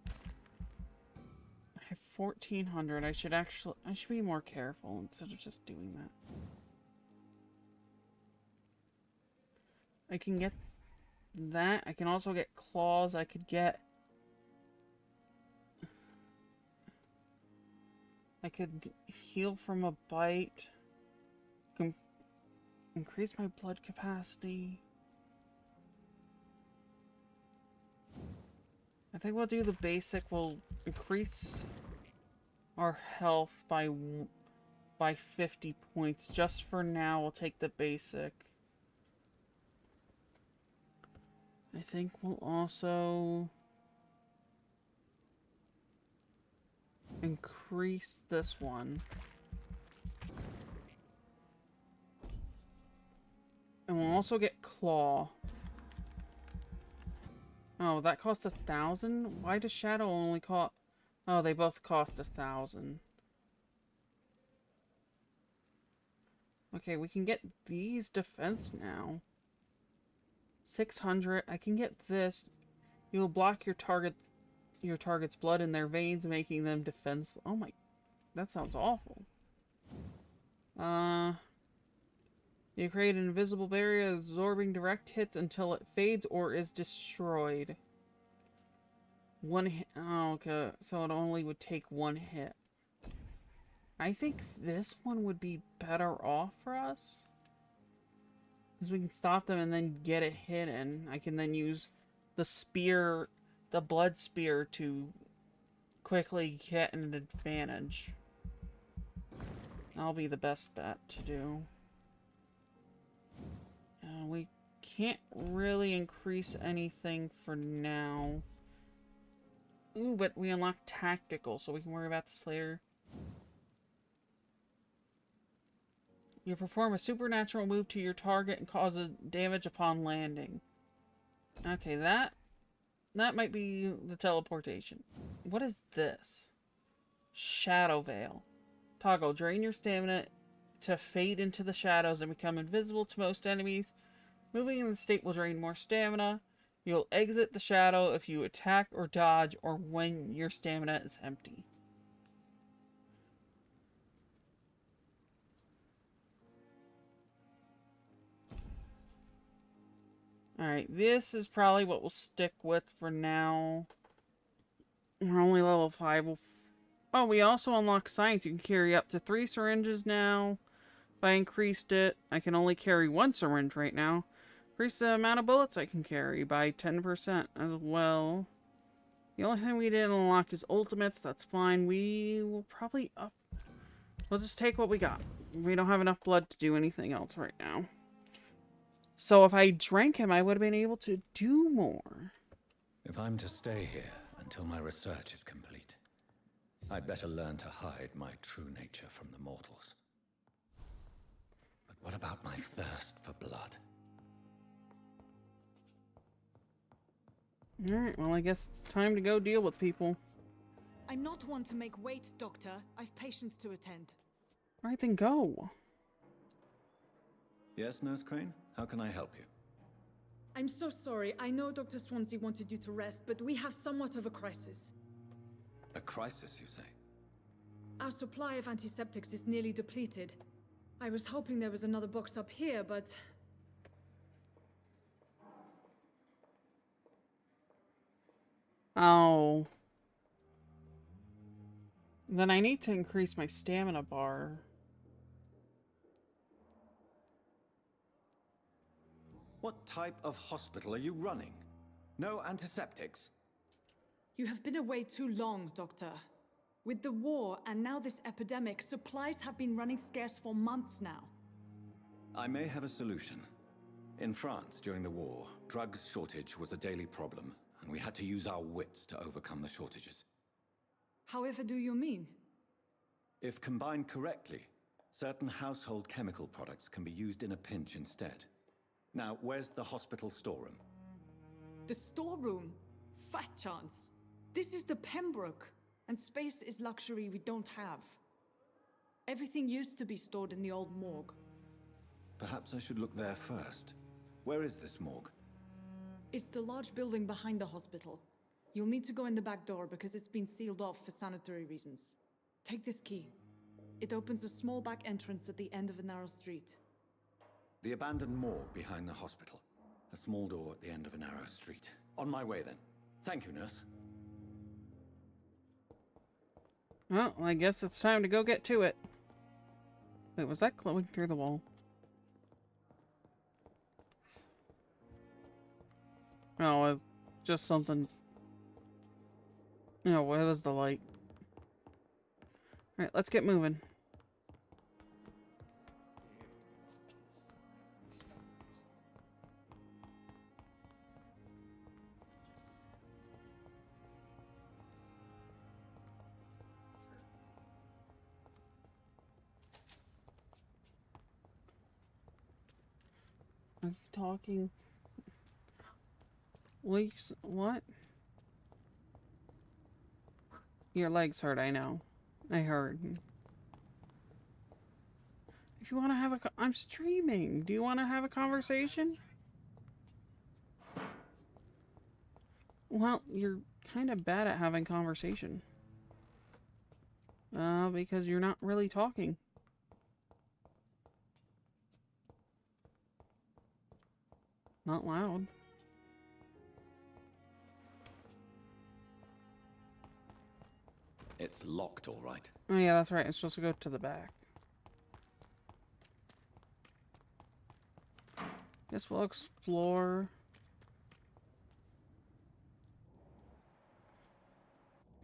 I have 1400. I should be more careful instead of just doing that. I can get that. I can also get claws. I could get... I could heal from a bite. Increase my blood capacity. I think we'll do the basic. We'll increase our health by 50 points. Just for now, we'll take the basic. I think we'll also increase this one. And we'll also get claw. Oh, that cost 1,000? Why does Shadow only cost... Oh, they both cost 1,000. Okay, we can get these defense now. 600. I can get this. You will block your target's blood in their veins, making them defenseless. Oh my... That sounds awful. You create an invisible barrier absorbing direct hits until it fades or is destroyed. One hit. Oh, okay. So it only would take one hit. I think this one would be better off for us. Because we can stop them and then get a hit in. I can then use the spear, the blood spear, to quickly get an advantage. That'll be the best bet to do. We can't really increase anything for now. Ooh, but we unlock tactical, so we can worry about this later. You perform a supernatural move to your target and causes damage upon landing. Okay, that might be the teleportation. What is this? Shadow Veil. Toggle. Drain your stamina to fade into the shadows and become invisible to most enemies. Moving in the state will drain more stamina. You'll exit the shadow if you attack or dodge or when your stamina is empty. Alright, this is probably what we'll stick with for now. We're only level 5. Oh, we also unlock science. You can carry up to 3 syringes now. If I increased it, I can only carry 1 syringe right now. Increase the amount of bullets I can carry by 10% as well. The only thing we didn't unlock is ultimates. That's fine. We will probably up... We'll just take what we got. We don't have enough blood to do anything else right now. So if I drank him, I would have been able to do more. If I'm to stay here until my research is complete, I'd better learn to hide my true nature from the mortals. But what about my thirst for blood? Alright, well, I guess it's time to go deal with people. I'm not one to make wait, Doctor. I've patients to attend. Alright, then go. Yes, Nurse Crane? How can I help you? I'm so sorry. I know Dr. Swansea wanted you to rest, but we have somewhat of a crisis. A crisis, you say? Our supply of antiseptics is nearly depleted. I was hoping there was another box up here, but... Oh. Then I need to increase my stamina bar. What type of hospital are you running? No antiseptics? You have been away too long, Doctor. With the war and now this epidemic, supplies have been running scarce for months now. I may have a solution. In France, during the war, drugs shortage was a daily problem, and we had to use our wits to overcome the shortages. However do you mean? If combined correctly, certain household chemical products can be used in a pinch instead. Now, where's the hospital storeroom? The storeroom? Fat chance. This is the Pembroke, and space is luxury we don't have. Everything used to be stored in the old morgue. Perhaps I should look there first. Where is this morgue? It's the large building behind the hospital. You'll need to go in the back door because it's been sealed off for sanitary reasons. Take this key. It opens a small back entrance at the end of a narrow street. The abandoned morgue behind the hospital. A small door at the end of a narrow street. On my way then. Thank you, nurse. Well, I guess it's time to go get to it. Wait, was that glowing through the wall? No, it's just something. No, what was the light? Alright, let's get moving. Are you talking? Leaks? What? Your legs hurt, I know. I heard. If you want to have a... I'm streaming. Do you want to have a conversation? Well, you're kind of bad at having conversation. Because you're not really talking. Not loud. It's locked, all right. Oh yeah, that's right. I'm supposed to go to the back. Guess we'll explore.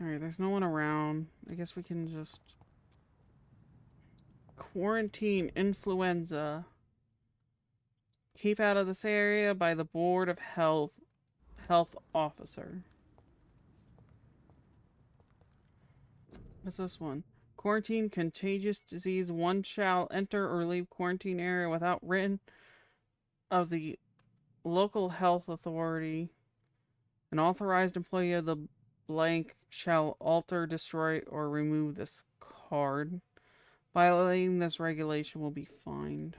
Alright, there's no one around. I guess we can just... Quarantine influenza. Keep out of this area by the Board of Health Officer. What's this one? Quarantine contagious disease. One shall enter or leave quarantine area without written of the local health authority. An authorized employee of the blank shall alter, destroy, or remove this card. Violating this regulation will be fined.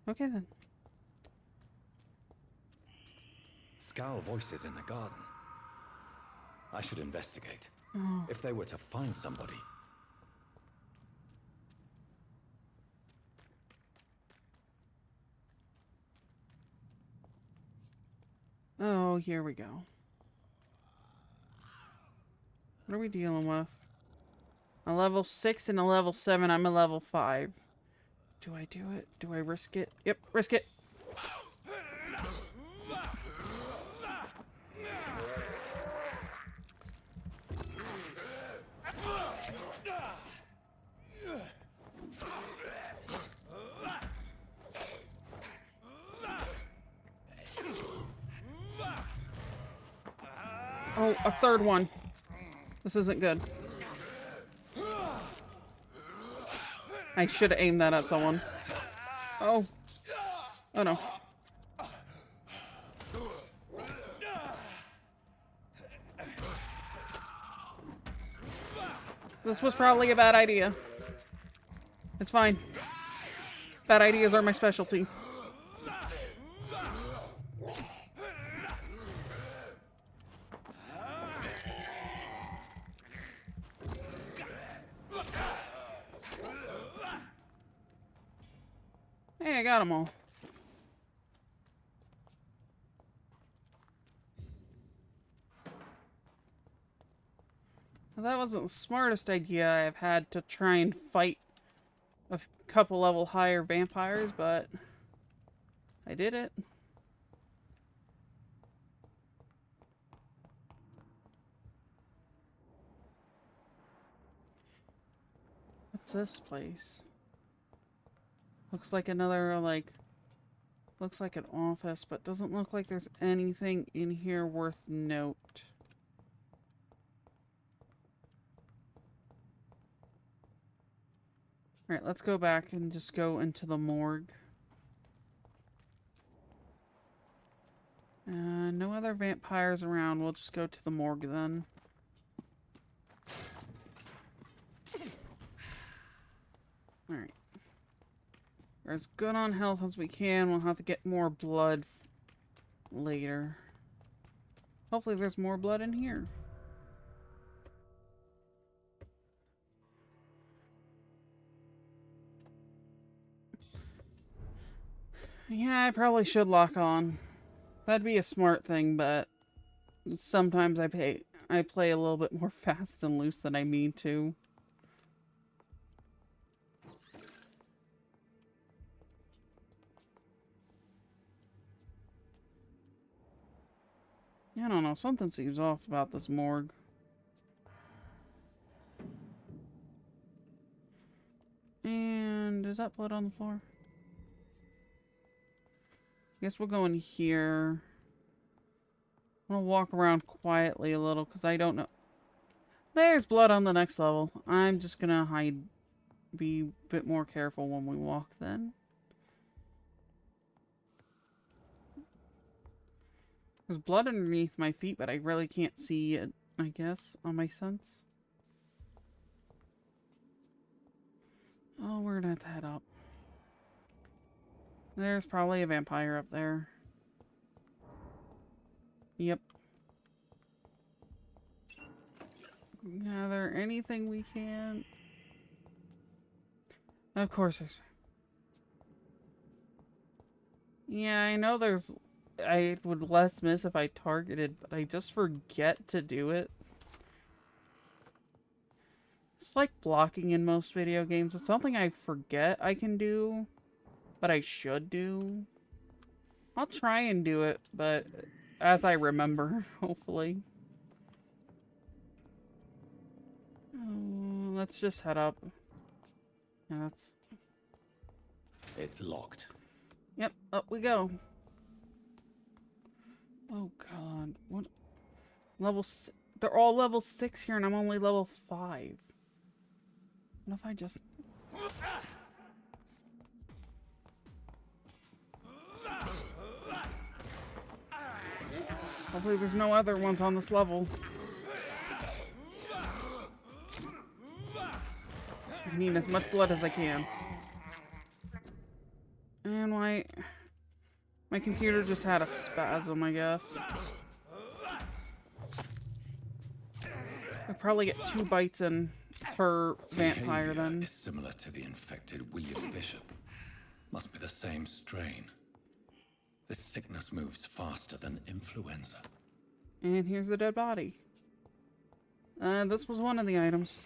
Okay then. Scowl voices in the garden. I should investigate. Oh. If they were to find somebody. Oh, here we go. What are we dealing with? A level 6 and a level 7. I'm a level 5. Do I do it? Do I risk it? Yep, risk it. Oh, a third one. This isn't good. I should have aimed that at someone. Oh. Oh no. This was probably a bad idea. It's fine. Bad ideas are my specialty. Hey, I got them all. Well, that wasn't the smartest idea I've had to try and fight a couple level higher vampires, but I did it. What's this place? Looks like another, looks like an office, but doesn't look like there's anything in here worth note. Alright, let's go back and just go into the morgue. No other vampires around. We'll just go to the morgue then. Alright. We're as good on health as we can. We'll have to get more blood later. Hopefully there's more blood in here. Yeah, I probably should lock on. That'd be a smart thing, but sometimes I play a little bit more fast and loose than I mean to. I don't know, something seems off about this morgue. And is that blood on the floor? Guess we'll go in here. I'm gonna walk around quietly a little because I don't know. There's blood on the next level. I'm just gonna hide, be a bit more careful when we walk then. There's blood underneath my feet, but I really can't see it, I guess, on my sense. Oh, we're gonna have to head up. There's probably a vampire up there. Yep. Gather anything we can. Of course there's... Yeah, I know there's... I would less miss if I targeted, but I just forget to do it. It's like blocking in most video games. It's something I forget I can do, but I should do. I'll try and do it, but as I remember, hopefully. Let's just head up. Yeah, that's... It's locked. Yep, up we go. Oh god, what? They're all level 6 here and I'm only level 5. What if I just... Hopefully there's no other ones on this level. I need as much blood as I can. And my computer just had a spasm, I guess. I'll probably get 2 bites in per vampire then. Is similar to the infected William Bishop. Must be the same strain. This sickness moves faster than influenza. And here's the dead body. This was one of the items.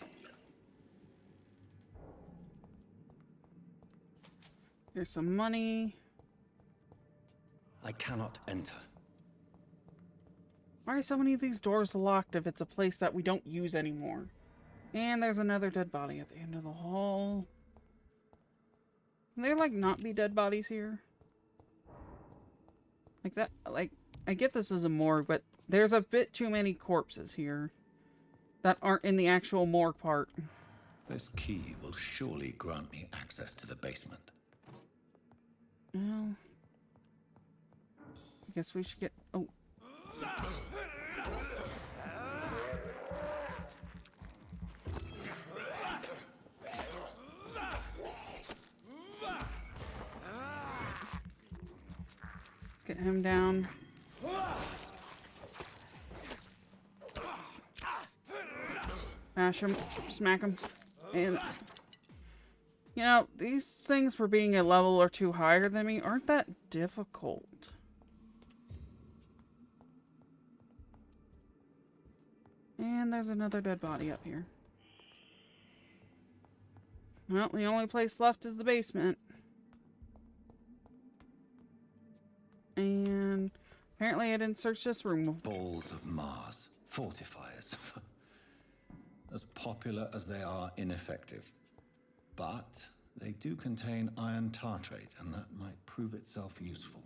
Here's some money. I cannot enter. Why are so many of these doors locked if it's a place that we don't use anymore? And there's another dead body at the end of the hall. Can there, like, not be dead bodies here? Like that, like, I get this as a morgue, but there's a bit too many corpses here that aren't in the actual morgue part. This key will surely grant me access to the basement. Well, I guess we should get... Oh. Get him down. Mash him. Smack him. And, you know, these things for being a level or two higher than me aren't that difficult. And there's another dead body up here. Well, the only place left is the basement. And apparently I didn't search this room. Balls of Mars. Fortifiers. As popular as they are ineffective. But they do contain iron tartrate, and that might prove itself useful.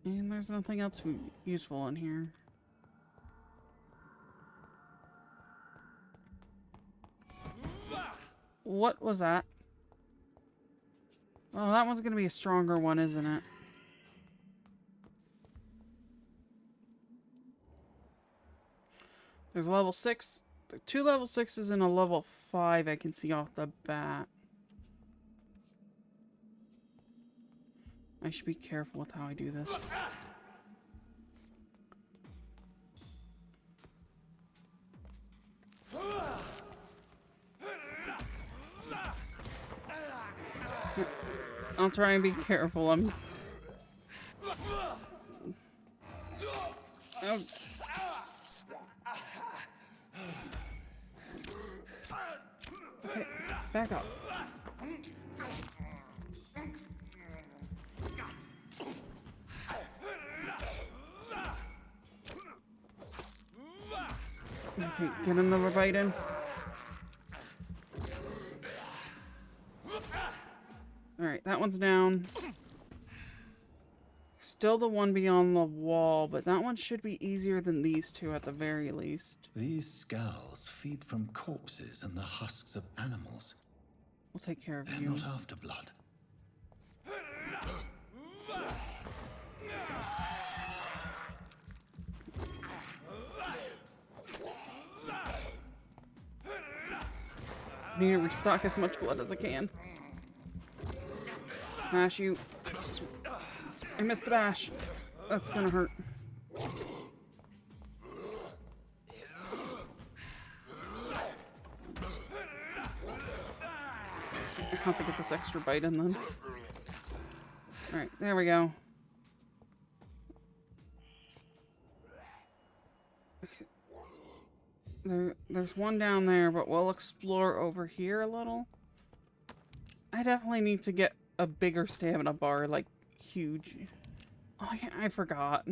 And there's nothing else useful in here. What was that? Oh, that one's gonna be a stronger one, isn't it? There's a level 6. 2 level 6s and a level 5 I can see off the bat. I should be careful with how I do this. I'll try and be careful. Oh. Okay, back up. Okay, get another bite in. Alright, that one's down. Still the one beyond the wall, but that one should be easier than these two at the very least. These skulls feed from corpses and the husks of animals. We'll take care of They're you. not after blood. I need to restock as much blood as I can. Mash you. I missed the bash. That's gonna hurt. I have to get this extra bite in then. Alright, there we go. There's one down there, but we'll explore over here a little. I definitely need to get a bigger stamina bar, like huge. Oh yeah, I forgot.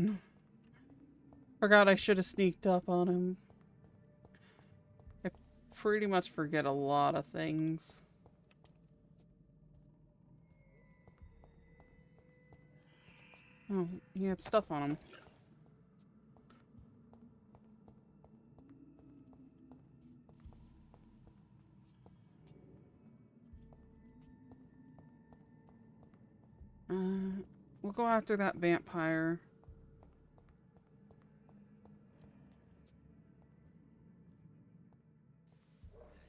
Forgot I should have sneaked up on him. I pretty much forget a lot of things. Oh, he had stuff on him. We'll go after that vampire.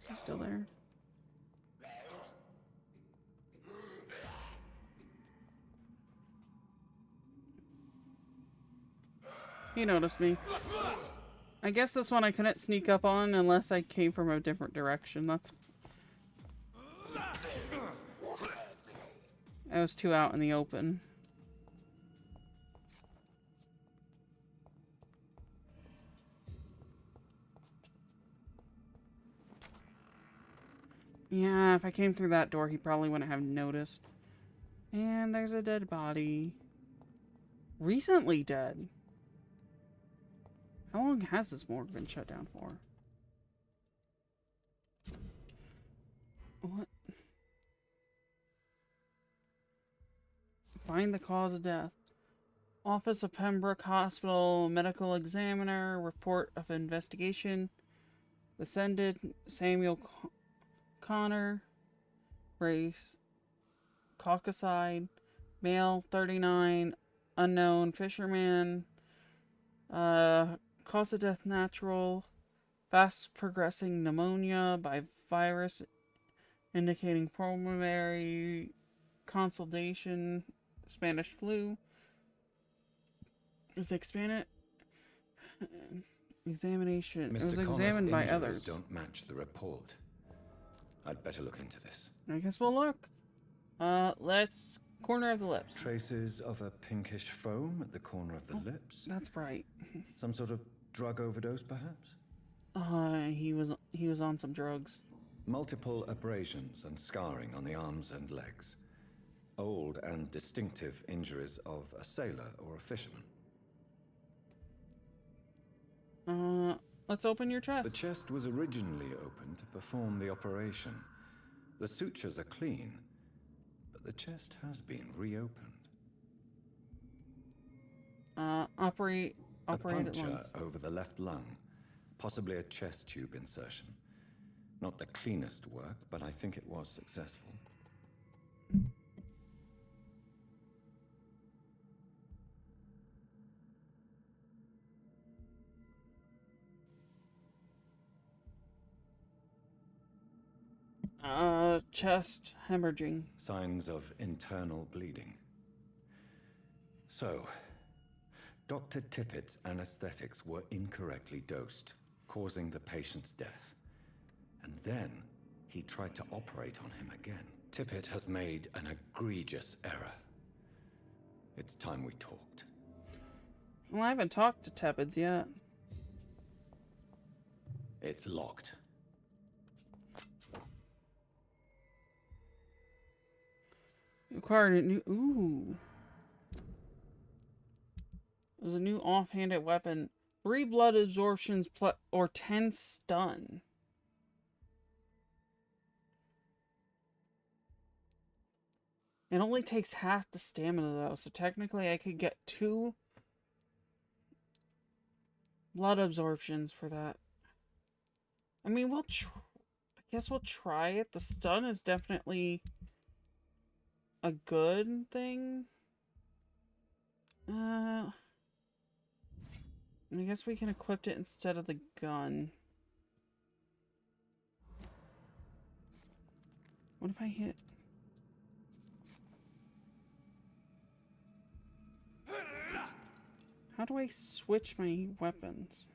Is he still there? He noticed me. I guess this one I couldn't sneak up on unless I came from a different direction. That's... I was too out in the open. Yeah, if I came through that door, he probably wouldn't have noticed. And there's a dead body. Recently dead. How long has this morgue been shut down for? What? Find the cause of death. Office of Pembroke Hospital Medical Examiner. Report of investigation. Descended Samuel Connor. Race. Caucaside. Male 39. Unknown fisherman. Cause of death natural. Fast progressing pneumonia by virus indicating pulmonary consolidation. Spanish flu. Is expanded examination. It Mr. was Connor's examined by injuries others. don't match the report. I'd better look into this. I guess we'll look. Let's corner of the lips. Traces of a pinkish foam at the corner of the lips. That's right. Some sort of drug overdose, perhaps? He was on some drugs. Multiple abrasions and scarring on the arms and legs. Old and distinctive injuries of a sailor or a fisherman. Let's open your chest. The chest was originally opened to perform the operation. The sutures are clean, but the chest has been reopened. Operated a puncture lungs. over the left lung, possibly a chest tube insertion. Not the cleanest work, but I think it was successful. Chest hemorrhaging. Signs of internal bleeding. So, Dr. Tippett's anesthetics were incorrectly dosed, causing the patient's death. And then he tried to operate on him again. Tippett has made an egregious error. It's time we talked. Well, I haven't talked to Teppids yet. It's locked. Acquired a new... Ooh. There's a new offhanded weapon. 3 blood absorptions or 10 stun. It only takes half the stamina though, so technically I could get 2 blood absorptions for that. I mean, I guess we'll try it. The stun is definitely a good thing. I guess we can equip it instead of the gun. What if I hit? How do I switch my weapons?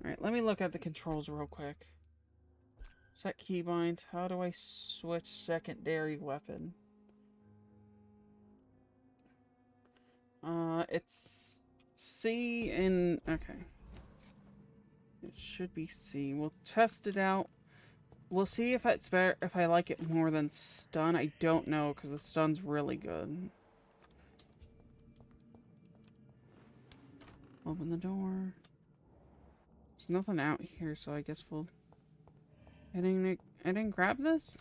Alright, let me look at the controls real quick. Set keybinds. How do I switch secondary weapon? It's C and... okay. It should be C. We'll test it out. We'll see if it's better, if I like it more than stun. I don't know, because the stun's really good. Open the door. There's nothing out here, so I guess we'll... I didn't grab this?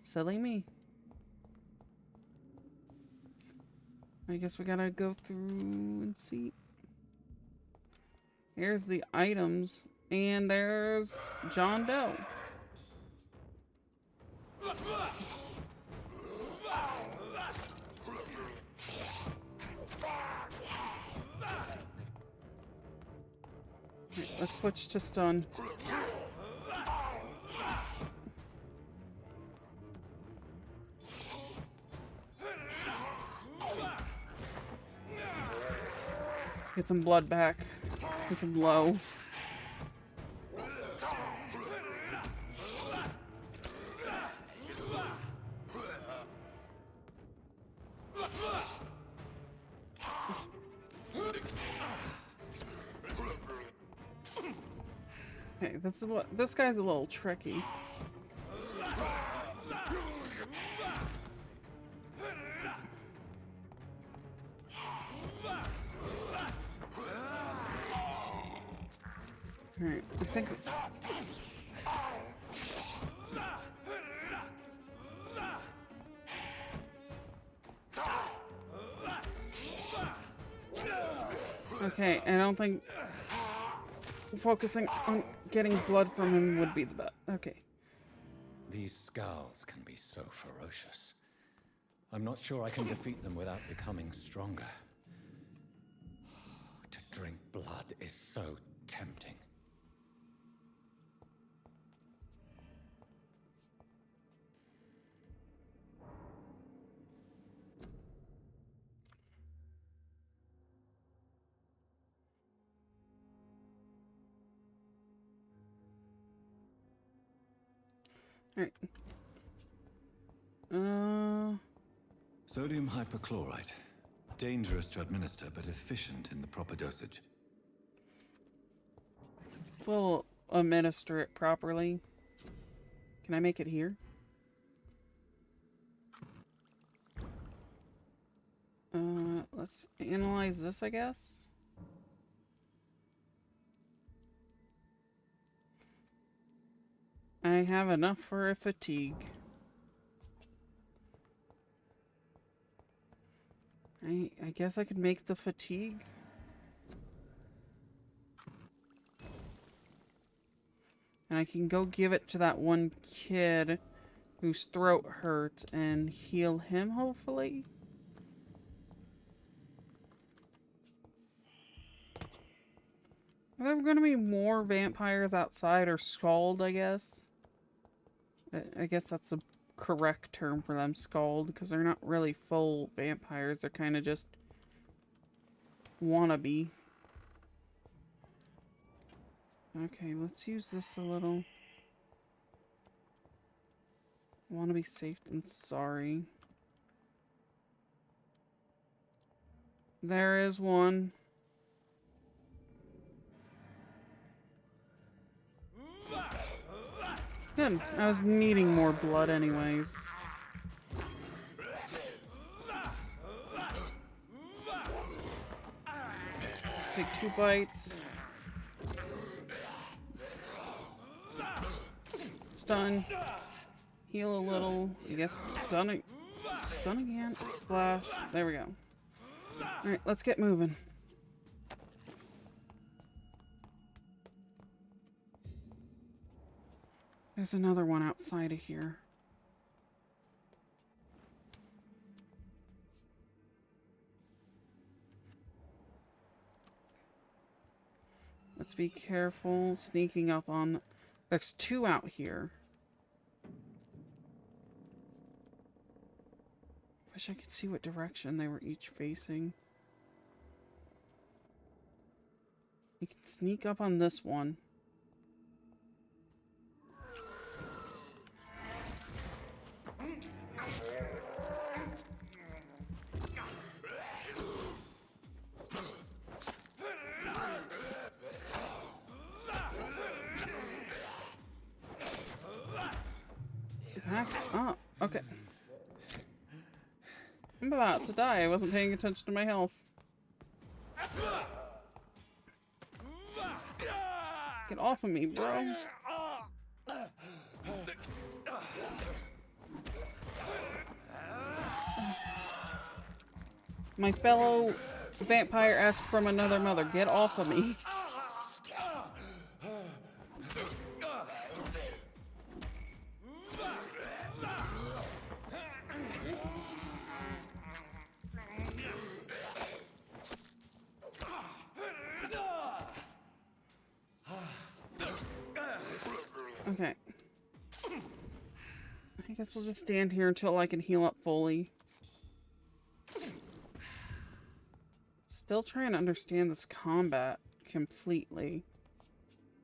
Silly me. I guess we gotta go through and see. Here's the items, and there's John Doe. Right, let's switch to stun. Get some blood back. Get some low. Okay, this guy's a little tricky. Alright, I think... okay, I don't think focusing on getting blood from him would be the best. Okay. These scowls can be so ferocious. I'm not sure I can defeat them without becoming stronger. To drink blood is so tempting. Alright. Sodium hypochlorite. Dangerous to administer, but efficient in the proper dosage. We'll administer it properly. Can I make it here? Let's analyze this, I guess. I have enough for a fatigue. I guess I could make the fatigue. And I can go give it to that one kid whose throat hurts and heal him, hopefully. Are there going to be more vampires outside, or scald, I guess? I guess that's the correct term for them, scald, because they're not really full vampires. They're kind of just wannabe. Okay, let's use this a little. Want to be safe than sorry. There is one. Good. I was needing more blood anyways. Take 2 bites. Stun. Heal a little. I guess stun again. Slash. There we go. Alright, let's get moving. There's another one outside of here. Let's be careful sneaking up on... There's 2 out here. Wish I could see what direction they were each facing. You can sneak up on this one. Back up. Okay. I'm about to die. I wasn't paying attention to my health. Get off of me, bro. My fellow vampire asked from another mother. Get off of me. Okay. I guess we'll just stand here until I can heal up fully. Still trying to understand this combat completely.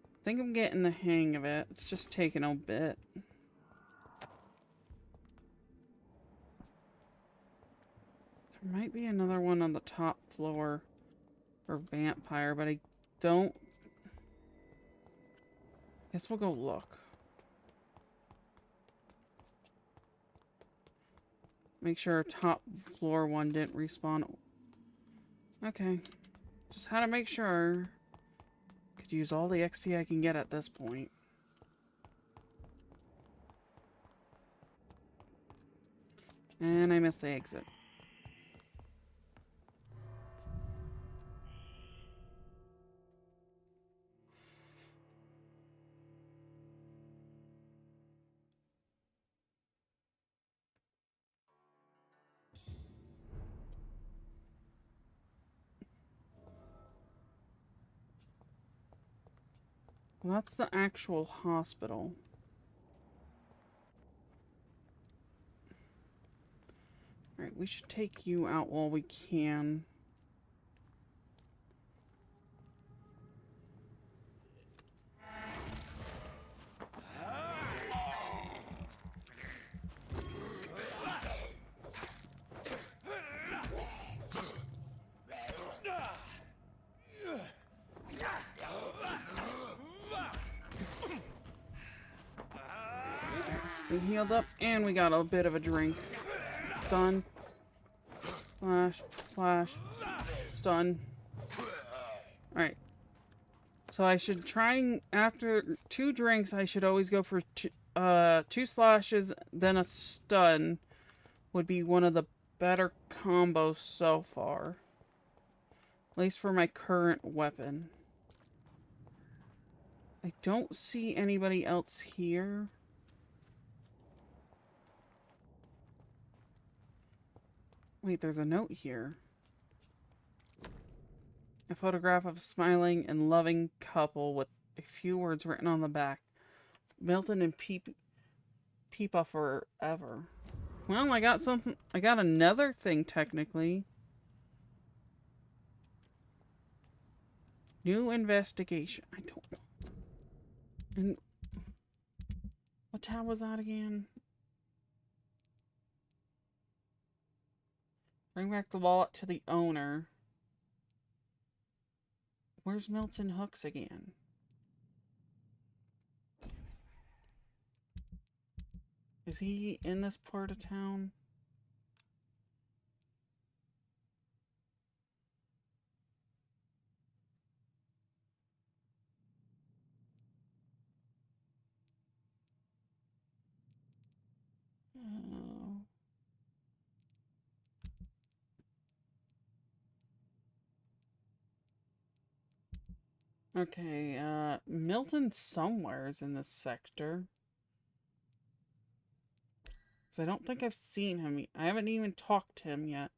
I think I'm getting the hang of it. It's just taking a bit. There might be another one on the top floor for Vampyr, but I don't... Guess we'll go look. Make sure our top floor one didn't respawn. Okay. Just had to make sure. Could use all the XP I can get at this point. And I missed the exit. Well, that's the actual hospital. Alright, we should take you out while we can. We healed up, and we got a bit of a drink. Stun. Flash. Flash. Stun. Alright. So I should try and, after 2 drinks, I should always go for 2 slashes, then a stun. Would be one of the better combos so far. At least for my current weapon. I don't see anybody else here. Wait, there's a note here. A photograph of a smiling and loving couple with a few words written on the back. Milton and Peepa forever. Well, I got something. I got another thing, technically. New investigation. I don't know. And what tab was that again? Bring back the wallet to the owner. Where's Milton Hooks again? Is he in this part of town? Oh. Okay, Milton somewhere is in this sector. Because I don't think I've seen him. I haven't even talked to him yet.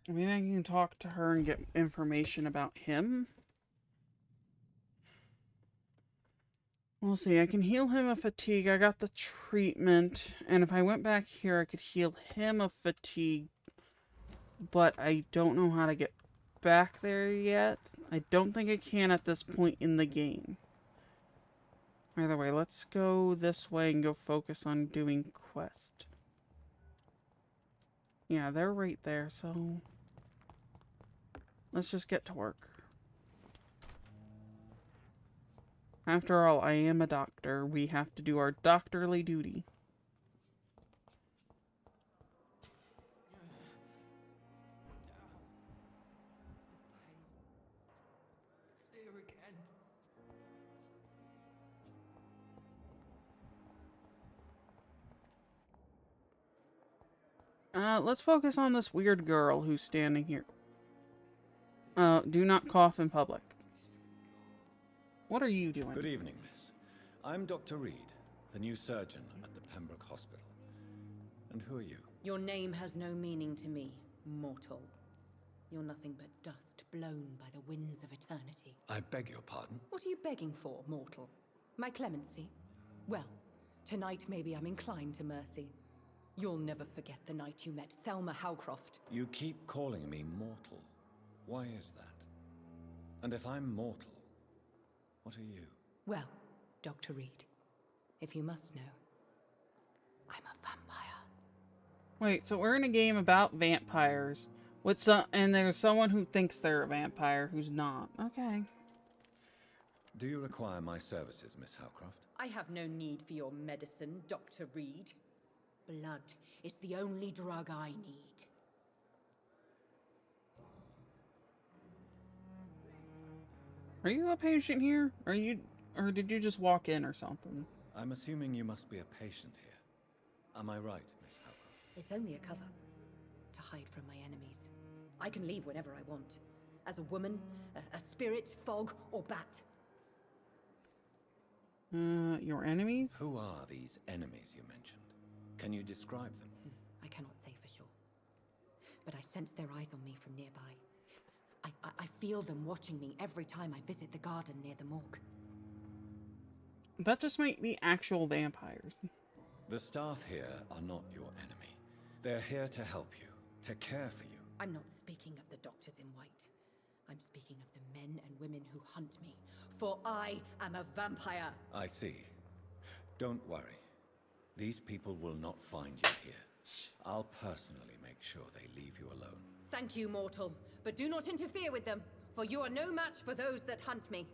Maybe I can talk to her and get information about him. We'll see. I can heal him of fatigue. I got the treatment. And if I went back here, I could heal him of fatigue. But I don't know how to get back there yet. I don't think I can at this point in the game. Either way, let's go this way and go focus on doing quest. Yeah, they're right there, so let's just get to work. After all, I am a doctor. We have to do our doctorly duty. Let's focus on this weird girl who's standing here. Do not cough in public. What are you doing? Good evening, miss. I'm Dr. Reed, the new surgeon at the Pembroke Hospital. And who are you? Your name has no meaning to me, mortal. You're nothing but dust blown by the winds of eternity. I beg your pardon? What are you begging for, mortal? My clemency? Well, tonight maybe I'm inclined to mercy. You'll never forget the night you met Thelma Howcroft. You keep calling me mortal. Why is that? And if I'm mortal, what are you? Well, Dr. Reed, if you must know, I'm a vampire. Wait, so we're in a game about vampires. And there's someone who thinks they're a vampire who's not. Okay. Do you require my services, Miss Howcroft? I have no need for your medicine, Dr. Reed. Blood is the only drug I need. Are you a patient here? Or did you just walk in or something? I'm assuming you must be a patient here. Am I right, Miss Howcroft? It's only a cover to hide from my enemies. I can leave whenever I want. As a woman, a spirit, fog, or bat. Your enemies? Who are these enemies you mentioned? Can you describe them? I cannot say for sure. But I sense their eyes on me from nearby. I feel them watching me every time I visit the garden near the morgue. That just might be actual vampires. The staff here are not your enemy. They're here to help you, to care for you. I'm not speaking of the doctors in white. I'm speaking of the men and women who hunt me. For I am a vampire. I see. Don't worry. These people will not find you here. I'll personally make sure they leave you alone. Thank you, mortal. But do not interfere with them, for you are no match for those that hunt me.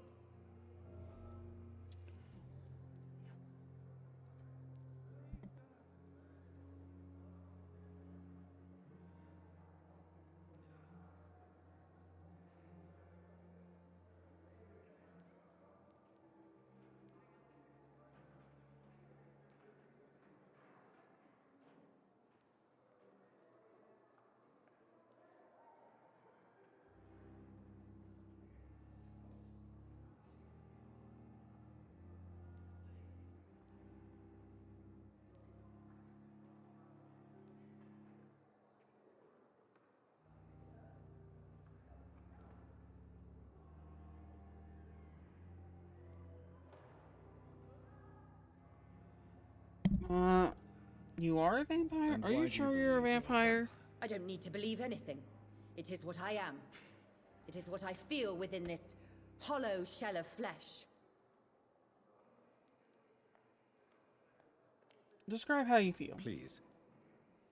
You are a vampire? And Are you why do sure you you're a believe vampire? I don't need to believe anything. It is what I am. It is what I feel within this hollow shell of flesh. Describe how you feel. Please,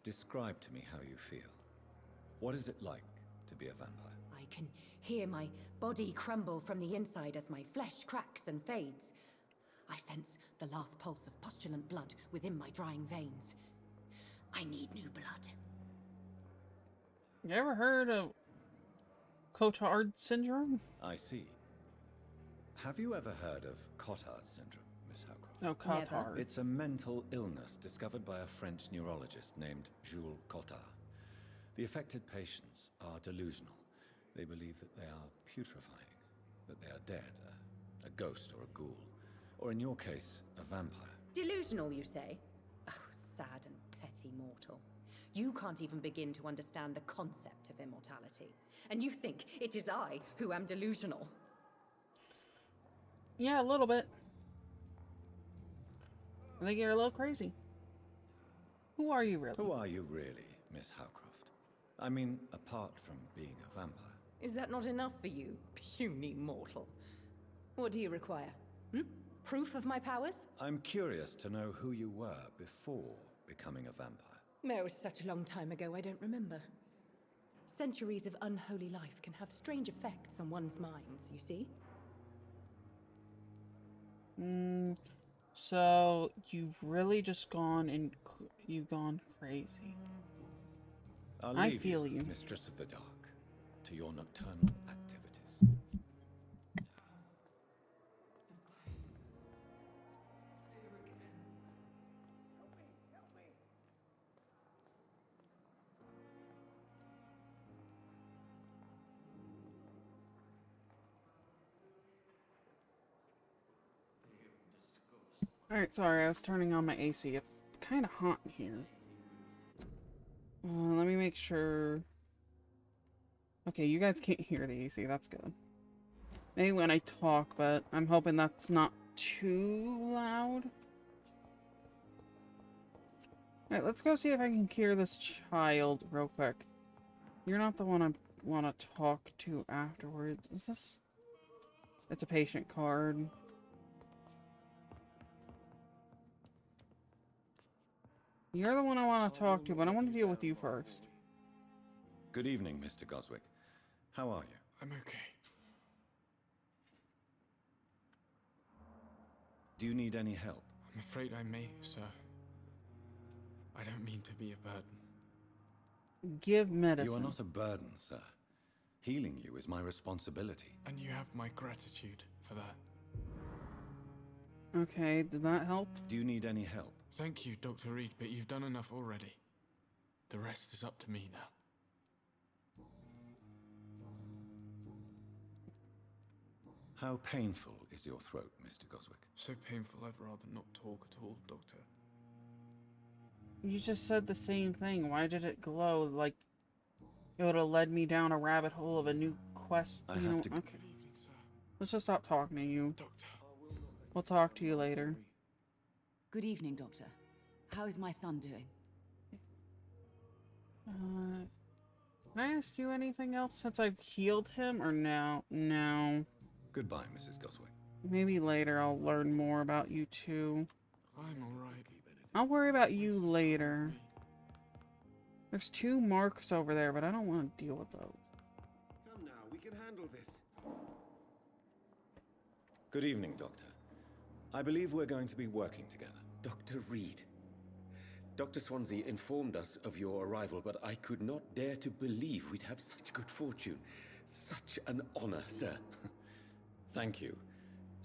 describe to me how you feel. What is it like to be a vampire? I can hear my body crumble from the inside as my flesh cracks and fades. I sense the last pulse of postulant blood within my drying veins. I need new blood. You ever heard of Cotard syndrome? I see. Have you ever heard of Cotard syndrome, Miss Howcroft? Oh, Cotard. It's a mental illness discovered by a French neurologist named Jules Cotard. The affected patients are delusional. They believe that they are putrefying, that they are dead, a ghost or a ghoul, or in your case, a vampire. Delusional, you say? Oh, sad and petty mortal. You can't even begin to understand the concept of immortality. And you think it is I who am delusional. Yeah, a little bit. I think you're a little crazy. Who are you really? Who are you really, Miss Howcroft? I mean, apart from being a vampire. Is that not enough for you, puny mortal? What do you require? Proof of my powers? I'm curious to know who you were before becoming a vampire. It was such a long time ago, I don't remember. Centuries of unholy life can have strange effects on one's minds, you see? So you've really just gone and you've gone crazy. I feel you, Mistress of the Dark, to your nocturnal activities. Alright, sorry, I was turning on my AC. It's kind of hot in here. Let me make sure. Okay, you guys can't hear the AC. That's good. Maybe when I talk, but I'm hoping that's not too loud. Alright, let's go see if I can cure this child real quick. You're not the one I want to talk to afterwards. Is this? It's a patient card. You're the one I want to talk to, but I want to deal with you first. Good evening, Mr. Goswick. How are you? I'm okay. Do you need any help? I'm afraid I may, sir. I don't mean to be a burden. Give medicine. You are not a burden, sir. Healing you is my responsibility. And you have my gratitude for that. Okay, did that help? Do you need any help? Thank you, Dr. Reed, but you've done enough already. The rest is up to me now. How painful is your throat, Mr. Goswick? So painful I'd rather not talk at all, Doctor. You just said the same thing. Why did it glow? Like, it would have led me down a rabbit hole of a new quest. I have to... Okay. Let's just stop talking to you. Doctor. We'll talk to you later. Good evening, Doctor. How is my son doing? Can I ask you anything else since I've healed him, or no? No. Goodbye, Mrs. Goswick. Maybe later I'll learn more about you too. I'm alright. I'll worry about you later. There's 2 marks over there, but I don't want to deal with those. Come now, we can handle this. Good evening, Doctor. I believe we're going to be working together. Dr. Reed. Dr. Swansea informed us of your arrival, but I could not dare to believe we'd have such good fortune. Such an honor, sir. Thank you.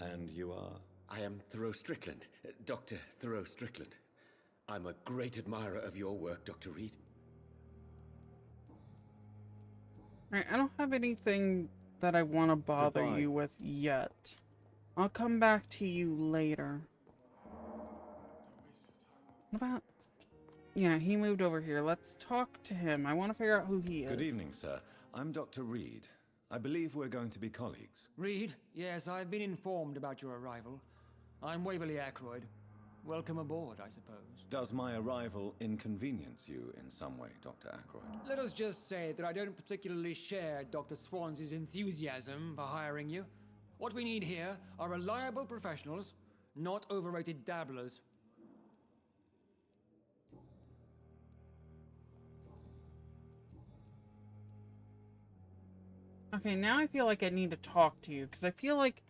And you are? I am Thoreau Strickland, Dr. Thoreau Strickland. I'm a great admirer of your work, Dr. Reed. Alright, I don't have anything that I want to bother you with yet. I'll come back to you later. What about... Yeah, he moved over here. Let's talk to him. I want to figure out who he is. Good evening, sir. I'm Dr. Reed. I believe we're going to be colleagues. Reed? Yes, I've been informed about your arrival. I'm Waverly Ackroyd. Welcome aboard, I suppose. Does my arrival inconvenience you in some way, Dr. Ackroyd? Let us just say that I don't particularly share Dr. Swansea's enthusiasm for hiring you. What we need here are reliable professionals, not overrated dabblers. Okay, now I feel like I need to talk to you, because I feel like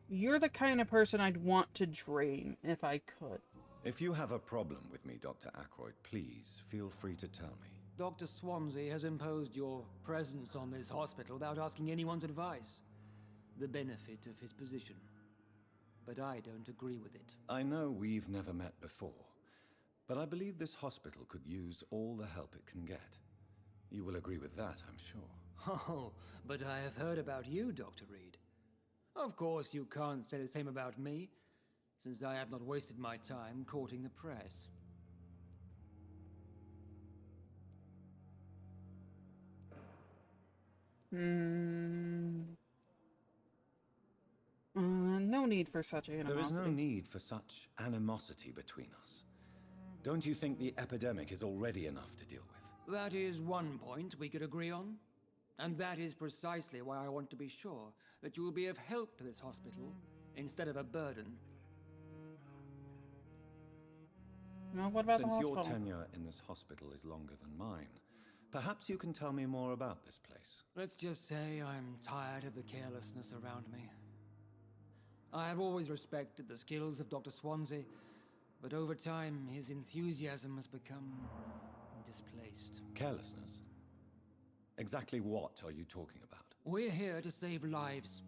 you're the kind of person I'd want to drain if I could. If you have a problem with me, Dr. Ackroyd, please feel free to tell me. Dr. Swansea has imposed your presence on this hospital without asking anyone's advice. The benefit of his position. But I don't agree with it. I know we've never met before, but I believe this hospital could use all the help it can get. You will agree with that, I'm sure. Oh, but I have heard about you, Dr. Reed. Of course, you can't say the same about me, since I have not wasted my time courting the press. No need for such animosity. There is no need for such animosity between us. Don't you think the epidemic is already enough to deal with? That is one point we could agree on. And that is precisely why I want to be sure that you will be of help to this hospital instead of a burden. Now, what about the hospital? hospital? Since your tenure in this hospital is longer than mine, perhaps you can tell me more about this place. Let's just say I'm tired of the carelessness around me. I have always respected the skills of Dr. Swansea, but over time his enthusiasm has become displaced. Carelessness? Exactly what are you talking about? We're here to save lives.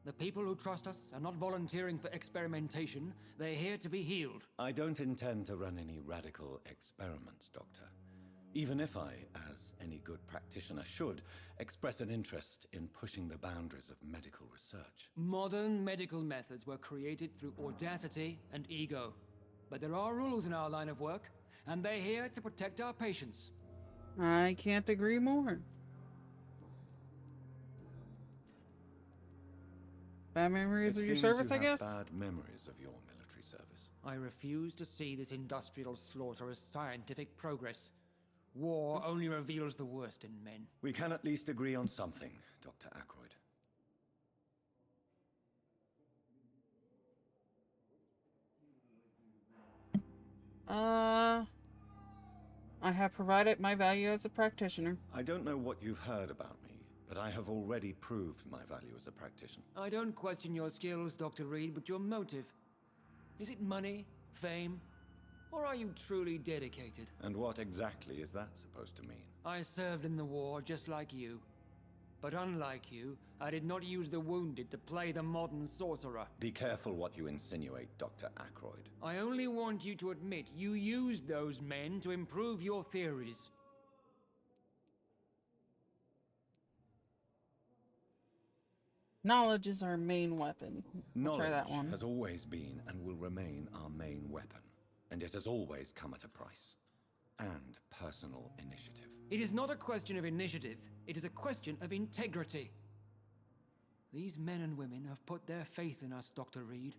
The people who trust us are not volunteering for experimentation. They're here to be healed. I don't intend to run any radical experiments, Doctor. Even if I, as any good practitioner should, express an interest in pushing the boundaries of medical research. Modern medical methods were created through audacity and ego. But there are rules in our line of work, and they're here to protect our patients. I can't agree more. Bad memories of your service, I guess? Bad memories of your military service. I refuse to see this industrial slaughter as scientific progress. War only reveals the worst in men. We can at least agree on something, Dr. Ackroyd. I have provided my value as a practitioner. I don't know what you've heard about me, but I have already proved my value as a practitioner. I don't question your skills, Dr. Reed, but your motive. Is it money, fame, or are you truly dedicated? And what exactly is that supposed to mean? I served in the war just like you. But unlike you, I did not use the wounded to play the modern sorcerer. Be careful what you insinuate, Dr. Ackroyd. I only want you to admit you used those men to improve your theories. Knowledge is our main weapon. I'll try that Knowledge one. has always been and will remain our main weapon. And it has always come at a price. And personal initiative. It is not a question of initiative. It is a question of integrity. These men and women have put their faith in us, Dr. Reed.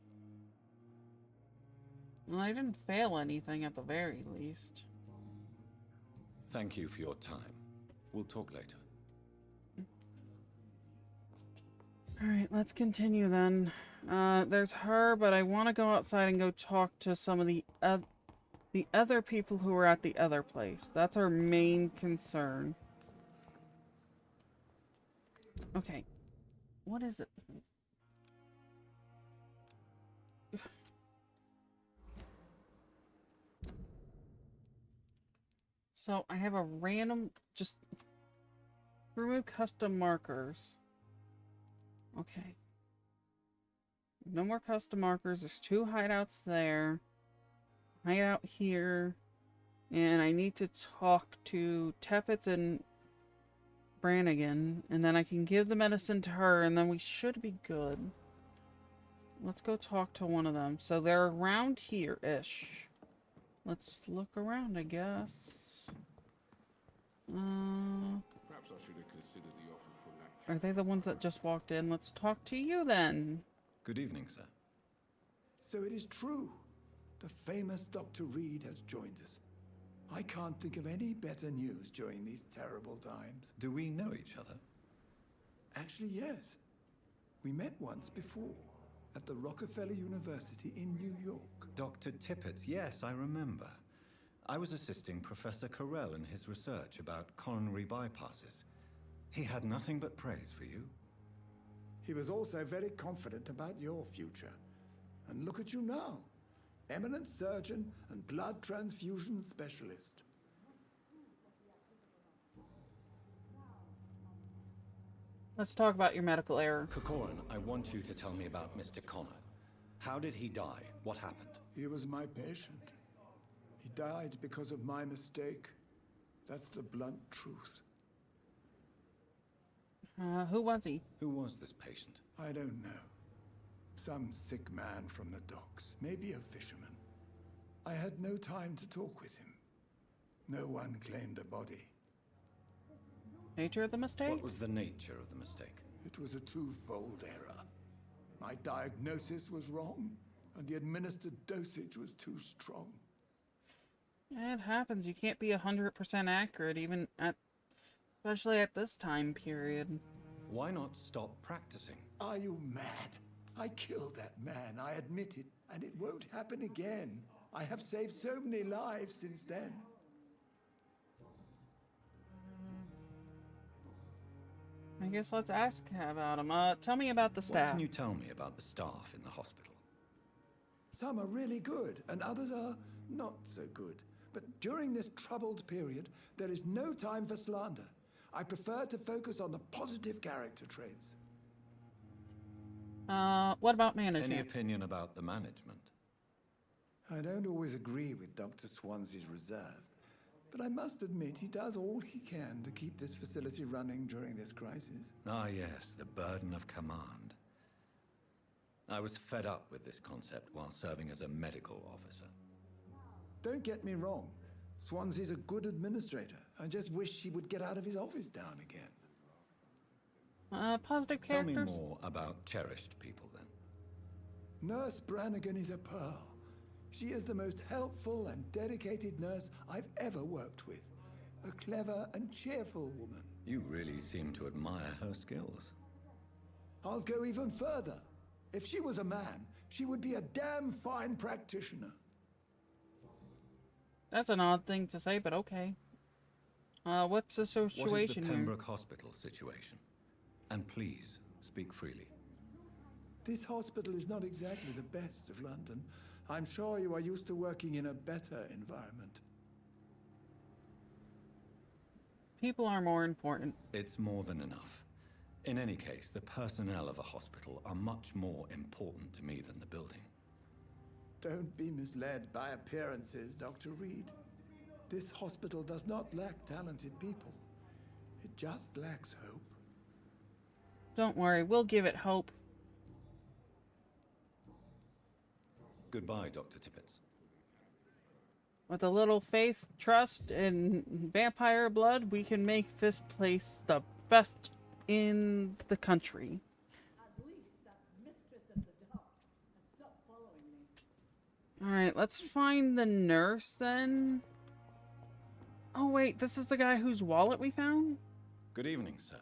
Well, I didn't fail anything at the very least. Thank you for your time. We'll talk later. Alright, let's continue then. There's her, but I want to go outside and go talk to some of the other people who are at the other place. That's our main concern. Okay. What is it? So, I have a random, just remove custom markers. Okay. No more custom markers. There's 2 hideouts there. Hideout here. And I need to talk to Teppitz and Brannigan. And then I can give the medicine to her. And then we should be good. Let's go talk to one of them. So they're around here-ish. Let's look around, I guess. Perhaps I should have considered the offer from that. Are they the ones that just walked in? Let's talk to you then. Good evening, sir. So it is true. The famous Dr. Reed has joined us. I can't think of any better news during these terrible times. Do we know each other? Actually, yes. We met once before, at the Rockefeller University in New York. Dr. Tippett, yes, I remember. I was assisting Professor Carell in his research about coronary bypasses. He had nothing but praise for you. He was also very confident about your future. And look at you now. Eminent surgeon and blood transfusion specialist. Let's talk about your medical error. Corcoran, I want you to tell me about Mr. Connor. How did he die? What happened? He was my patient. He died because of my mistake. That's the blunt truth. Who was he? Who was this patient? I don't know. Some sick man from the docks, maybe a fisherman. I had no time to talk with him. No one claimed a body. Nature of the mistake? What was the nature of the mistake? It was a twofold error. My diagnosis was wrong, and the administered dosage was too strong. It happens. You can't be 100% accurate, even especially at this time period. Why not stop practicing? Are you mad? I killed that man, I admit it, and it won't happen again. I have saved so many lives since then. I guess let's ask about him. Tell me about the staff. What can you tell me about the staff in the hospital? Some are really good, and others are not so good. But during this troubled period, there is no time for slander. I prefer to focus on the positive character traits. What about management? Any opinion about the management? I don't always agree with Dr. Swansea's reserve, but I must admit he does all he can to keep this facility running during this crisis. Ah, yes, the burden of command. I was fed up with this concept while serving as a medical officer. Don't get me wrong. Swansea's a good administrator. I just wish he would get out of his office now and again. Positive characters? Tell me more about cherished people, then. Nurse Brannigan is a pearl. She is the most helpful and dedicated nurse I've ever worked with. A clever and cheerful woman. You really seem to admire her skills. I'll go even further. If she was a man, she would be a damn fine practitioner. That's an odd thing to say, but okay. What's the situation What is the here? Pembroke Hospital situation? And please, speak freely. This hospital is not exactly the best of London. I'm sure you are used to working in a better environment. People are more important. It's more than enough. In any case, the personnel of a hospital are much more important to me than the building. Don't be misled by appearances, Dr. Reed. This hospital does not lack talented people. It just lacks hope. Don't worry, we'll give it hope. Goodbye, Dr. Tippett. With a little faith, trust, and vampire blood, we can make this place the best in the country. At least that mistress of the dark has stopped following me. Alright, let's find the nurse then. Oh wait, this is the guy whose wallet we found? Good evening, sir.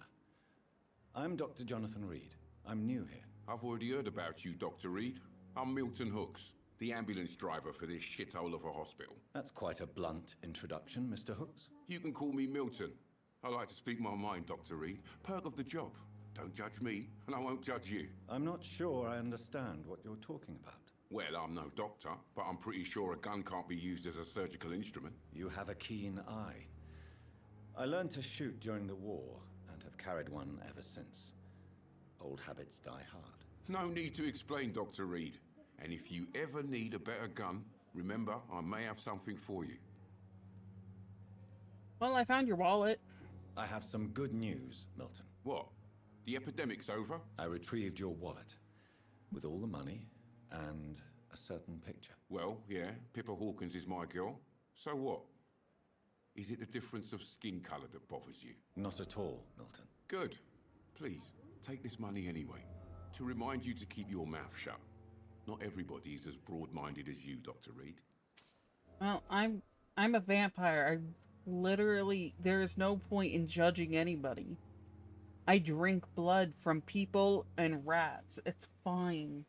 I'm Dr. Jonathan Reed. I'm new here. I've already heard about you, Dr. Reed. I'm Milton Hooks, the ambulance driver for this shithole of a hospital. That's quite a blunt introduction, Mr. Hooks. You can call me Milton. I like to speak my mind, Dr. Reed. Perk of the job. Don't judge me, and I won't judge you. I'm not sure I understand what you're talking about. Well, I'm no doctor, but I'm pretty sure a gun can't be used as a surgical instrument. You have a keen eye. I learned to shoot during the war, and have carried one ever since. Old habits die hard. No need to explain, Dr. Reed. And if you ever need a better gun, remember, I may have something for you. Well, I found your wallet. I have some good news, Milton. What? The epidemic's over? I retrieved your wallet, with all the money and a certain picture. Well, yeah, Pippa Hawkins is my girl. So what? Is it the difference of skin colour that bothers you? Not at all, Milton. Good. Please, take this money anyway, to remind you to keep your mouth shut. Not everybody is as broad-minded as you, Dr. Reed. Well, I'm a vampire. There is no point in judging anybody. I drink blood from people and rats. It's fine.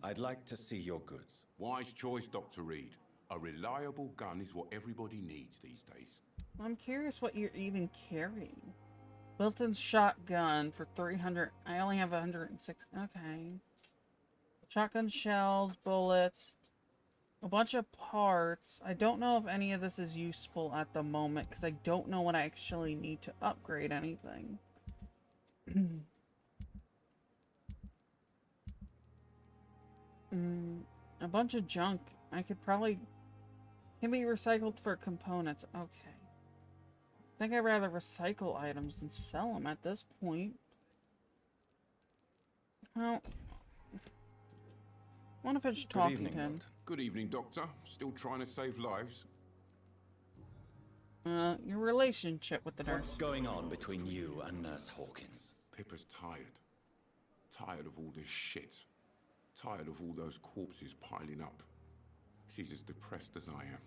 I'd like to see your goods. Wise choice, Dr. Reed. A reliable gun is what everybody needs these days. I'm curious what you're even carrying. Built-in shotgun for 300. I only have 106. Okay. Shotgun shells, bullets, a bunch of parts. I don't know if any of this is useful at the moment because I don't know when I actually need to upgrade anything. A bunch of junk. I could probably... Can be recycled for components. Okay. I think I'd rather recycle items than sell them at this point. Well... I wonder if I should talk to him. Milton. Good evening, Doctor. Still trying to save lives? Your relationship with the nurse. What's going on between you and Nurse Hawkins? Pippa's tired. Tired of all this shit. Tired of all those corpses piling up. She's as depressed as I am.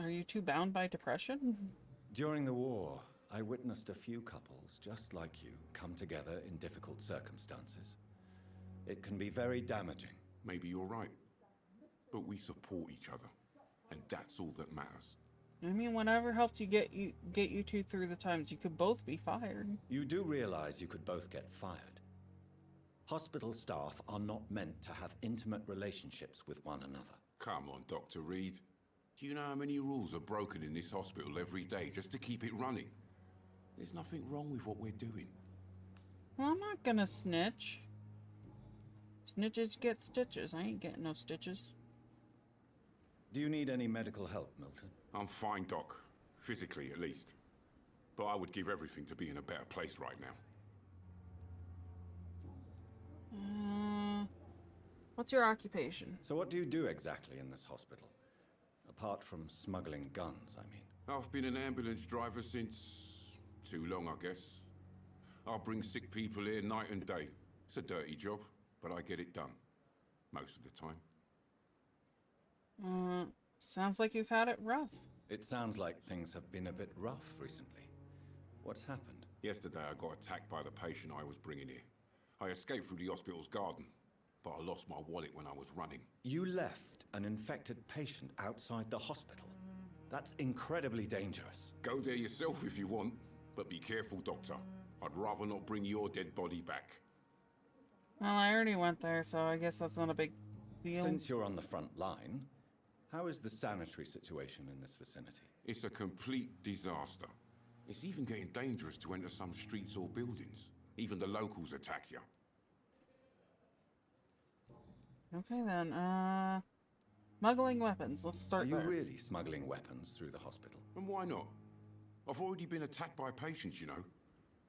Are you too bound by depression? During the war, I witnessed a few couples just like you come together in difficult circumstances. It can be very damaging. Maybe you're right. But we support each other. And that's all that matters. I mean, whatever helped you get you two through the times, you could both be fired. You do realize you could both get fired. Hospital staff are not meant to have intimate relationships with one another. Come on, Dr. Reed. Do you know how many rules are broken in this hospital every day just to keep it running? There's nothing wrong with what we're doing. Well, I'm not gonna snitch. Snitches get stitches. I ain't getting no stitches. Do you need any medical help, Milton? I'm fine, Doc. Physically, at least. But I would give everything to be in a better place right now. What's your occupation? So what do you do exactly in this hospital? Apart from smuggling guns, I mean. I've been an ambulance driver since... too long, I guess. I bring sick people here night and day. It's a dirty job, but I get it done. Most of the time. Sounds like you've had it rough. It sounds like things have been a bit rough recently. What's happened? Yesterday I got attacked by the patient I was bringing here. I escaped through the hospital's garden, but I lost my wallet when I was running. You left an infected patient outside the hospital? That's incredibly dangerous. Go there yourself if you want, but be careful, Doctor. I'd rather not bring your dead body back. Well, I already went there, so I guess that's not a big deal. Since you're on the front line, how is the sanitary situation in this vicinity? It's a complete disaster. It's even getting dangerous to enter some streets or buildings. Even the locals attack you. Okay then, smuggling weapons. Let's start there. Are you really smuggling weapons through the hospital? And why not? I've already been attacked by patients, you know.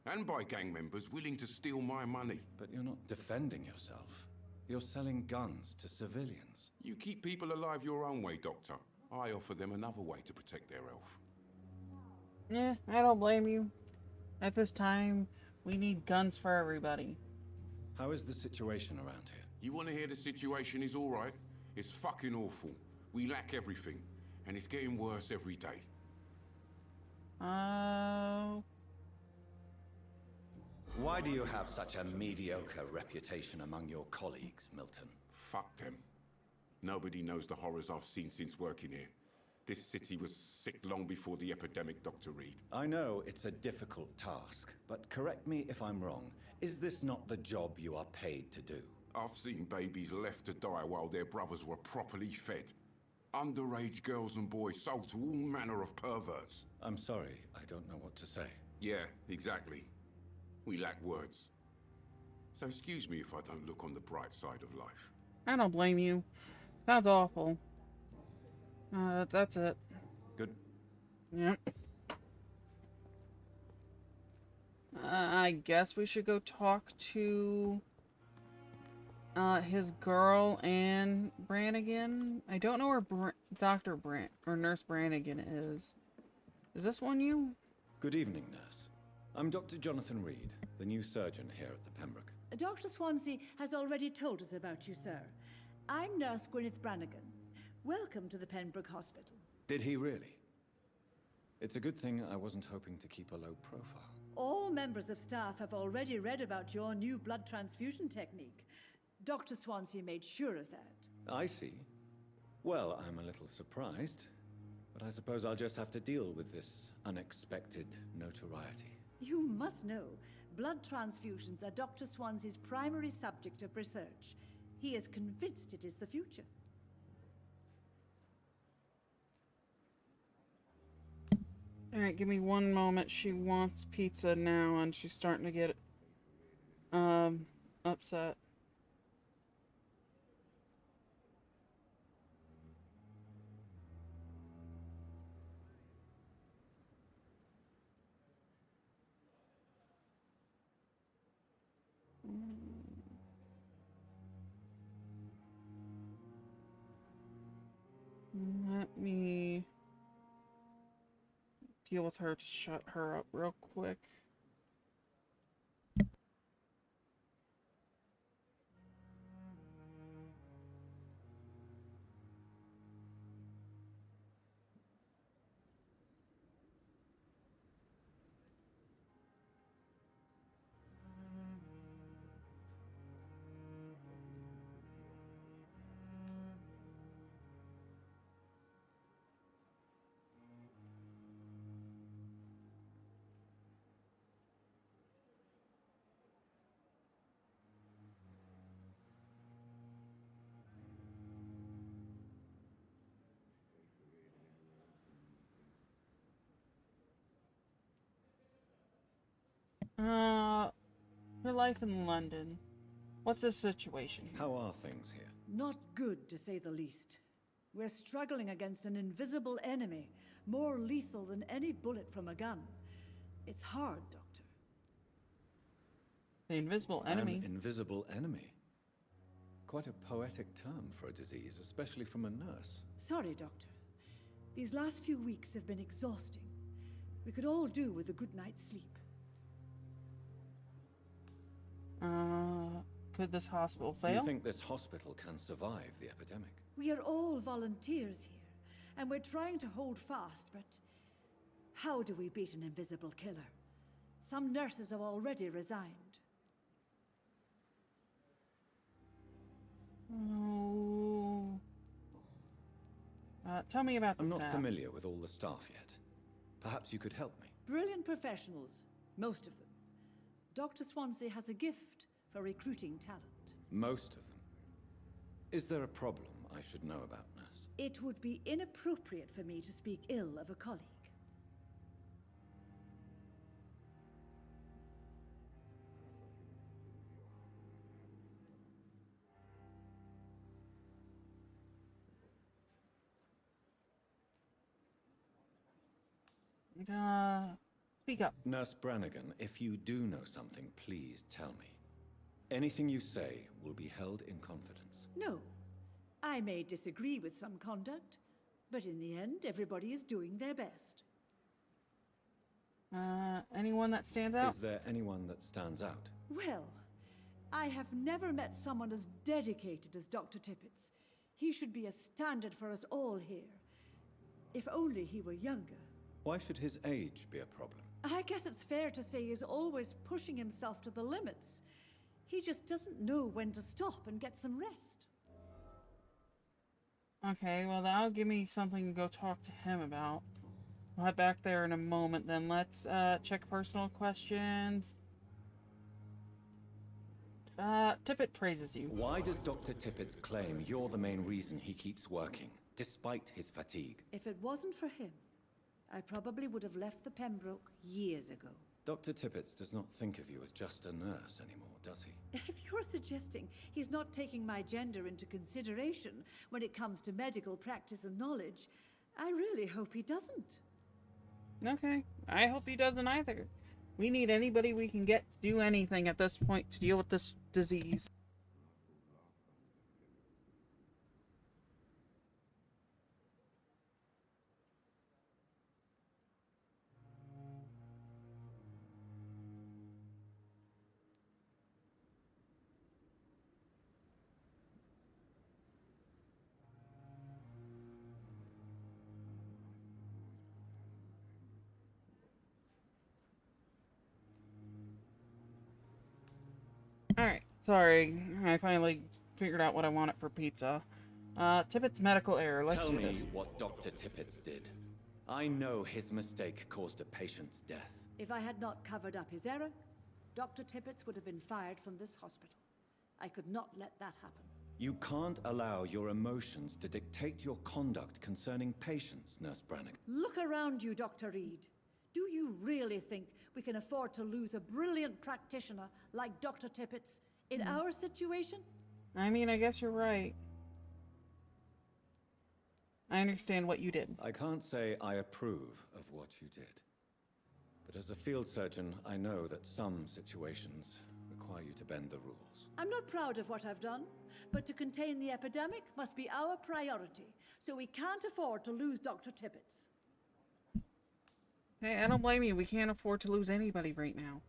And by gang members willing to steal my money. But you're not defending yourself. You're selling guns to civilians. You keep people alive your own way, Doctor. I offer them another way to protect their health. Yeah, I don't blame you. At this time, we need guns for everybody. How is the situation around here? You want to hear the situation is all right? It's fucking awful. We lack everything, and it's getting worse every day. Why do you have such a mediocre reputation among your colleagues, Milton? Fuck them. Nobody knows the horrors I've seen since working here. This city was sick long before the epidemic, Dr. Reed. I know it's a difficult task, but correct me if I'm wrong. Is this not the job you are paid to do? I've seen babies left to die while their brothers were properly fed. Underage girls and boys sold to all manner of perverts. I'm sorry, I don't know what to say. Yeah, exactly. We lack words. So excuse me if I don't look on the bright side of life. I don't blame you. Sounds awful. That's it. Good. Yep. I guess we should go talk to his girl and Brannigan. I don't know where Dr. Brant or Nurse Brannigan is. Is this one you? Good evening, nurse. I'm Dr. Jonathan Reed, the new surgeon here at the Pembroke. Dr. Swansea has already told us about you, sir. I'm Nurse Gwyneth Brannigan. Welcome to the Pembroke Hospital. Did he really? It's a good thing I wasn't hoping to keep a low profile. All members of staff have already read about your new blood transfusion technique. Dr. Swansea made sure of that. I see. Well, I'm a little surprised, but I suppose I'll just have to deal with this unexpected notoriety. You must know, blood transfusions are Dr. Swansea's primary subject of research. He is convinced it is the future. Alright, give me one moment. She wants pizza now, and she's starting to get upset. Let me deal with her to shut her up real quick. Her life in London. What's the situation here? How are things here? Not good, to say the least. We're struggling against an invisible enemy, more lethal than any bullet from a gun. It's hard, Doctor. The invisible enemy? An invisible enemy? Quite a poetic term for a disease, especially from a nurse. Sorry, Doctor. These last few weeks have been exhausting. We could all do with a good night's sleep. Could this hospital fail? Do you think this hospital can survive the epidemic? We are all volunteers here, and we're trying to hold fast, but how do we beat an invisible killer? Some nurses have already resigned. Oh. Tell me about the I'm not staff. familiar with all the staff yet. Perhaps you could help me. Brilliant professionals, most of them. Dr. Swansea has a gift for recruiting talent. Most of them. Is there a problem I should know about, nurse? It would be inappropriate for me to speak ill of a colleague. Speak up. Nurse Brannigan, if you do know something, please tell me. Anything you say will be held in confidence. No. I may disagree with some conduct, but in the end, everybody is doing their best. Anyone that stands out? Is there anyone that stands out? Well, I have never met someone as dedicated as Dr. Tippett's. He should be a standard for us all here. If only he were younger. Why should his age be a problem? I guess it's fair to say he's always pushing himself to the limits. He just doesn't know when to stop and get some rest. Okay, well that'll give me something to go talk to him about. I'll head back there in a moment then. Let's check personal questions. Tippett praises you. Why does Dr. Tippett claim you're the main reason he keeps working, despite his fatigue? If it wasn't for him, I probably would have left the Pembroke years ago. Dr. Tippett does not think of you as just a nurse anymore, does he? If you're suggesting he's not taking my gender into consideration when it comes to medical practice and knowledge, I really hope he doesn't. Okay, I hope he doesn't either. We need anybody we can get to do anything at this point to deal with this disease. Alright, sorry. I finally figured out what I wanted for pizza. Tippett's medical error. Let's Tell do me this. what Dr. Tippett did. I know his mistake caused a patient's death. If I had not covered up his error, Dr. Tippett would have been fired from this hospital. I could not let that happen. You can't allow your emotions to dictate your conduct concerning patients, Nurse Brannigan. Look around you, Dr. Reed. Do you really think we can afford to lose a brilliant practitioner like Dr. Tippett's in our situation? I mean, I guess you're right. I understand what you did. I can't say I approve of what you did. But as a field surgeon, I know that some situations require you to bend the rules. I'm not proud of what I've done, but to contain the epidemic must be our priority, so we can't afford to lose Dr. Tippett's. Hey, I don't blame you. We can't afford to lose anybody right now.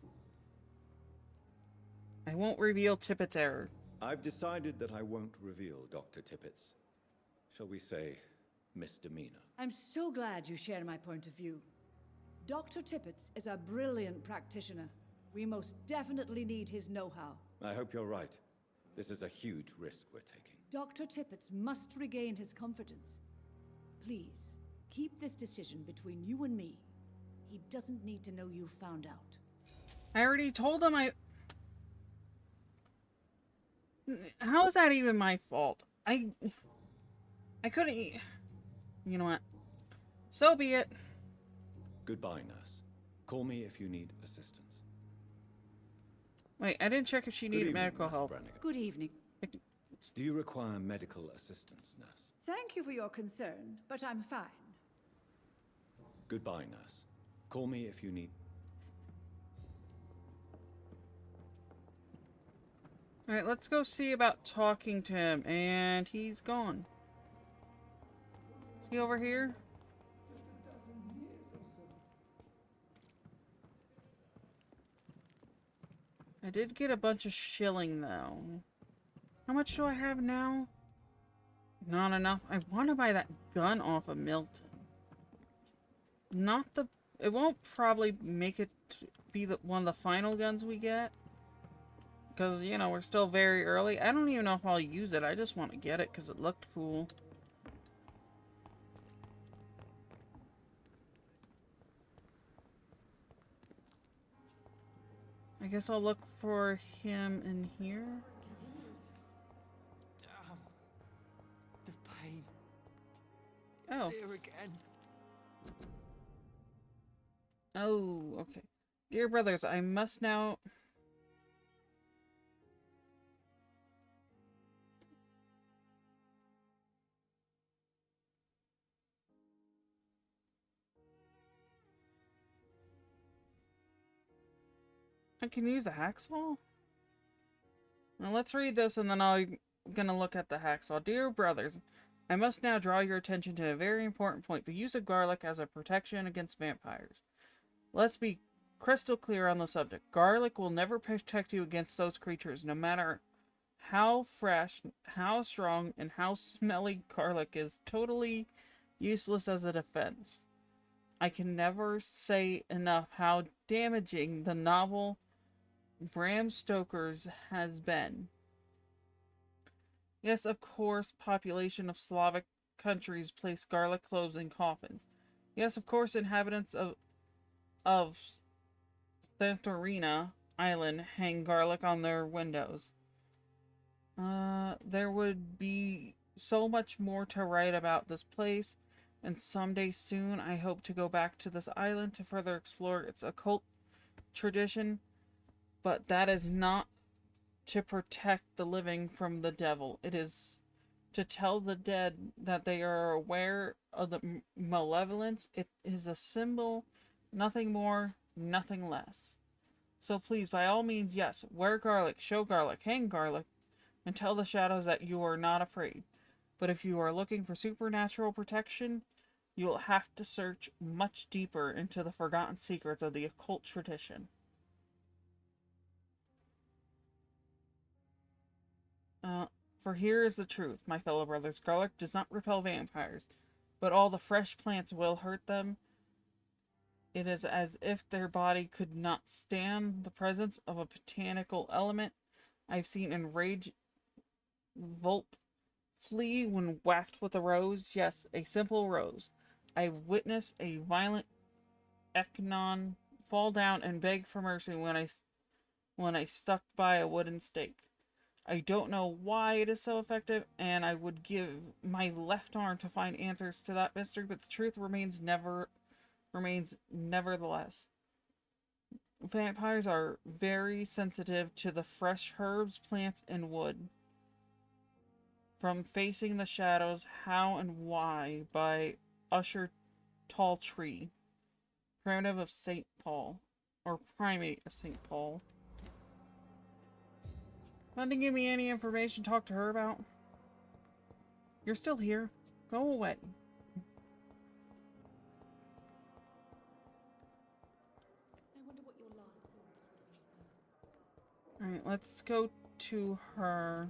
I won't reveal Tippett's error. I've decided that I won't reveal Dr. Tippett's, shall we say, misdemeanor. I'm so glad you share my point of view. Dr. Tippett's is a brilliant practitioner. We most definitely need his know-how. I hope you're right. This is a huge risk we're taking. Dr. Tippett's must regain his confidence. Please, keep this decision between you and me. He doesn't need to know you found out. I already told him How is that even my fault? I couldn't... You know what? So be it. Goodbye, nurse. Call me if you need assistance. Wait, I didn't check if she needed medical help. Brannigan. Good evening. Do you require medical assistance, nurse? Thank you for your concern, but I'm fine. Goodbye, nurse. Call me if you need... Alright, let's go see about talking to him. And he's gone. Is he over here? I did get a bunch of shilling, though. How much do I have now? Not enough. I want to buy that gun off of Milton. Not the... It won't probably make it be one of the final guns we get. Because, you know, we're still very early. I don't even know if I'll use it. I just want to get it because it looked cool. I guess I'll look for him in here. Damn. The pain. Oh. Here again. Oh, okay. Dear brothers, I must now... I can use the hacksaw? Now let's read this and then I'm gonna look at the hacksaw. Dear brothers, I must now draw your attention to a very important point. The use of garlic as a protection against vampires. Let's be crystal clear on the subject. Garlic will never protect you against those creatures, no matter how fresh, how strong, and how smelly garlic is. Totally useless as a defense. I can never say enough how damaging the novel Bram Stoker's has been. Yes, of course, population of Slavic countries place garlic cloves in coffins. Yes, of course, inhabitants of Santorini Island hang garlic on their windows. There would be so much more to write about this place, and someday soon I hope to go back to this island to further explore its occult tradition, but that is not to protect the living from the devil. It is to tell the dead that they are aware of the malevolence. It is a symbol, nothing more, nothing less. So please, by all means, yes, wear garlic, show garlic, hang garlic, and tell the shadows that you are not afraid. But if you are looking for supernatural protection, you will have to search much deeper into the forgotten secrets of the occult tradition. For here is the truth, my fellow brothers. Garlic does not repel vampires, but all the fresh plants will hurt them. It is as if their body could not stand the presence of a botanical element I've seen enraged Vulp flee when whacked with a rose. Yes, a simple rose. I've witnessed a violent Eknon fall down and beg for mercy when I stuck by a wooden stake. I don't know why it is so effective, and I would give my left arm to find answers to that mystery, but the truth remains nevertheless. Vampires are very sensitive to the fresh herbs, plants, and wood. From Facing the Shadows, How and Why by Usher Tall Tree. Primitive of St. Paul. Or Primate of St. Paul. Nothing give me any information to talk to her about. You're still here. Go away. I wonder what your last thoughts would be, sir. Alright, let's go to her.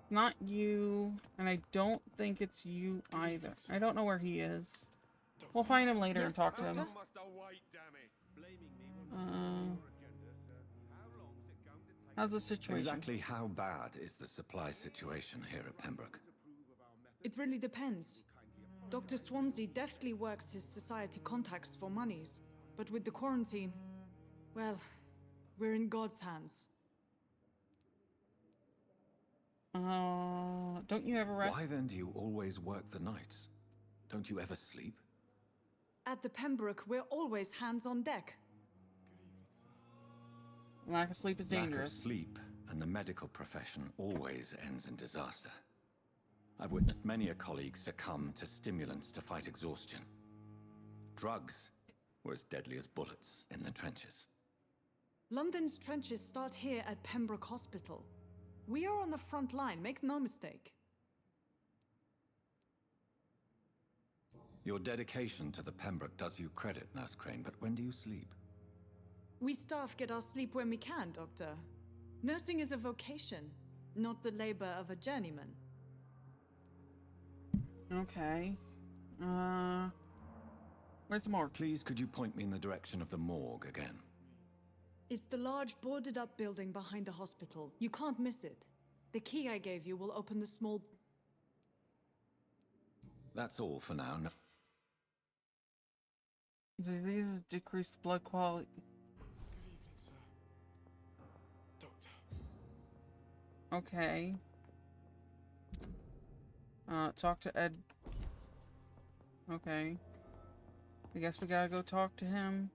Not you, and I don't think it's you either. I don't know where he is. We'll find him later and talk to him. How's the situation? Exactly how bad is the supply situation here at Pembroke? It really depends. Dr. Swansea deftly works his society contacts for monies, but with the quarantine, well, we're in God's hands. Don't you ever rest? Why then do you always work the nights? Don't you ever sleep? At the Pembroke, we're always hands on deck. Lack of sleep is dangerous. Lack of sleep and the medical profession always ends in disaster. I've witnessed many a colleague succumb to stimulants to fight exhaustion. Drugs were as deadly as bullets in the trenches. London's trenches start here at Pembroke Hospital. We are on the front line, make no mistake. Your dedication to the Pembroke does you credit, Nurse Crane, but when do you sleep? We staff get our sleep when we can, Doctor. Nursing is a vocation, not the labor of a journeyman. Okay. Where's the morgue? Please, could you point me in the direction of the morgue again? It's the large boarded-up building behind the hospital. You can't miss it. The key I gave you will open the small... That's all for now. No. Diseases decrease blood quality. Okay. Talk to Ed. Okay. I guess we gotta go talk to him.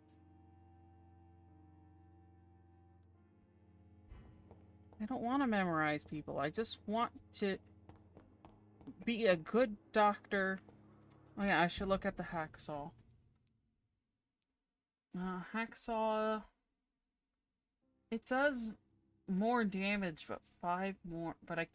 I don't want to memorize people. I just want to be a good doctor. Oh yeah, I should look at the hacksaw. Hacksaw... It does more damage, but 5 more... But I...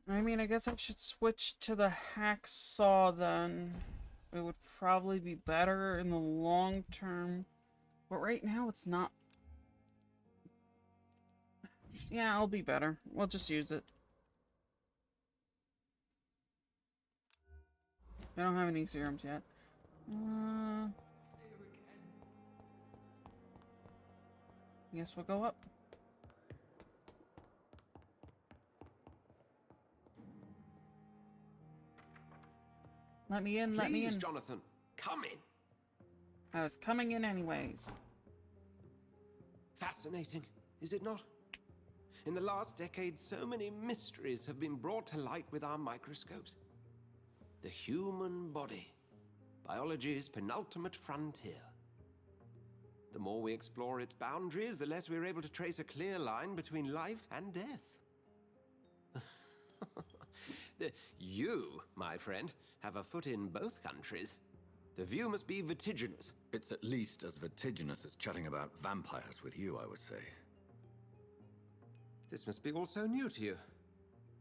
I mean, I guess I should switch to the hacksaw then. It would probably be better in the long term. But right now it's not. Yeah, I'll be better. We'll just use it. I don't have any serums yet. Guess we'll go up. Let me in, let me in. Please, Jonathan, come in. I was coming in anyways. Fascinating, is it not? In the last decade, so many mysteries have been brought to light with our microscopes. The human body, biology's penultimate frontier. The more we explore its boundaries, the less we're able to trace a clear line between life and death. You, my friend, have a foot in both countries. The view must be vertiginous. It's at least as vertiginous as chatting about vampires with you, I would say. This must be all so new to you.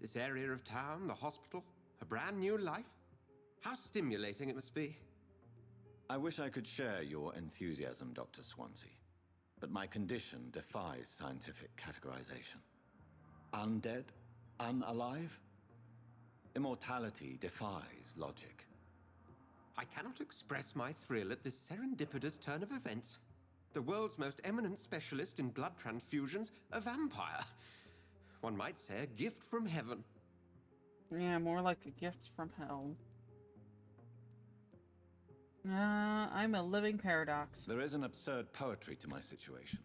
This area of town, the hospital, a brand new life. How stimulating it must be. I wish I could share your enthusiasm, Dr. Swansea, but my condition defies scientific categorization. Undead? Unalive? Immortality defies logic. I cannot express my thrill at this serendipitous turn of events. The world's most eminent specialist in blood transfusions, a vampire. One might say a gift from heaven. Yeah, more like a gift from hell. I'm a living paradox. There is an absurd poetry to my situation.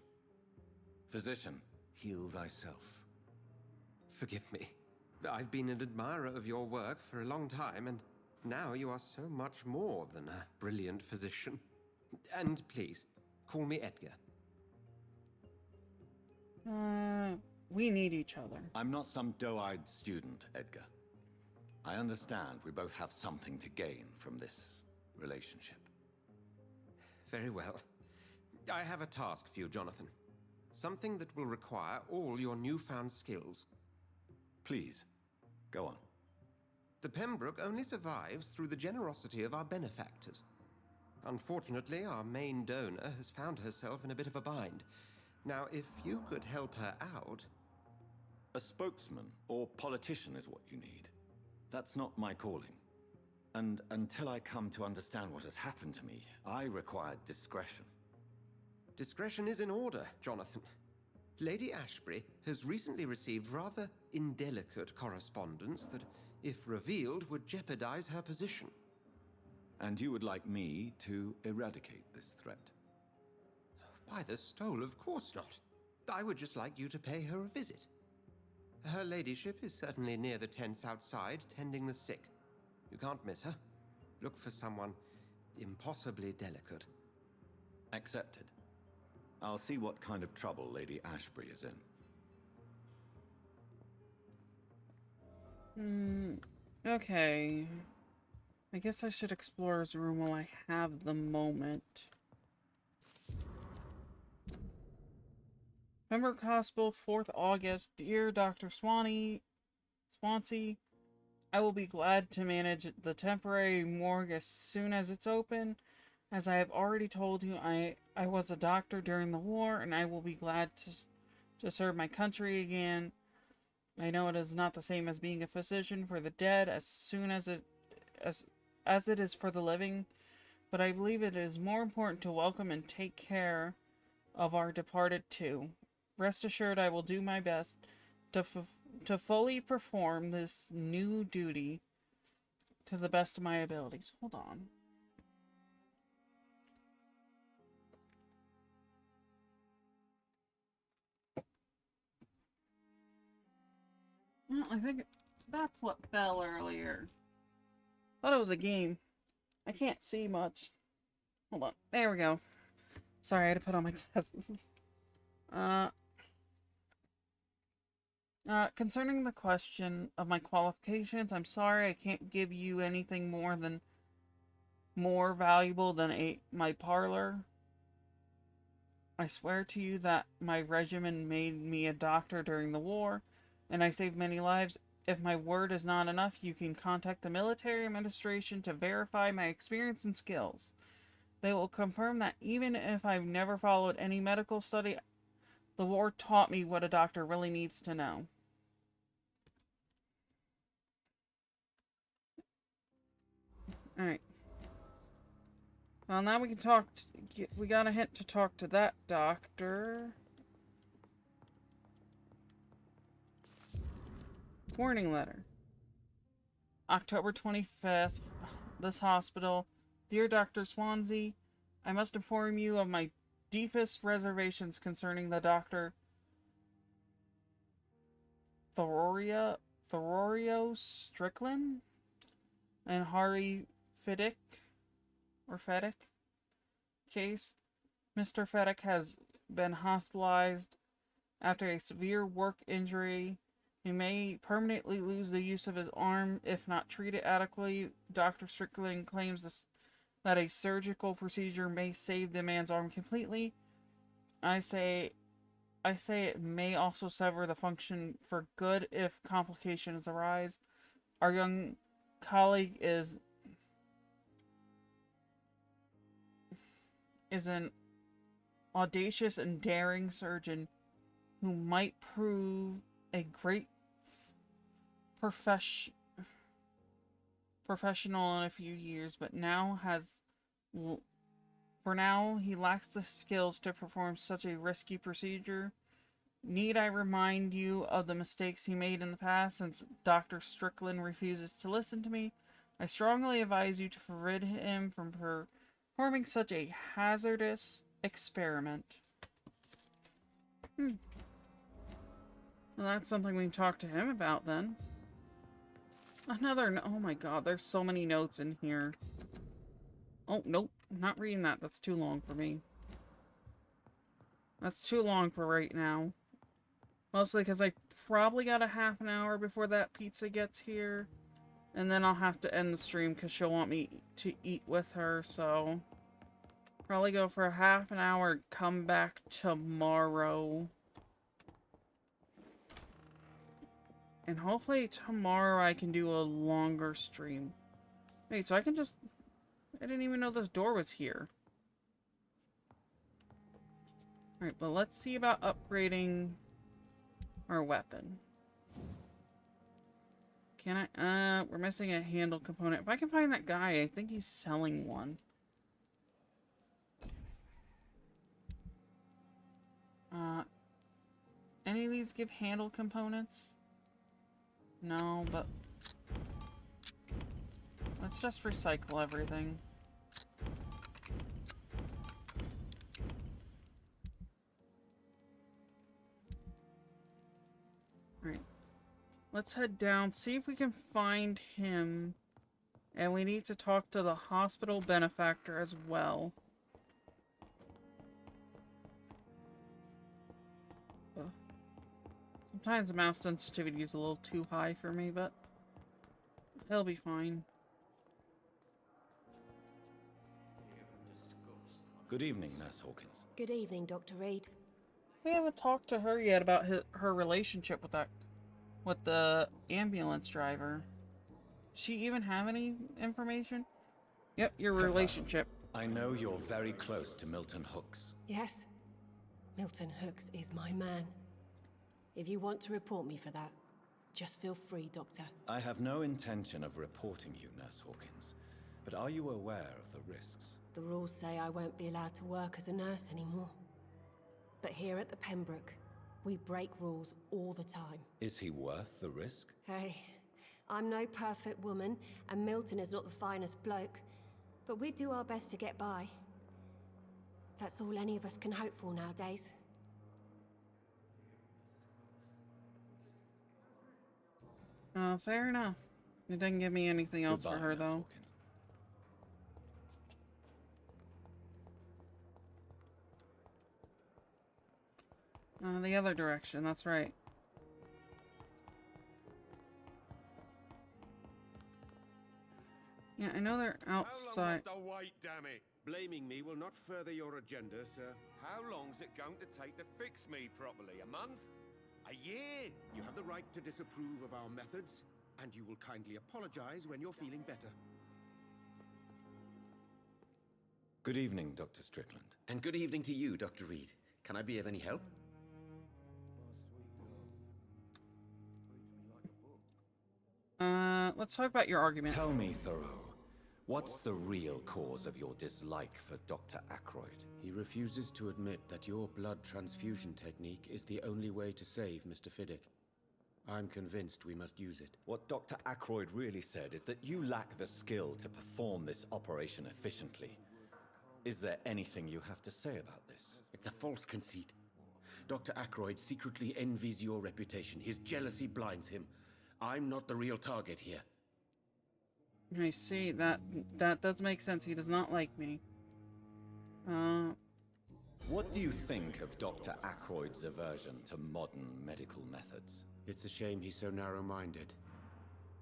Physician, heal thyself. Forgive me. I've been an admirer of your work for a long time, and now you are so much more than a brilliant physician. And please, call me Edgar. We need each other. I'm not some doe-eyed student, Edgar. I understand we both have something to gain from this relationship. Very well. I have a task for you, Jonathan. Something that will require all your newfound skills. Please, go on. The Pembroke only survives through the generosity of our benefactors. Unfortunately, our main donor has found herself in a bit of a bind. Now, if you could help her out... A spokesman or politician is what you need. That's not my calling. And until I come to understand what has happened to me, I require discretion. Discretion is in order, Jonathan. Lady Ashbury has recently received rather indelicate correspondence that, if revealed, would jeopardize her position. And you would like me to eradicate this threat? By the stole, of course not. I would just like you to pay her a visit. Her ladyship is certainly near the tents outside, tending the sick. You can't miss her. Look for someone impossibly delicate. Accepted. I'll see what kind of trouble Lady Ashbury is in. Okay. I guess I should explore his room while I have the moment. Pembroke Hospital, 4th August. Dear Dr. Swansea, I will be glad to manage the temporary morgue as soon as it's open. As I have already told you, I was a doctor during the war, and I will be glad to serve my country again. I know it is not the same as being a physician for the dead as soon as it is for the living, but I believe it is more important to welcome and take care of our departed too. Rest assured I will do my best to fully perform this new duty to the best of my abilities. Hold on. Well, I think that's what fell earlier. Thought it was a game. I can't see much. Hold on. There we go. Sorry, I had to put on my glasses. Concerning the question of my qualifications, I'm sorry I can't give you anything more valuable than my parlor. I swear to you that my regiment made me a doctor during the war, and I saved many lives. If my word is not enough, you can contact the military administration to verify my experience and skills. They will confirm that even if I've never followed any medical study, the war taught me what a doctor really needs to know. Alright. Well, now we can talk. We got a hint to talk to that doctor. Warning letter. October 25th. This hospital. Dear Dr. Swansea, I must inform you of my deepest reservations concerning the Dr. Thorio Strickland and Harry Fedek case. Mr. Fedek has been hospitalized after a severe work injury. He may permanently lose the use of his arm if not treated adequately. Dr. Strickland claims that a surgical procedure may save the man's arm completely. I I say it may also sever the function for good if complications arise. Our young colleague is an audacious and daring surgeon who might prove a great professional in a few years, but for now he lacks the skills to perform such a risky procedure. Need I remind you of the mistakes he made in the past? Since Dr. Strickland refuses to listen to me, I strongly advise you to forbid him from performing such a hazardous experiment. Well, that's something we can talk to him about then. Oh my god, there's so many notes in here. Oh, nope, I'm not reading that. That's too long for me. That's too long for right now. Mostly because I probably got a half an hour before that pizza gets here. And then I'll have to end the stream because she'll want me to eat with her, so... Probably go for a half an hour, come back tomorrow. And hopefully tomorrow I can do a longer stream. Wait, so I can just... I didn't even know this door was here. Alright, but let's see about upgrading our weapon. Can I? We're missing a handle component. If I can find that guy, I think he's selling one. Any of these give handle components? No, but let's just recycle everything. Alright. Let's head down, see if we can find him. And we need to talk to the hospital benefactor as well. Ugh. Sometimes the mouse sensitivity is a little too high for me, but he'll be fine. Good evening, Nurse Hawkins. Good evening, Dr. Reed. We haven't talked to her yet about her relationship with the ambulance driver. Does she even have any information? Yep, your relationship. I know you're very close to Milton Hooks. Yes, Milton Hooks is my man. If you want to report me for that, just feel free, Doctor. I have no intention of reporting you, Nurse Hawkins, but are you aware of the risks? The rules say I won't be allowed to work as a nurse anymore. But here at the Pembroke, we break rules all the time. Is he worth the risk? Hey, I'm no perfect woman, and Milton is not the finest bloke, but we do our best to get by. That's all any of us can hope for nowadays. Fair enough. It didn't give me anything else Goodbye, for her, Nurse though. Hawkins. The other direction, that's right. Yeah, I know they're outside. How long must I wait, damn it? Blaming me will not further your agenda, sir. How long's it going to take to fix me properly? A month? A year? You have the right to disapprove of our methods, and you will kindly apologize when you're feeling better. Good evening, Dr. Strickland. And good evening to you, Dr. Reed. Can I be of any help? Let's talk about your argument. Tell me, Thoreau, what's the real cause of your dislike for Dr. Ackroyd? He refuses to admit that your blood transfusion technique is the only way to save Mr. Fiddick. I'm convinced we must use it. What Dr. Ackroyd really said is that you lack the skill to perform this operation efficiently. Is there anything you have to say about this? It's a false conceit. Dr. Ackroyd secretly envies your reputation. His jealousy blinds him. I'm not the real target here. I see. That does make sense. He does not like me. What do you think of Dr. Ackroyd's aversion to modern medical methods? It's a shame he's so narrow-minded.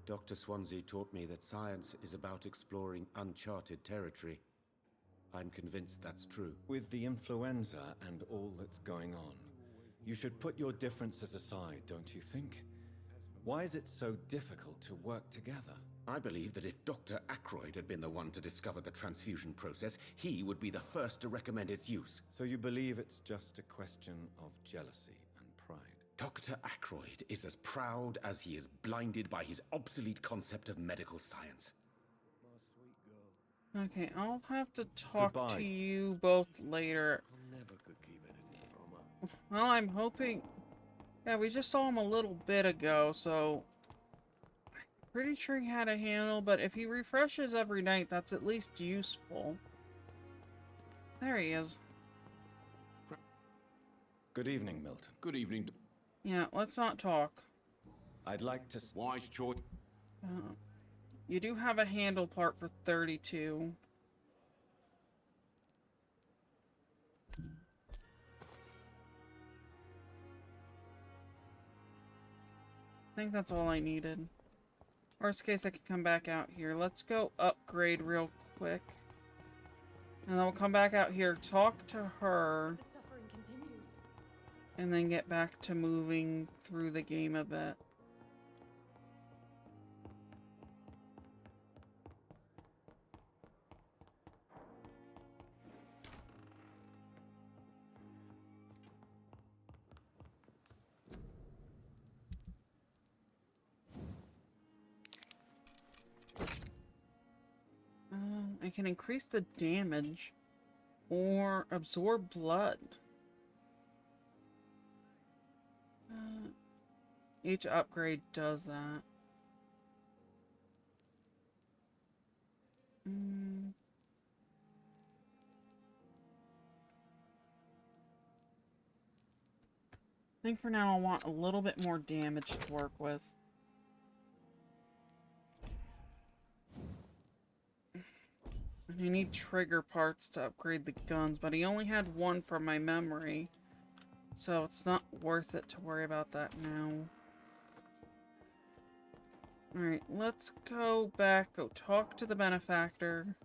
Dr. Swansea taught me that science is about exploring uncharted territory. I'm convinced that's true. With the influenza and all that's going on, You should put your differences aside, don't you think? Why is it so difficult to work together? I believe that if Dr. Ackroyd had been the one to discover the transfusion process, he would be the first to recommend its use. So you believe it's just a question of jealousy and pride? Dr. Ackroyd is as proud as he is blinded by his obsolete concept of medical science. Okay, I'll have to talk Goodbye. to you both later. Never could keep anything from her. Well, I'm hoping... Yeah, we just saw him a little bit ago, so... I'm pretty sure he had a handle, but if he refreshes every night, that's at least useful. There he is. Good evening, Milton. Good evening. Yeah, let's not talk. I'd like to... Wise choice. You do have a handle part for 32. I think that's all I needed. Worst case, I can come back out here. Let's go upgrade real quick. And then we'll come back out here, talk to her, The suffering continues. and then get back to moving through the game a bit. I can increase the damage or absorb blood. Each upgrade does that. I think for now I want a little bit more damage to work with. And I need trigger parts to upgrade the guns, but he only had one from my memory. So it's not worth it to worry about that now. Alright, let's go back, go talk to the benefactor.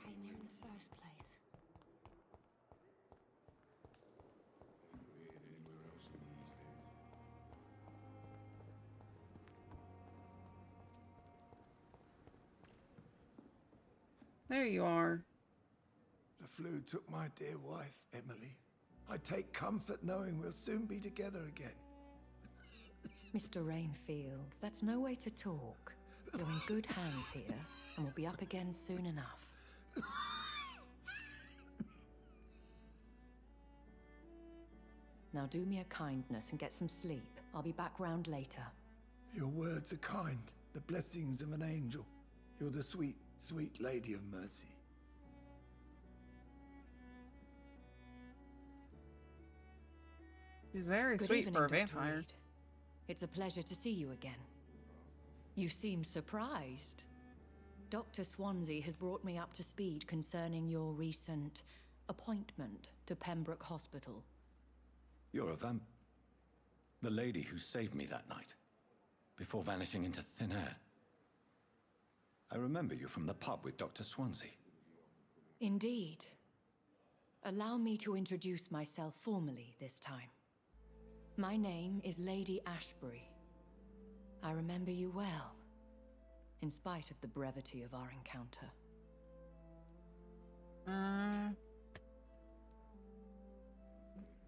Came here in the first place. There you are. The flu took my dear wife, Emily. I take comfort knowing we'll soon be together again. Mr. Rainfield, that's no way to talk. You're in good hands here, and we'll be up again soon enough. Now do me a kindness and get some sleep. I'll be back round later. Your words are kind, the blessings of an angel. You're the sweet, sweet lady of mercy. He's very Good sweet evening, for a Dr. vampire. Reed. It's a pleasure to see you again. You seem surprised. Dr. Swansea has brought me up to speed concerning your recent appointment to Pembroke Hospital. You're a the lady who saved me that night, before vanishing into thin air. I remember you from the pub with Dr. Swansea. Indeed. Allow me to introduce myself formally this time. My name is Lady Ashbury. I remember you well, in spite of the brevity of our encounter.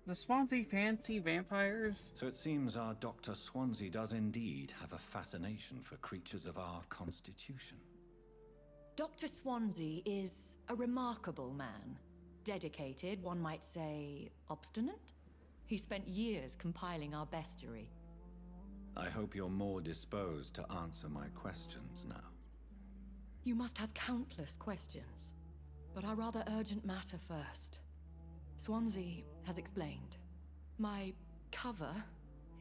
The Swansea fancy vampires? So it seems our Dr. Swansea does indeed have a fascination for creatures of our constitution. Dr. Swansea is a remarkable man. Dedicated, one might say, obstinate? He spent years compiling our bestiary. I hope you're more disposed to answer my questions now. You must have countless questions, but our rather urgent matter first. Swansea has explained. My cover,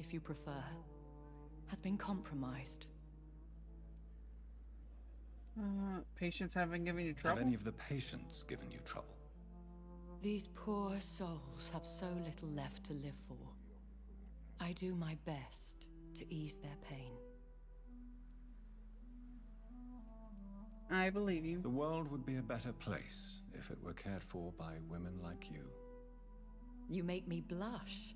if you prefer, has been compromised. Patients haven't given you trouble? Have any of the patients given you trouble? These poor souls have so little left to live for. I do my best to ease their pain. I believe you. The world would be a better place if it were cared for by women like you. You make me blush.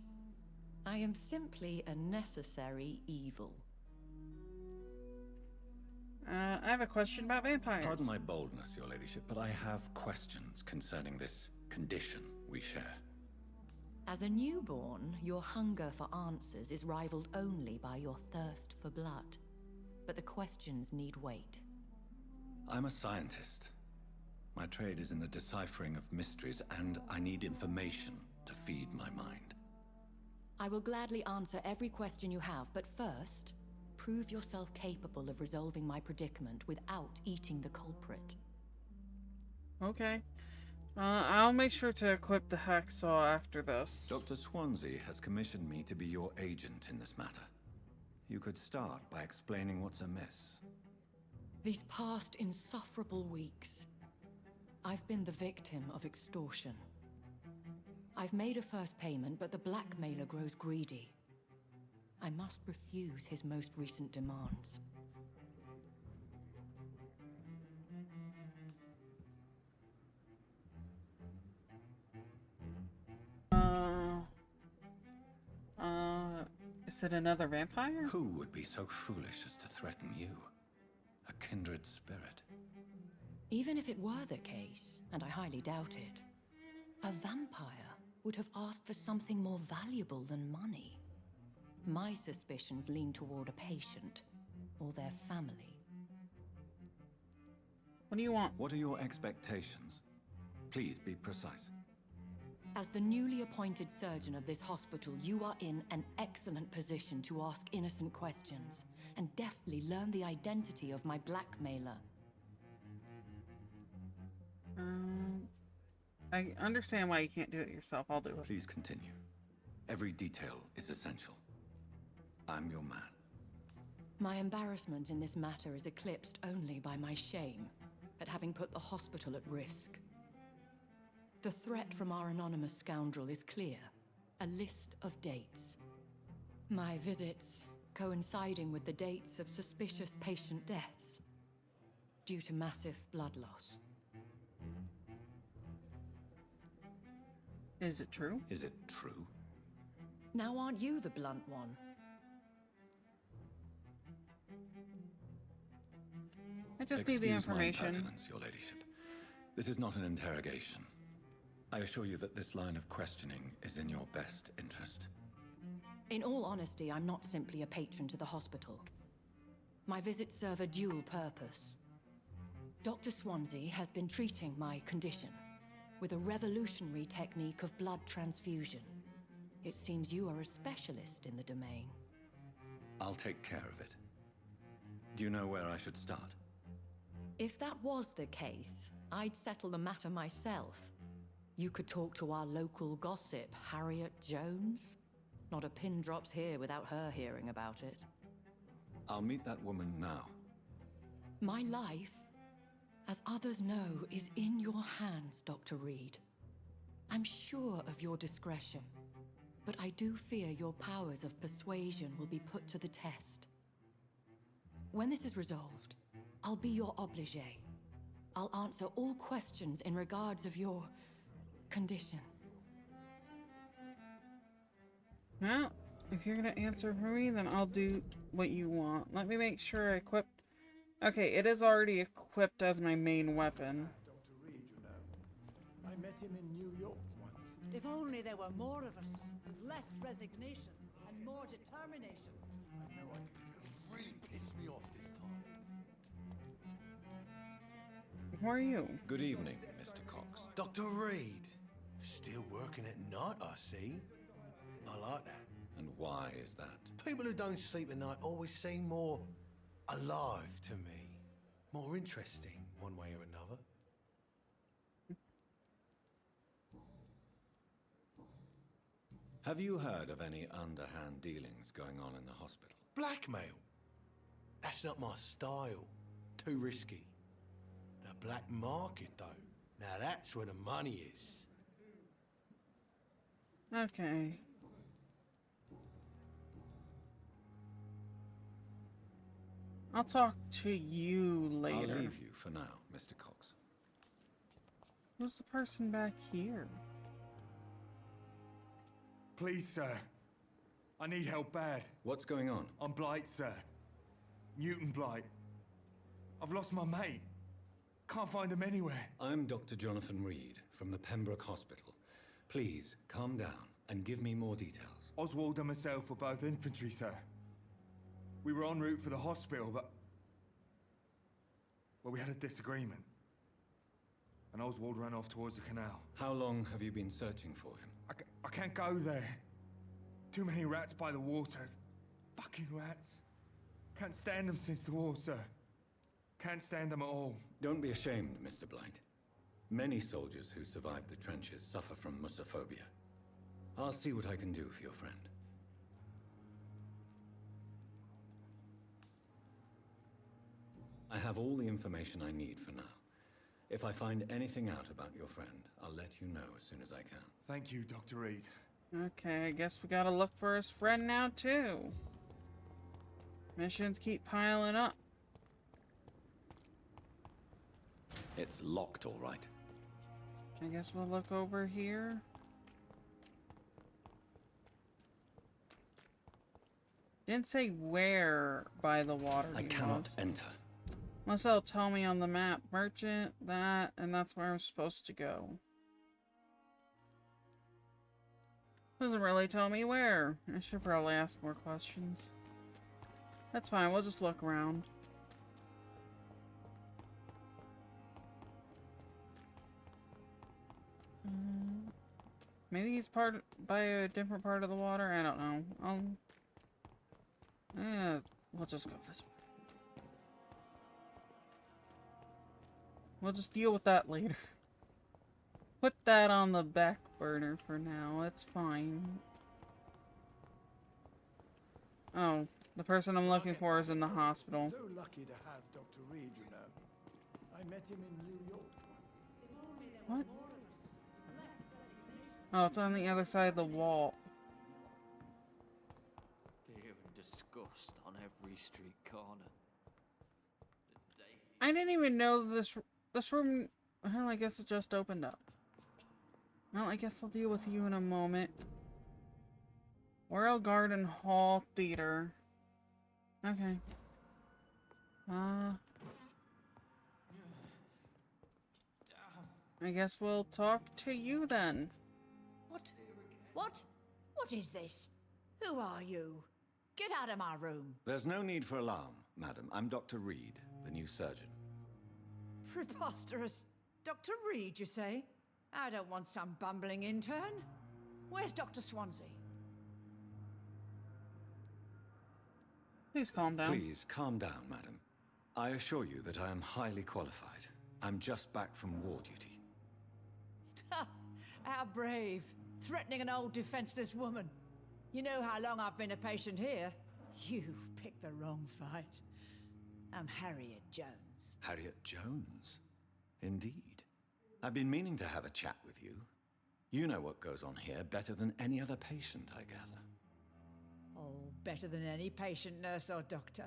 I am simply a necessary evil. I have a question about vampires. Pardon my boldness, your ladyship, but I have questions concerning this condition we share. As a newborn, your hunger for answers is rivaled only by your thirst for blood. But the questions need wait. I'm a scientist. My trade is in the deciphering of mysteries, and I need information to feed my mind. I will gladly answer every question you have, but first, prove yourself capable of resolving my predicament without eating the culprit. Okay. I'll make sure to equip the hacksaw after this. Dr. Swansea has commissioned me to be your agent in this matter. You could start by explaining what's amiss. These past insufferable weeks, I've been the victim of extortion. I've made a first payment, but the blackmailer grows greedy. I must refuse his most recent demands. Is it another vampire? Who would be so foolish as to threaten you? A kindred spirit. Even if it were the case, and I highly doubt it, a vampire would have asked for something more valuable than money. My suspicions lean toward a patient, or their family. What do you want? What are your expectations? Please be precise. As the newly appointed surgeon of this hospital, you are in an excellent position to ask innocent questions, and deftly learn the identity of my blackmailer. I understand why you can't do it yourself. I'll do it. Please continue. Every detail is essential. I'm your man. My embarrassment in this matter is eclipsed only by my shame at having put the hospital at risk. The threat from our anonymous scoundrel is clear. A list of dates. My visits coinciding with the dates of suspicious patient deaths due to massive blood loss. Is it true? Is it true? Now aren't you the blunt one? I just need the information. Excuse my impertinence, your ladyship. This is not an interrogation. I assure you that this line of questioning is in your best interest. In all honesty, I'm not simply a patron to the hospital. My visits serve a dual purpose. Dr. Swansea has been treating my condition with a revolutionary technique of blood transfusion. It seems you are a specialist in the domain. I'll take care of it. Do you know where I should start? If that was the case, I'd settle the matter myself. You could talk to our local gossip, Harriet Jones. Not a pin drops here without her hearing about it. I'll meet that woman now. My life, as others know, is in your hands, Dr. Reed. I'm sure of your discretion, but I do fear your powers of persuasion will be put to the test. When this is resolved, I'll be your obligé. I'll answer all questions in regards of your condition. Well, if you're gonna answer for me, then I'll do what you want. Let me make sure I equipped... Okay, it is already equipped as my main weapon. Dr. Reed, you know. I met him in New York once. If only there were more of us, with less resignation and more determination. I know I could really pissed me off this time. Who are you? Good evening, Mr. Cox. Dr. Reed. Still working at night, I see. I like that. And why is that? People who don't sleep at night always seem more alive to me. More interesting, one way or another. Have you heard of any underhand dealings going on in the hospital? Blackmail? That's not my style. Too risky. The black market, though. Now that's where the money is. I'll talk to you later. I'll leave you for now, Mr. Cox. Who's the person back here? Please, sir. I need help bad. What's going on? I'm Blight, sir. Newton Blight. I've lost my mate. Can't find him anywhere. I'm Dr. Jonathan Reed from the Pembroke Hospital. Please, calm down and give me more details. Oswald and myself were both infantry, sir. We were en route for the hospital, but... well, we had a disagreement. And Oswald ran off towards the canal. How long have you been searching for him? I can't go there. Too many rats by the water. Fucking rats. Can't stand them since the war, sir. Can't stand them at all. Don't be ashamed, Mr. Blight. Many soldiers who survived the trenches suffer from musophobia. I'll see what I can do for your friend. I have all the information I need for now. If I find anything out about your friend, I'll let you know as soon as I can. Thank you, Dr. Reed. Okay, I guess we gotta look for his friend now, too. Missions keep piling up. It's locked, all right. I guess we'll look over here. Didn't say where by the water. I cannot enter. Unless they'll tell me on the map. Merchant, that, and that's where I'm supposed to go. Doesn't really tell me where. I should probably ask more questions. That's fine, we'll just look around. Maybe he's by a different part of the water? I don't know. We'll just go this way. We'll just deal with that later. Put that on the back burner for now. That's fine. Oh, the person I'm looking for is in the hospital. So lucky to have Dr. Reed, you know. I met him in New York What? once. Oh, it's on the other side of the wall. Fear and disgust on every street corner. I didn't even know this room. Well, I guess it just opened up. Well, I guess I'll deal with you in a moment. Royal Garden Hall Theater. Okay. I guess we'll talk to you then. What? What? What is this? Who are you? Get out of my room. There's no need for alarm, madam. I'm Dr. Reed, the new surgeon. Preposterous. Dr. Reed, you say? I don't want some bumbling intern. Where's Dr. Swansea? Please calm down. Please calm down, madam. I assure you that I am highly qualified. I'm just back from war duty. How brave. Threatening an old defenseless woman. You know how long I've been a patient here? You've picked the wrong fight. I'm Harriet Jones. Harriet Jones? Indeed. I've been meaning to have a chat with you. You know what goes on here better than any other patient, I gather. Oh, better than any patient, nurse, or doctor.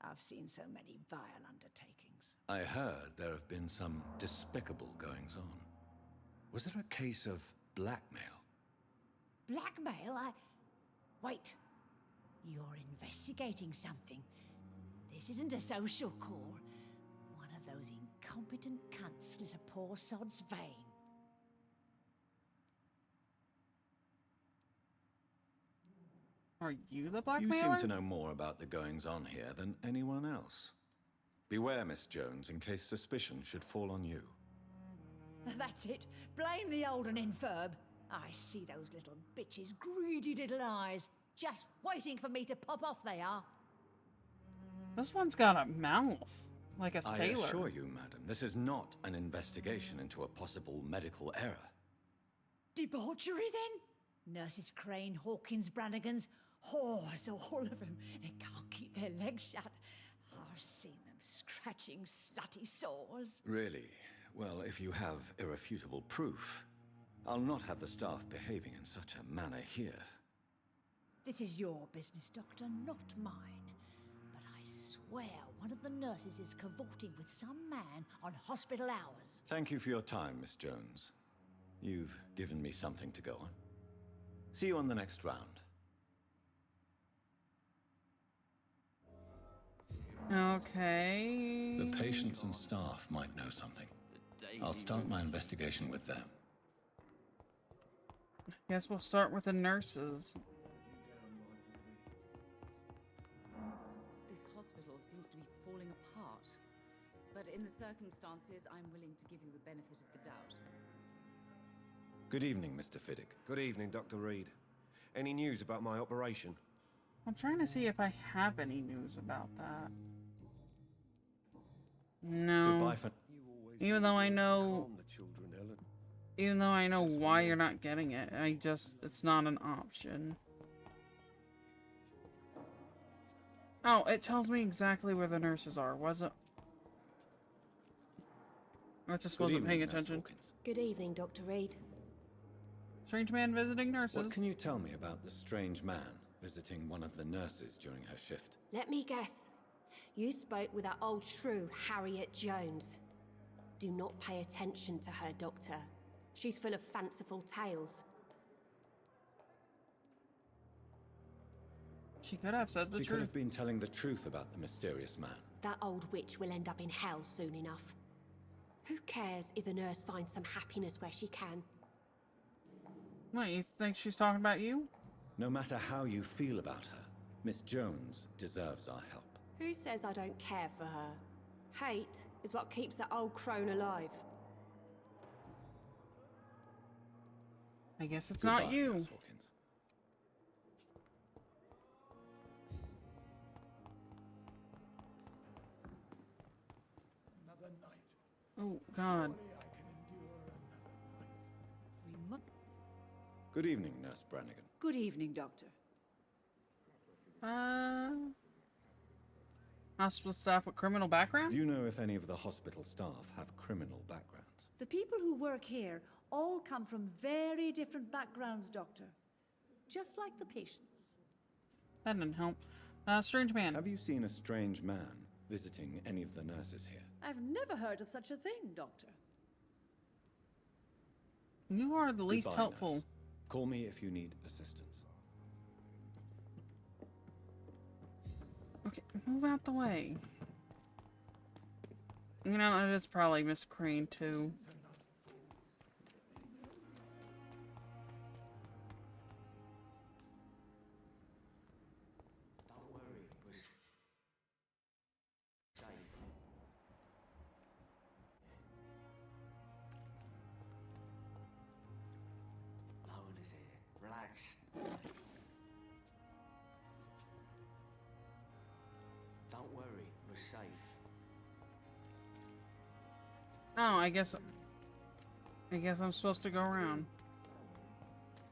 I've seen so many vile undertakings. I heard there have been some despicable goings-on. Was there a case of blackmail? Blackmail? Wait. You're investigating something. This isn't a social call. One of those incompetent cunts slit a poor sod's vein. Are you the You blackmailer? seem to know more about the goings-on here than anyone else. Beware, Miss Jones, in case suspicion should fall on you. That's it. Blame the old and infirm. I see those little bitches' greedy little eyes. Just waiting for me to pop off they are. This one's got a mouth. Like a sailor. I assure you, madam, this is not an investigation into a possible medical error. Debauchery, then? Nurses Crane, Hawkins, Brannigans, whores, all of them. They can't keep their legs shut. I've seen them scratching slutty sores. Really? Well, if you have irrefutable proof, I'll not have the staff behaving in such a manner here. This is your business, Doctor, not mine. But I swear swear one of the nurses is cavorting with some man on hospital hours. Thank you for your time, Miss Jones. You've given me something to go on. See you on the next round. Okay. The patients and staff might know something. I'll start my investigation with them. Guess we'll start with the nurses. This hospital seems to be falling apart. But in the circumstances, I'm willing to give you the benefit of the doubt. Good evening, Mr. Fiddick. Good evening, Dr. Reed. Any news about my operation? I'm trying to see if I have any news about that. No. Goodbye for... Even though I know... Calm the children, Ellen. Even though I know why you're not getting it, it's not an option. Oh, it tells me exactly where the nurses are, was it? I just wasn't paying attention. Good evening, Dr. Reed. Strange man visiting nurses. What can you tell me about the strange man visiting one of the nurses during her shift? Let me guess. You spoke with that old shrew, Harriet Jones. Do not pay attention to her, Doctor. She's full of fanciful tales. She could have said the truth. She could have been telling the truth about the mysterious man. That old witch will end up in hell soon enough. Who cares if a nurse finds some happiness where she can? What, you think she's talking about you? No matter how you feel about her, Miss Jones deserves our help. Who says I don't care for her? Hate is what keeps that old crone alive. I guess it's not you. Miss Hawkins. Another night. Oh, God. Surely I can endure another night. Good evening, Nurse Brannigan. Good evening, Doctor. Hospital staff with criminal background? Do you know if any of the hospital staff have criminal backgrounds? The people who work here all come from very different backgrounds, Doctor. Just like the patients. That didn't help. Strange man. Have you seen a strange man visiting any of the nurses here? I've never heard of such a thing, Doctor. You are the least Goodbye, helpful. nurse. Call me if you need assistance. Okay, move out the way. You know, it is probably Miss Crane, too. Don't worry, we're safe. Lowen is here. Relax. Don't worry, we're safe. Oh, I guess I'm supposed to go around.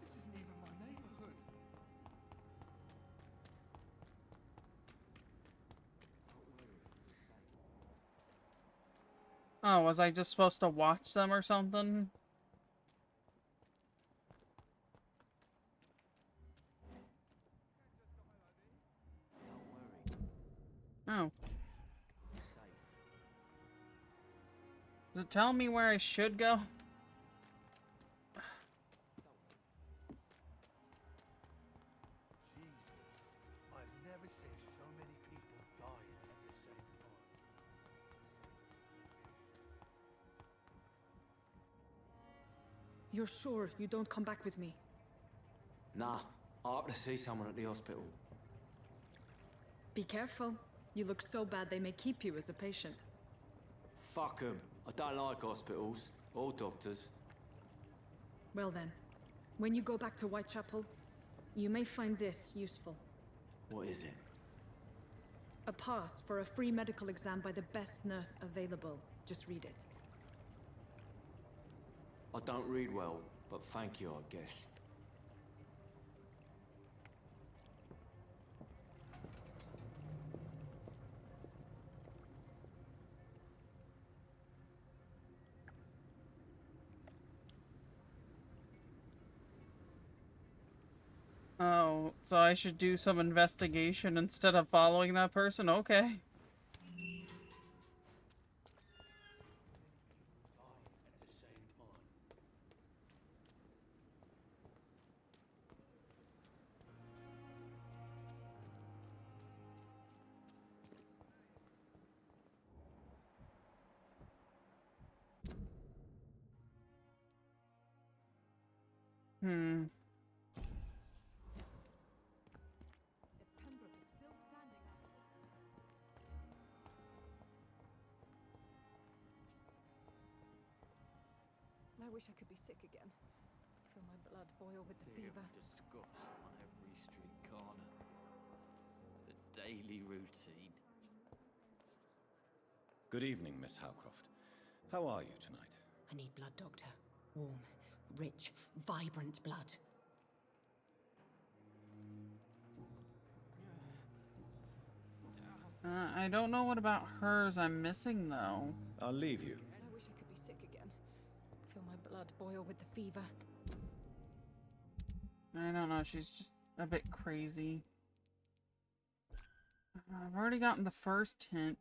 This isn't even my neighborhood. Oh, was I just supposed to watch them or something? Oh. Does it tell me where I should go? I've never seen so many people dying at the same time. You're sure you don't come back with me? Nah, I have to see someone at the hospital. Be careful. You look so bad they may keep you as a patient. Fuck 'em. I don't like hospitals or doctors. Well then, when you go back to Whitechapel, you may find this useful. What is it? A pass for a free medical exam by the best nurse available. Just read it. I don't read well, but thank you, I guess. Oh, so I should do some investigation instead of following that person? Okay. Hmm. I wish I could be sick again. Feel my blood boil with the fever. Disgust on every street corner. The daily routine. Good evening, Miss Howcroft. How are you tonight? I need blood, Doctor. Warm, rich, vibrant blood. I don't know what about hers I'm missing, though. I'll leave you. I wish I could be sick again. Feel my blood boil with the fever. I don't know, she's just a bit crazy. I've already gotten the first hint.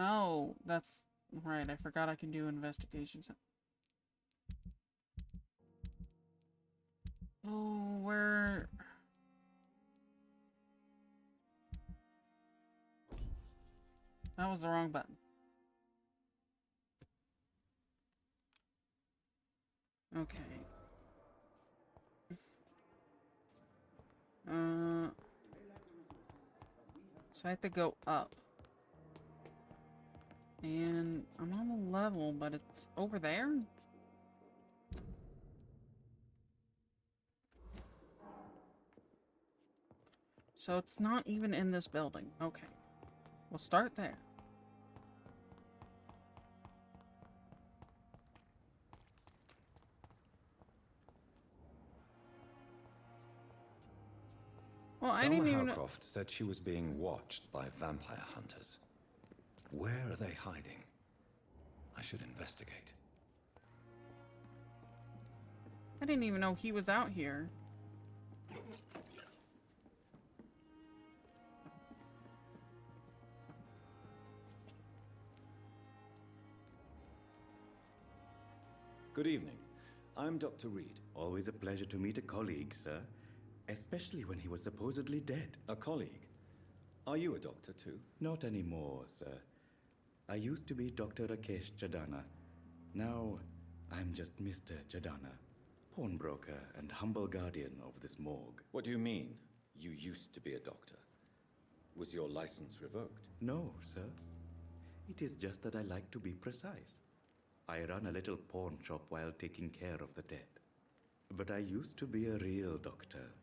Oh, that's right. I forgot I can do investigations. Oh, where... That was the wrong button. Okay. So I have to go up. And I'm on the level, but it's over there? So it's not even in this building. Okay. We'll start there. Well, I didn't even know. Howcroft said she was being watched by vampire hunters. Where are they hiding? I should investigate. I didn't even know he was out here. Good evening. I'm Dr. Reed. Always a pleasure to meet a colleague, sir. Especially when he was supposedly dead. A colleague? Are you a doctor too? Not anymore, sir. I used to be Dr. Rakesh Chadana. Now, I'm just Mr. Chadana, pawnbroker and humble guardian of this morgue. What do you mean, you used to be a doctor? Was your license revoked? No, sir. It is just that I like to be precise. I run a little pawn shop while taking care of the dead. But I used to be a real doctor.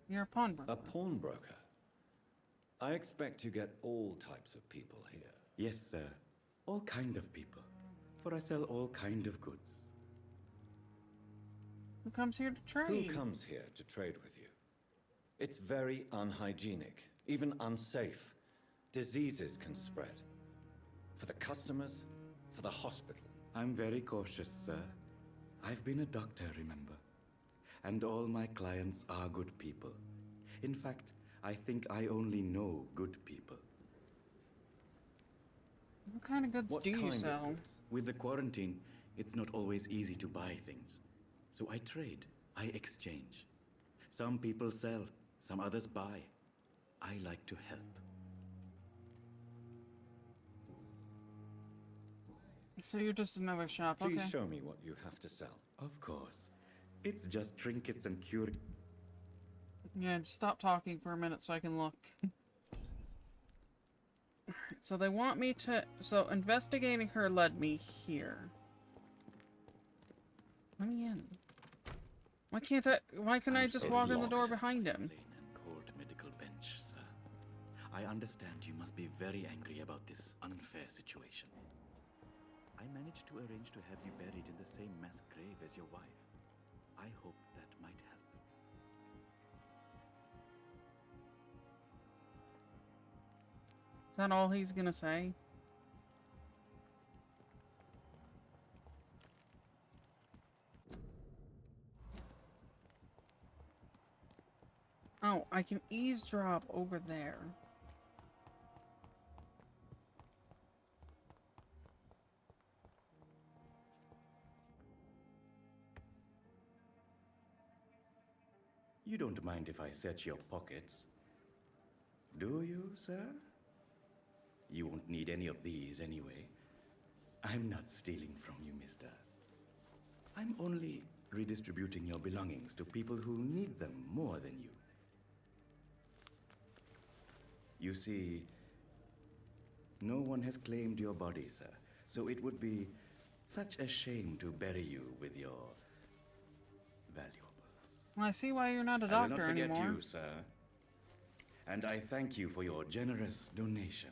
You're a pawnbroker. A pawnbroker? I expect you get all types of people here. Yes, sir. All kind of people. For I sell all kind of goods. Who comes here to trade? Who comes here to trade with you? It's very unhygienic, even unsafe. Diseases can spread. For the customers, for the hospital. I'm very cautious, sir. I've been a doctor, remember? And all my clients are good people. In fact, I think I only know good people. What kind of goods do you sell? With the quarantine, it's not always easy to buy things. So I trade, I exchange. Some people sell, some others buy. I like to help. So you're just another shop, okay. Please show me what you have to sell. Of course. It's just trinkets and cure... Yeah, just stop talking for a minute so I can look. Alright, so they want me to... So investigating her led me here. Let me in. Why can't I... Why can't I just walk in the door behind him? Plain and cold medical bench, sir. I understand you must be very angry about this unfair situation. I managed to arrange to have you buried in the same mass grave as your wife. I hope that might help. Is that all he's gonna say? Oh, I can eavesdrop over there. You don't mind if I search your pockets, do you, sir? You won't need any of these anyway. I'm not stealing from you, mister. I'm only redistributing your belongings to people who need them more than you. You see, no one has claimed your body, sir, so it would be such a shame to bury you with your valuables. Well, I see why you're not a I will doctor not forget anymore. you, sir. And I thank you for your generous donation.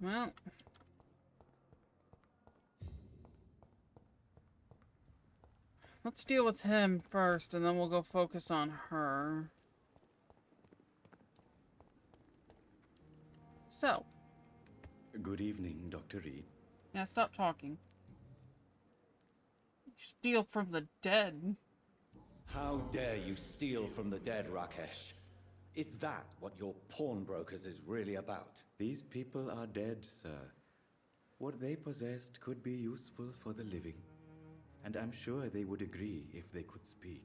Well, let's deal with him first, and then we'll go focus on her. So. Good evening, Dr. Reed. Yeah, stop talking. You steal from the dead. How dare you steal from the dead, Rakesh? Is that what your pawnbrokers is really about? These people are dead, sir. What they possessed could be useful for the living. And I'm sure they would agree if they could speak.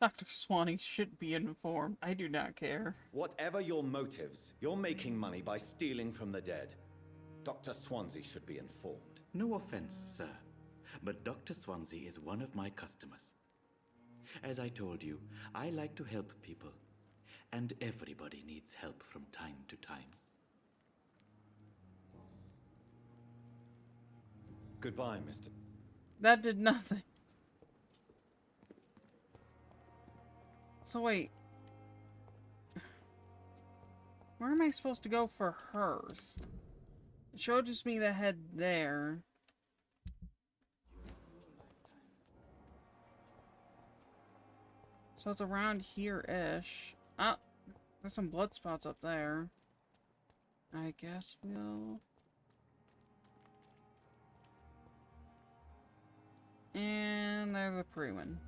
Dr. Swanee should be informed. I do not care. Whatever your motives, you're making money by stealing from the dead. Dr. Swansea should be informed. No offense, sir, but Dr. Swansea is one of my customers. As I told you, I like to help people, and everybody needs help from time to time. Goodbye, Mr. That did nothing. So wait. Where am I supposed to go for hers? It showed just me the head there. So it's around here-ish. Ah, there's some blood spots up there. I guess we'll... And there's a pre-one.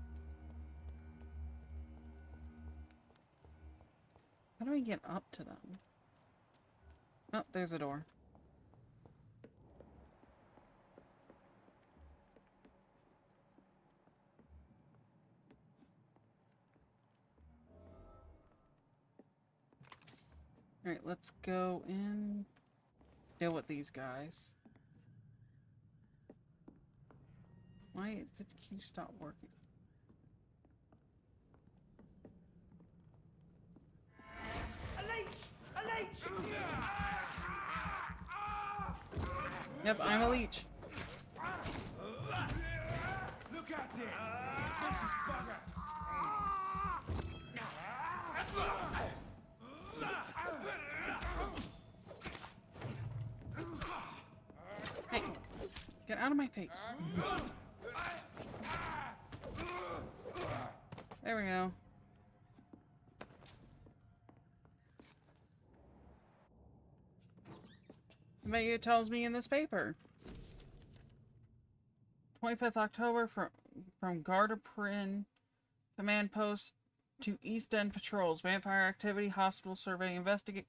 How do I get up to them? Oh, there's a door. Alright, let's go in. Deal with these guys. Why did the key stop working? A leech! A leech! Yep, I'm a leech. Look at it! Vicious bugger! Hey, get out of my face. There we go. Maybe it tells me in this paper. 25th October from Garda-Prin Command Post to East End Patrols. Vampire activity, hospital survey, investigate.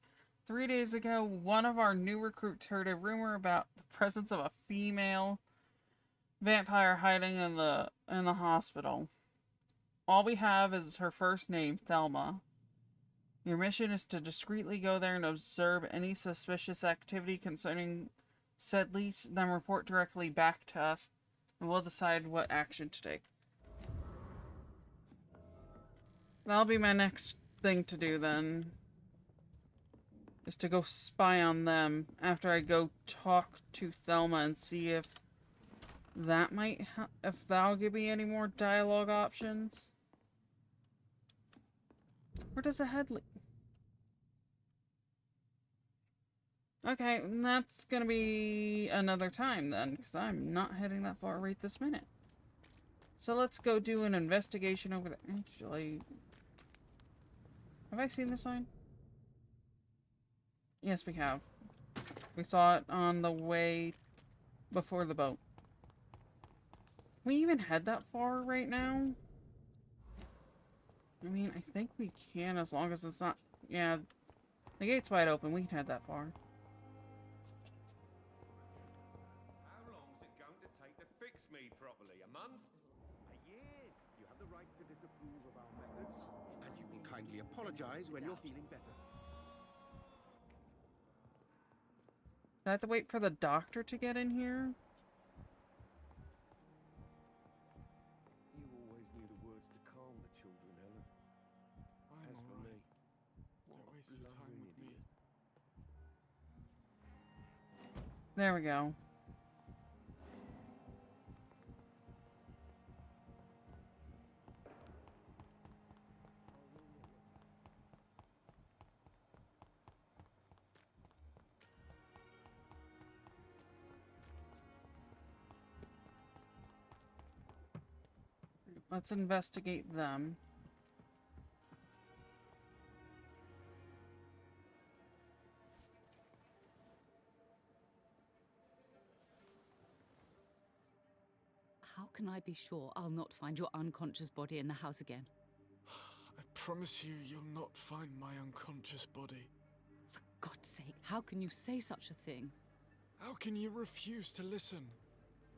3 days ago, one of our new recruits heard a rumor about the presence of a female vampire hiding in the hospital. All we have is her first name, Thelma. Your mission is to discreetly go there and observe any suspicious activity concerning said leech, then report directly back to us, and we'll decide what action to take. That'll be my next thing to do then. Is to go spy on them after I go talk to Thelma and see if that might if that'll give me any more dialogue options. Where does the head lead? Okay, that's gonna be another time then, because I'm not heading that far right this minute. So let's go do an investigation over there. Actually, have I seen this sign? Yes, we have. We saw it on the way before the boat. Can we even head that far right now? I mean, I think we can as long as it's not... Yeah, the gate's wide open. We can head that far. right to disapprove of our methods, and you will kindly apologize when you're feeling better. Do I have to wait for the doctor to get in here? You always knew the words to calm the children, Helen. As for me, what a blundering idiot. There we go. Let's investigate them. How can I be sure I'll not find your unconscious body in the house again? I promise you, you'll not find my unconscious body. For God's sake, how can you say such a thing? How can you refuse to listen?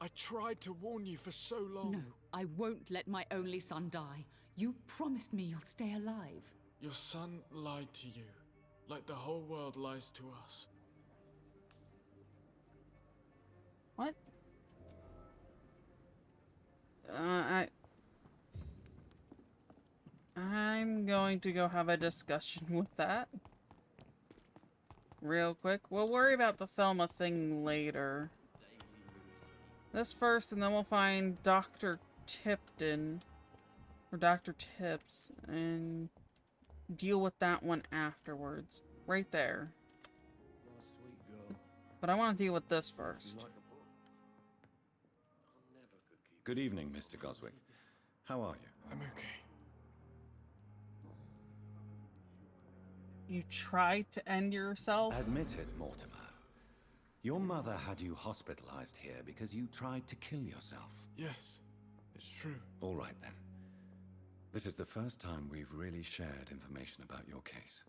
I tried to warn you for so long. No, I won't let my only son die. You promised me you'll stay alive. Your son lied to you, like the whole world lies to us. What? I'm going to go have a discussion with that. Real quick. We'll worry about the Thelma thing later. This first, and then we'll find Dr. Tipton. Or Dr. Tips. And deal with that one afterwards. Right there. But I want to deal with this first. Good evening, Mr. Goswick. How are you? I'm okay. You tried to end yourself? Admit it, Mortimer. Your mother had you hospitalized here because you tried to kill yourself. Yes, it's true. All right, then. This is the first time we've really shared information about your case.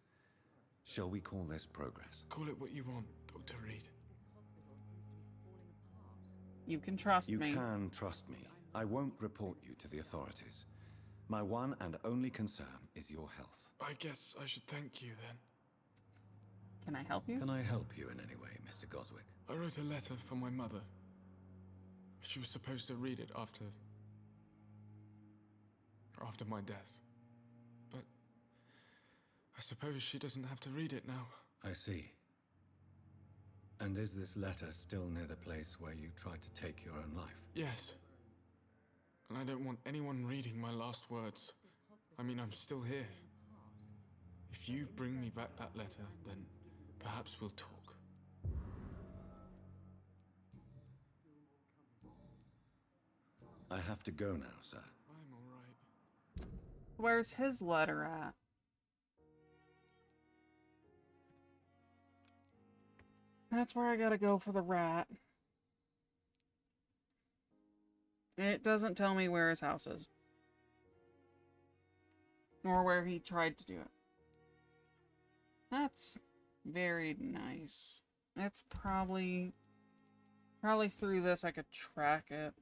Shall we call this progress? Call it what you want, Dr. Reed. You can trust me. You can trust me. I won't report you to the authorities. My one and only concern is your health. I guess I should thank you then. Can I help you? Can I help you in any way, Mr. Goswick? I wrote a letter for my mother. She was supposed to read it after my death. But I suppose she doesn't have to read it now. I see. And is this letter still near the place where you tried to take your own life? Yes. And I don't want anyone reading my last words. I mean, I'm still here. If you bring me back that letter, then perhaps we'll talk. I have to go now, sir. I'm all right. Where's his letter at? That's where I gotta go for the rat. It doesn't tell me where his house is. Or where he tried to do it. That's very nice. That's probably through this I could track it.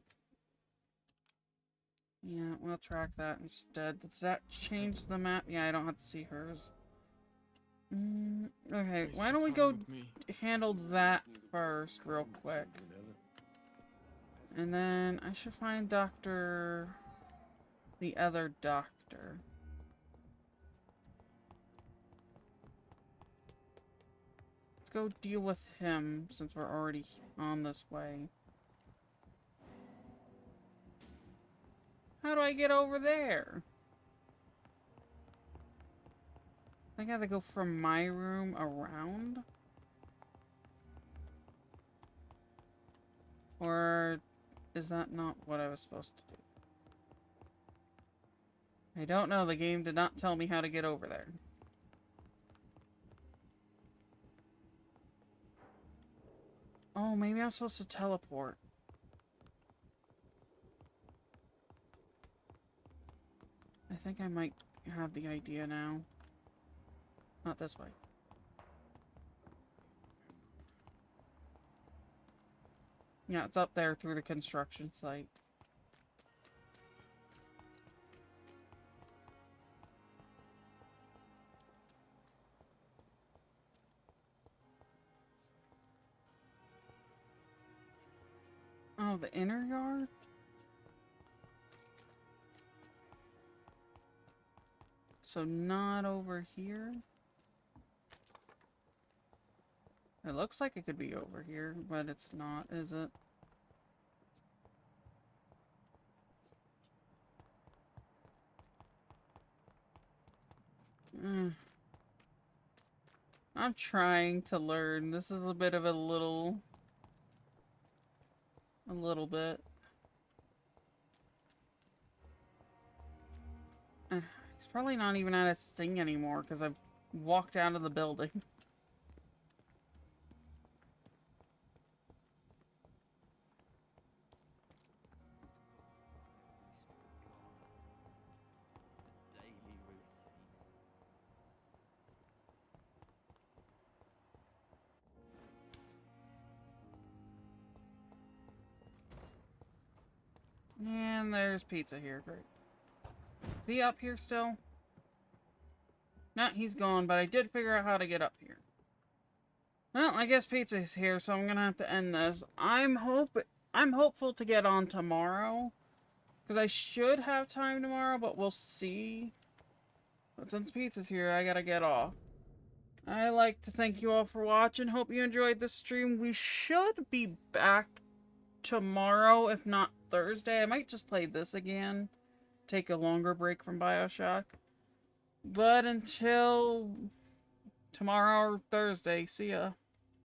Yeah, we'll track that instead. Does that change the map? Yeah, I don't have to see hers. Okay, why don't we go handle that first real quick. And then I should find the other doctor. Let's go deal with him since we're already on this way. How do I get over there? I gotta go from my room around? Or is that not what I was supposed to do? I don't know. The game did not tell me how to get over there. Oh, maybe I'm supposed to teleport. I think I might have the idea now. Not this way. Yeah, it's up there through the construction site. Oh, the inner yard? So not over here? It looks like it could be over here, but it's not, is it? I'm trying to learn. This is a bit of a little bit. He's probably not even at his thing anymore because I've walked out of the building. And there's pizza here. Great. Is he up here still? No, he's gone, but I did figure out how to get up here. Well, I guess pizza's here, so I'm gonna have to end this. I'm hopeful to get on tomorrow. Because I should have time tomorrow, but we'll see. But since pizza's here, I gotta get off. I'd like to thank you all for watching. Hope you enjoyed this stream. We should be back tomorrow, if not Thursday. I might just play this again. Take a longer break from BioShock. But until tomorrow or Thursday, see ya.